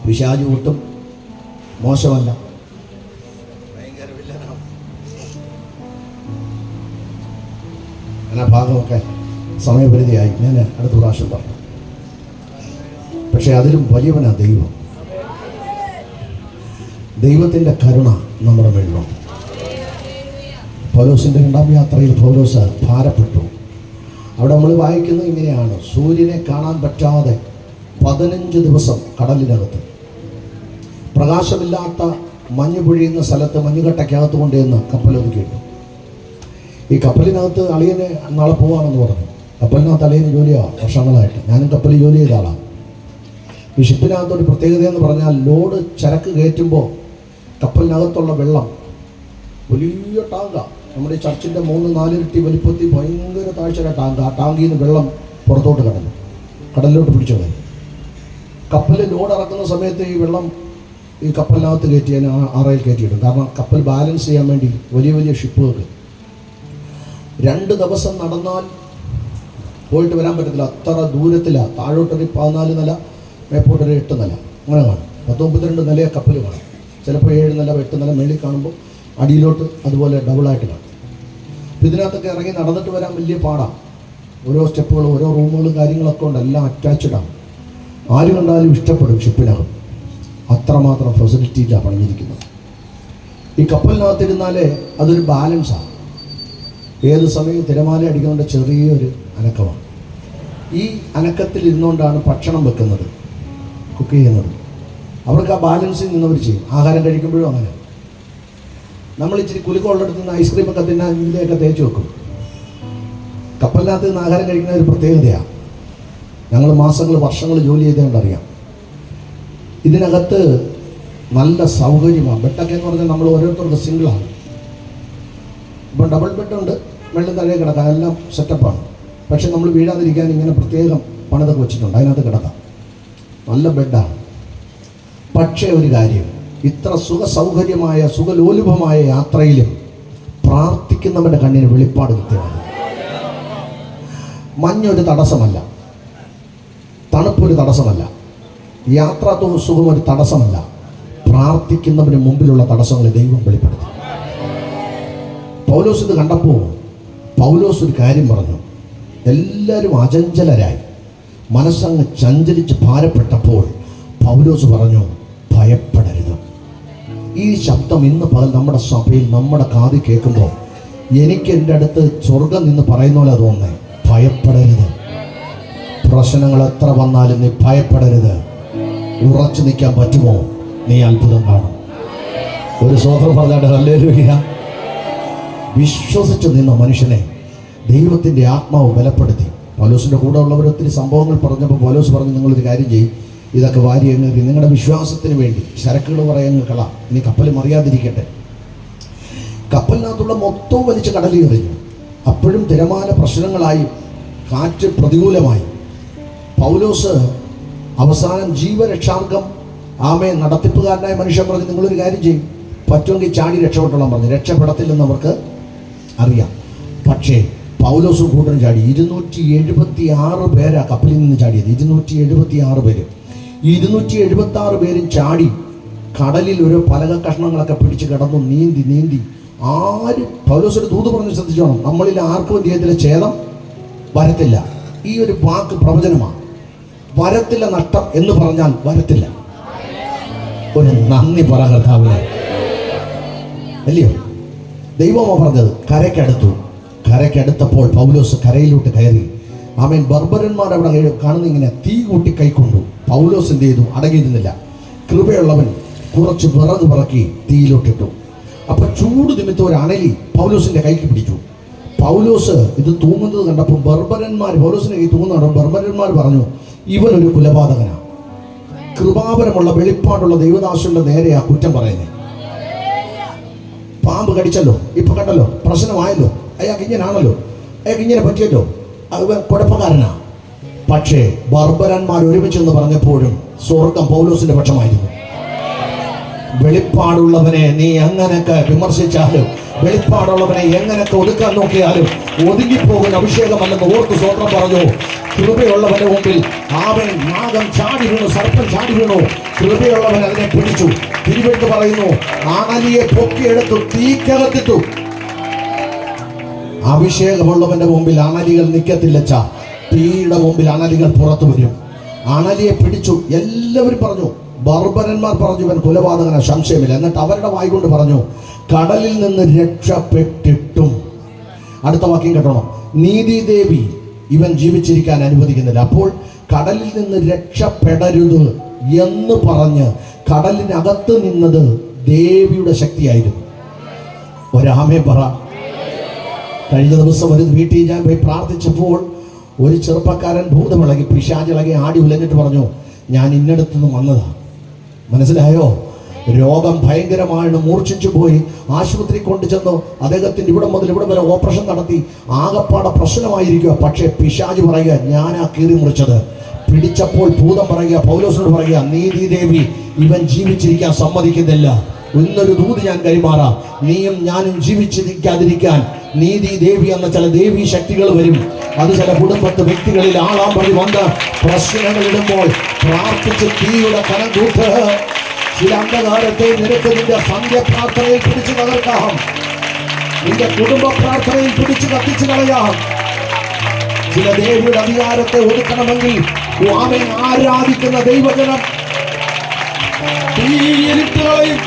പിശാച് ഒട്ടും മോശമല്ല, ഭയങ്കര വില്ലനാണ്. ആ ഭാഗമൊക്കെ സമയപരിധിയായി ഞാൻ അടുത്ത പ്രാവശ്യം പറഞ്ഞു. പക്ഷെ അതിലും വലിയവനാ ദൈവം. ദൈവത്തിൻ്റെ കരുണ നമ്മുടെ മേലുണ്ട്. പൗലോസിൻ്റെ 2ാം യാത്രയിൽ പൗലോസ് ഭാരപ്പെട്ടു. അവിടെ നമ്മൾ വായിക്കുന്നത് ഇങ്ങനെയാണ്: സൂര്യനെ കാണാൻ പറ്റാതെ 15 ദിവസം കടലിനകത്ത്, പ്രകാശമില്ലാത്ത മഞ്ഞ് പൊഴിയുന്ന സ്ഥലത്ത് മഞ്ഞുകട്ടയ്ക്കകത്ത് കൊണ്ടുവന്ന് കപ്പൽ ഒതുക്കിയിട്ടു. ഈ കപ്പലിനകത്ത് അളിയനെ നാളെ പോവാണെന്ന് പറഞ്ഞു. കപ്പലിനകത്ത് അളിയന് ജോലിയാണ് വർഷങ്ങളായിട്ട്. ഞാനും കപ്പലിൽ ജോലി ചെയ്ത ആളാണ്. ഈ ഷിപ്പിനകത്തൊരു പ്രത്യേകത എന്ന് പറഞ്ഞാൽ, ലോഡ് ചരക്ക് കയറ്റുമ്പോൾ കപ്പലിനകത്തുള്ള വെള്ളം വലിയ ടാങ്കാണ്. നമ്മുടെ ഈ ചർച്ചിൻ്റെ 3-4 ഇരട്ടി വലിപ്പത്തിൽ ഭയങ്കര താഴ്ചയുടെ ടാങ്ക്. ആ ടാങ്കിൽ നിന്ന് വെള്ളം പുറത്തോട്ട് കടന്നു, കടലിലോട്ട് പിടിച്ചു കളയും. കപ്പൽ ലോഡ് ഇറക്കുന്ന സമയത്ത് ഈ വെള്ളം ഈ കപ്പലിനകത്ത് കയറ്റി അതിന് അറയിൽ കയറ്റിയിടും. കാരണം കപ്പൽ ബാലൻസ് ചെയ്യാൻ വേണ്ടി വലിയ വലിയ ഷിപ്പുകൾക്ക് 2 ദിവസം നടന്നാൽ പോയിട്ട് വരാൻ പറ്റത്തില്ല. അത്ര ദൂരത്തിലാണ്. താഴോട്ടൊരു 14 നില, മേപ്പോട്ടൊരു 8 നില, അങ്ങനെ കാണും. 32 നിലയെ കപ്പൽ കാണും. ചിലപ്പോൾ 7 നില 8 നില മേളിൽ കാണുമ്പോൾ അടിയിലോട്ട് അതുപോലെ ഡബിളായിട്ട് കാണും. അപ്പോൾ ഇതിനകത്തൊക്കെ ഇറങ്ങി നടന്നിട്ട് വരാൻ വലിയ പാടാണ്. ഓരോ സ്റ്റെപ്പുകളും ഓരോ റൂമുകളും കാര്യങ്ങളൊക്കെ ഉണ്ട്. എല്ലാം അറ്റാച്ച്ഡാണ്. ആര് കണ്ടാലും ഇഷ്ടപ്പെടും ഷിപ്പിനകം. അത്രമാത്രം ഫെസിലിറ്റിയിലാണ് പണിഞ്ഞിരിക്കുന്നത്. ഈ കപ്പലിനകത്തിരുന്നാലേ അതൊരു ബാലൻസാണ്. ഏത് സമയവും തിരമാല അടിക്കുന്നതുകൊണ്ട് ചെറിയൊരു അനക്കമാണ്. ഈ അനക്കത്തിൽ ഇരുന്നുകൊണ്ടാണ് ഭക്ഷണം വെക്കുന്നത്, കുക്ക് ചെയ്യുന്നത്. അവർക്ക് ആ ബാലൻസിൽ നിന്നവർ ചെയ്യും. ആഹാരം കഴിക്കുമ്പോഴും അങ്ങനെ. നമ്മൾ ഇച്ചിരി കുലുക്കമുള്ളിടത്ത് നിന്ന് ഐസ്ക്രീമൊക്കെ തിന്നാൻ ഇതിനെയൊക്കെ തേച്ച് വെക്കും. കപ്പലിനകത്ത് നിന്ന് ആഹാരം കഴിക്കുന്ന ഒരു പ്രത്യേകതയാണ്. ഞങ്ങൾ മാസങ്ങൾ വർഷങ്ങൾ ജോലി ചെയ്തുകൊണ്ടറിയാം. ഇതിനകത്ത് നല്ല സൗകര്യമാണ്. ബെഡൊക്കെ എന്ന് പറഞ്ഞാൽ നമ്മൾ ഓരോരുത്തർക്ക് സിംഗിളാണ്. ഇപ്പം ഡബിൾ ബെഡുണ്ട്, വെള്ളം തഴയെ കിടക്കാം, എല്ലാം സെറ്റപ്പാണ്. പക്ഷെ നമ്മൾ വീഴാതിരിക്കാൻ ഇങ്ങനെ പ്രത്യേകം പണിതൊക്കെ വെച്ചിട്ടുണ്ട്. അതിനകത്ത് കിടക്കാം. നല്ല ബെഡാണ്. പക്ഷേ ഒരു കാര്യം, ഇത്ര സുഖസൗകര്യമായ സുഖലോലുപമായ യാത്രയിലും പ്രാർത്ഥിക്കുന്നവൻ്റെ കണ്ണിന് വെളിപ്പാട് കൃത്യമാണ്. മഞ്ഞൊരു തടസ്സമല്ല, തണുപ്പൊരു തടസ്സമല്ല, യാത്രാ സുഖം ഒരു തടസ്സമല്ല. പ്രാർത്ഥിക്കുന്നവന് മുമ്പിലുള്ള തടസ്സങ്ങളെ ദൈവം വെളിപ്പെടുത്തി. പൗലോസ് ഇത് കണ്ടപ്പോൾ പൗലോസ് ഒരു കാര്യം പറഞ്ഞു. എല്ലാവരും അചഞ്ചലരായി മനസ്സങ്ങ് ചഞ്ചലിച്ച് ഭാരപ്പെട്ടപ്പോൾ പൗലോസ് പറഞ്ഞു, ഭയപ്പെടരുത്. ഈ ശബ്ദം ഇന്ന് പകൽ നമ്മുടെ സഭയിൽ നമ്മുടെ കാതിൽ കേൾക്കുമ്പോൾ എനിക്ക് എൻ്റെ അടുത്ത് സ്വർഗം നിന്ന് പറയുന്ന പോലെ തോന്നേ, ഭയപ്പെടരുത്. പ്രശ്നങ്ങൾ എത്ര വന്നാലും നീ ഭയപ്പെടരുത്. ഉറച്ചു നിൽക്കാൻ പറ്റുമോ? നീ അത്ഭുതം കാണും. ഒരു സ്വതന്ത്രം പറഞ്ഞാട്ട് ഹല്ലേലൂയ. വിശ്വസിച്ച് നിന്ന മനുഷ്യനെ ദൈവത്തിൻ്റെ ആത്മാവ് ബലപ്പെടുത്തി. പൗലോസിൻ്റെ കൂടെ ഉള്ളവർ ഒത്തിരി സംഭവങ്ങൾ പറഞ്ഞപ്പോൾ പൗലോസ് പറഞ്ഞു, നിങ്ങളൊരു കാര്യം ചെയ്യും, ഇതൊക്കെ വാരി എങ്ങനെയൊക്കെ നിങ്ങളുടെ വിശ്വാസത്തിന് വേണ്ടി ചരക്കുകൾ പറയാങ്ങ് കള, ഇനി കപ്പൽ മറിയാതിരിക്കട്ടെ. കപ്പലിനകത്തുള്ള മൊത്തവും വലിച്ച് കടലിൽ എറിഞ്ഞു. അപ്പോഴും തിരമാല പ്രശ്നങ്ങളായി, കാറ്റ് പ്രതികൂലമായി. പൗലോസ് അവസാനം ജീവരക്ഷാർഗം നടത്തിപ്പുകാരനായ മനുഷ്യൻ പറഞ്ഞു, നിങ്ങളൊരു കാര്യം ചെയ്യും, പറ്റുമെങ്കിൽ ചാടി രക്ഷപ്പെട്ടോളാൻ പറഞ്ഞു. രക്ഷപ്പെടത്തില്ലെന്ന് അവർക്ക് അറിയാം. പക്ഷേ പൗലോസും കൂട്ടനും ചാടി. 276 പേരാ കപ്പലിൽ നിന്ന് ചാടിയത്. 276 പേര്. 276 പേരും ചാടി കടലിൽ ഓരോ പലക കഷ്ണങ്ങളൊക്കെ പിടിച്ച് കിടന്നു. നീന്തി ആരും പൗലോസൊരു ദൂത് പറഞ്ഞ് ശ്രദ്ധിച്ചോണം, നമ്മളിൽ ആർക്കും ദൈവത്തിലെ ഛേദം വരത്തില്ല. ഈ ഒരു വാക്ക് പ്രവചനമാണ്. വരത്തില്ല നഷ്ടം എന്ന് പറഞ്ഞാൽ വരത്തില്ല. ഒരു നന്ദി പറ കർത്താവിനെ, അല്ലയോ? ദൈവമോ പറഞ്ഞത്. കരയ്ക്കടുത്തപ്പോൾ പൗലോസ് കരയിലോട്ട് കയറി. ആമേൻ. ബർബരന്മാർ അവിടെ കാണുന്ന ഇങ്ങനെ തീ കൂട്ടി കൈക്കൊണ്ടു. പൗലോസ് എന്ത് ചെയ്തു? അടങ്ങിയിരുന്നില്ല. കൃപയുള്ളവൻ കുറച്ച് വിറക് പറക്കി തീയിലോട്ടിട്ടു. അപ്പൊ ചൂട് നിമിത്തം ഒരു അണലി പൗലോസിന്റെ കൈക്ക് പിടിച്ചു. പൗലോസ് ഇത് തൂങ്ങുന്നത് കണ്ടപ്പോൾ പൗലോസിന്റെ കൈ തൂങ്ങുന്ന ബർബരന്മാർ പറഞ്ഞു, ഇവനൊരു കുലപാതകനാണ്. കൃപാപരമുള്ള വെളിപ്പാടുള്ള ദൈവദാസന്റെ നേരെയാ കുറ്റം പറയുന്നത്. പാമ്പ് കടിച്ചല്ലോ, ഇപ്പൊ കണ്ടല്ലോ, പ്രശ്നമായല്ലോ, അയാൾക്ക് ഇങ്ങനാണല്ലോ, അയാൾക്ക് ഇങ്ങനെ പറ്റിയല്ലോ, കുഴപ്പക്കാരനാ. പക്ഷേ ബർബരന്മാർ ഒരുമിച്ചെന്ന് പറഞ്ഞപ്പോഴും സ്വർഗം പൗലോസിന്റെ പക്ഷമായിരുന്നു. വെളിപ്പാടുള്ളവനെ നീ എങ്ങനെയൊക്കെ വിമർശിച്ചാലും, വെളിപ്പാടുള്ളവനെ എങ്ങനെയൊക്കെ ഒതുക്കാൻ നോക്കിയാലും ഒതുങ്ങിപ്പോകുന്ന അഭിഷേകമല്ലെന്ന് ഓർത്ത് സ്വന്തം പറഞ്ഞു. കൃപയുള്ളവന്റെ മുമ്പിൽ അവൻ നാഗം ചാടി വീണു, സർപ്പം ചാടി വീണു. കൃപയുള്ളവൻ അതിനെ പിടിച്ചു. തിരുവെട്ട് പറയുന്നു, ആണലിയെ പൊക്കിയെടുത്തു, തീക്കകത്തിട്ടു. അഭിഷേകമുള്ളവന്റെ മുമ്പിൽ അണലികൾ നിൽക്കത്തില്ലച്ച. തീയുടെ മുമ്പിൽ അണലികൾ പുറത്തു വരും. അണലിയെ പിടിച്ചു. എല്ലാവരും പറഞ്ഞു, ബർബരന്മാർ പറഞ്ഞു, ഇവൻ കൊലപാതകന, സംശയമില്ല. എന്നിട്ട് അവരുടെ വായിക്കൊണ്ട് പറഞ്ഞു, കടലിൽ നിന്ന് രക്ഷപ്പെട്ടിട്ടും. അടുത്ത വാക്യം കേട്ടോണം, നീതിദേവി ഇവൻ ജീവിച്ചിരിക്കാൻ അനുവദിക്കുന്നില്ല. അപ്പോൾ കടലിൽ നിന്ന് രക്ഷപ്പെടരുത് എന്ന് പറഞ്ഞ് കടലിനകത്ത് നിന്നത് ദേവിയുടെ ശക്തിയായിരുന്നു. ഒരാമേ പറ. കഴിഞ്ഞ ദിവസം ഒരു വീട്ടിൽ ഞാൻ പോയി പ്രാർത്ഥിച്ചപ്പോൾ ഒരു ചെറുപ്പക്കാരൻ ഭൂതമിളകി പിശാചിളകി ആടി ഉലഞ്ഞിട്ട് പറഞ്ഞു, ഞാൻ ഇന്നടത്തുനിന്ന് വന്നതാ. മനസ്സിലായോ? രോഗം ഭയങ്കരമായിട്ട് മൂർച്ഛിച്ചു പോയി. ആശുപത്രി കൊണ്ടുചെന്നു അദ്ദേഹത്തിൻ്റെ ഇവിടെ മുതൽ ഇവിടെ വരെ ഓപ്പറേഷൻ നടത്തി. ആകപ്പാടെ പ്രശ്നമായിരിക്കുക. പക്ഷേ പിശാച് പറയുക, ഞാനാ കീറി മുറിച്ചത്. പിടിച്ചപ്പോൾ ഭൂതം പറയുക, പൗലോസിനോട് പറയുക, നീതി ദേവി ഇവൻ ജീവിച്ചിരിക്കാൻ സമ്മതിക്കുന്നില്ല. ഇന്നൊരു ദൂത് ഞാൻ കൈമാറാം. നീയും ഞാനും ജീവിച്ചിരിക്കാതിരിക്കാൻ നീതി ദേവി എന്ന ചില ദേവീ ശക്തികൾ വരും. അത് ചില കുടുംബത്ത് വ്യക്തികളിൽ ആളാം വഴി വന്ന് പ്രശ്നങ്ങളിടുമ്പോൾ പ്രാർത്ഥിച്ച് തീയുടെ കനം കൂട്ട്. ചില അന്ധകാരത്തെ നിനക്ക് നിന്റെ സന്ധ്യ പ്രാർത്ഥനയിൽ പിടിച്ചു തകർക്കാം. നിന്റെ കുടുംബ പ്രാർത്ഥനയിൽ പിടിച്ചു കത്തിച്ചു കളയാം. ചില ദേവിയുടെ അധികാരത്തെ ഒതുക്കണമെങ്കിൽ ആമേൻ ആരാധിക്കുന്ന ദൈവജനം തീയിട്ട് കളയും.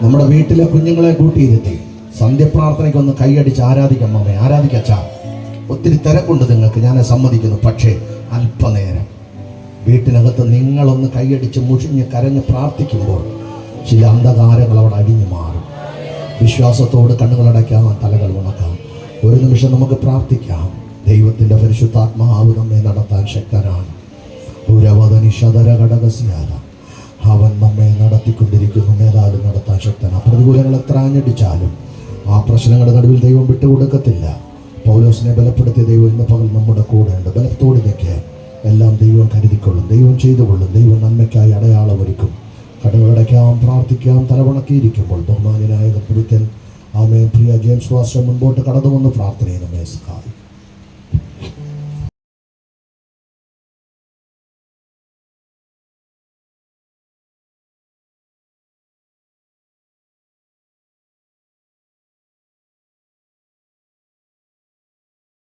നമ്മുടെ വീട്ടിലെ കുഞ്ഞുങ്ങളെ കൂട്ടിയിരുത്തി സന്ധ്യപ്രാർത്ഥനയ്ക്കൊന്ന് കൈയടിച്ച് ആരാധിക്കാം. അമ്മേ ആരാധിക്കച്ചാ. ഒത്തിരി തിരക്കുണ്ട് നിങ്ങൾക്ക്, ഞാൻ സമ്മതിക്കുന്നു. പക്ഷേ അല്പനേരം വീട്ടിനകത്ത് നിങ്ങളൊന്ന് കൈയടിച്ച് മുഷിഞ്ഞ് കരഞ്ഞ് പ്രാർത്ഥിക്കുമ്പോൾ ചില അന്ധകാരങ്ങൾ അവിടെ അടിഞ്ഞു മാറും. വിശ്വാസത്തോട് കണ്ണുകളടയ്ക്കാം, തലകൾ ഉണക്കാം. ഒരു നിമിഷം നമുക്ക് പ്രാർത്ഥിക്കാം. ദൈവത്തിൻ്റെ പരിശുദ്ധാത്മാവ് നമ്മെ നടത്താൻ ശക്തനാണ്. അവൻ നമ്മെ നടത്തിക്കൊണ്ടിരിക്കുന്നു. മേലാലും നടത്താൻ ശക്തനാണ്. പ്രതികൂലങ്ങൾ എത്ര ആഞ്ഞടിച്ചാലും ആ പ്രശ്നങ്ങളുടെ നടുവിൽ ദൈവം വിട്ടുകൊടുക്കത്തില്ല. പൗലോസിനെ ബലപ്പെടുത്തിയ ദൈവം ഇന്ന് പകൽ നമ്മുടെ കൂടെയുണ്ട്. ബലത്തോട് നിൽക്കുക. എല്ലാം ദൈവം കരുതിക്കൊള്ളും, ദൈവം ചെയ്തുകൊള്ളും, ദൈവം നന്മയ്ക്കായി അടയാളം ഒരുക്കും. കടകളടയ്ക്കാം, പ്രാർത്ഥിക്കാം. തലവണക്കിയിരിക്കുമ്പോൾ ബഹുമാന്യനായ പുരുത്തൻ ആമേൻ പ്രിയ ജെയിംസ് വാസ്റ്റർ മുൻപോട്ട് കടന്നു വന്ന് പ്രാർത്ഥനയെ നമ്മെ സഹായിക്കും.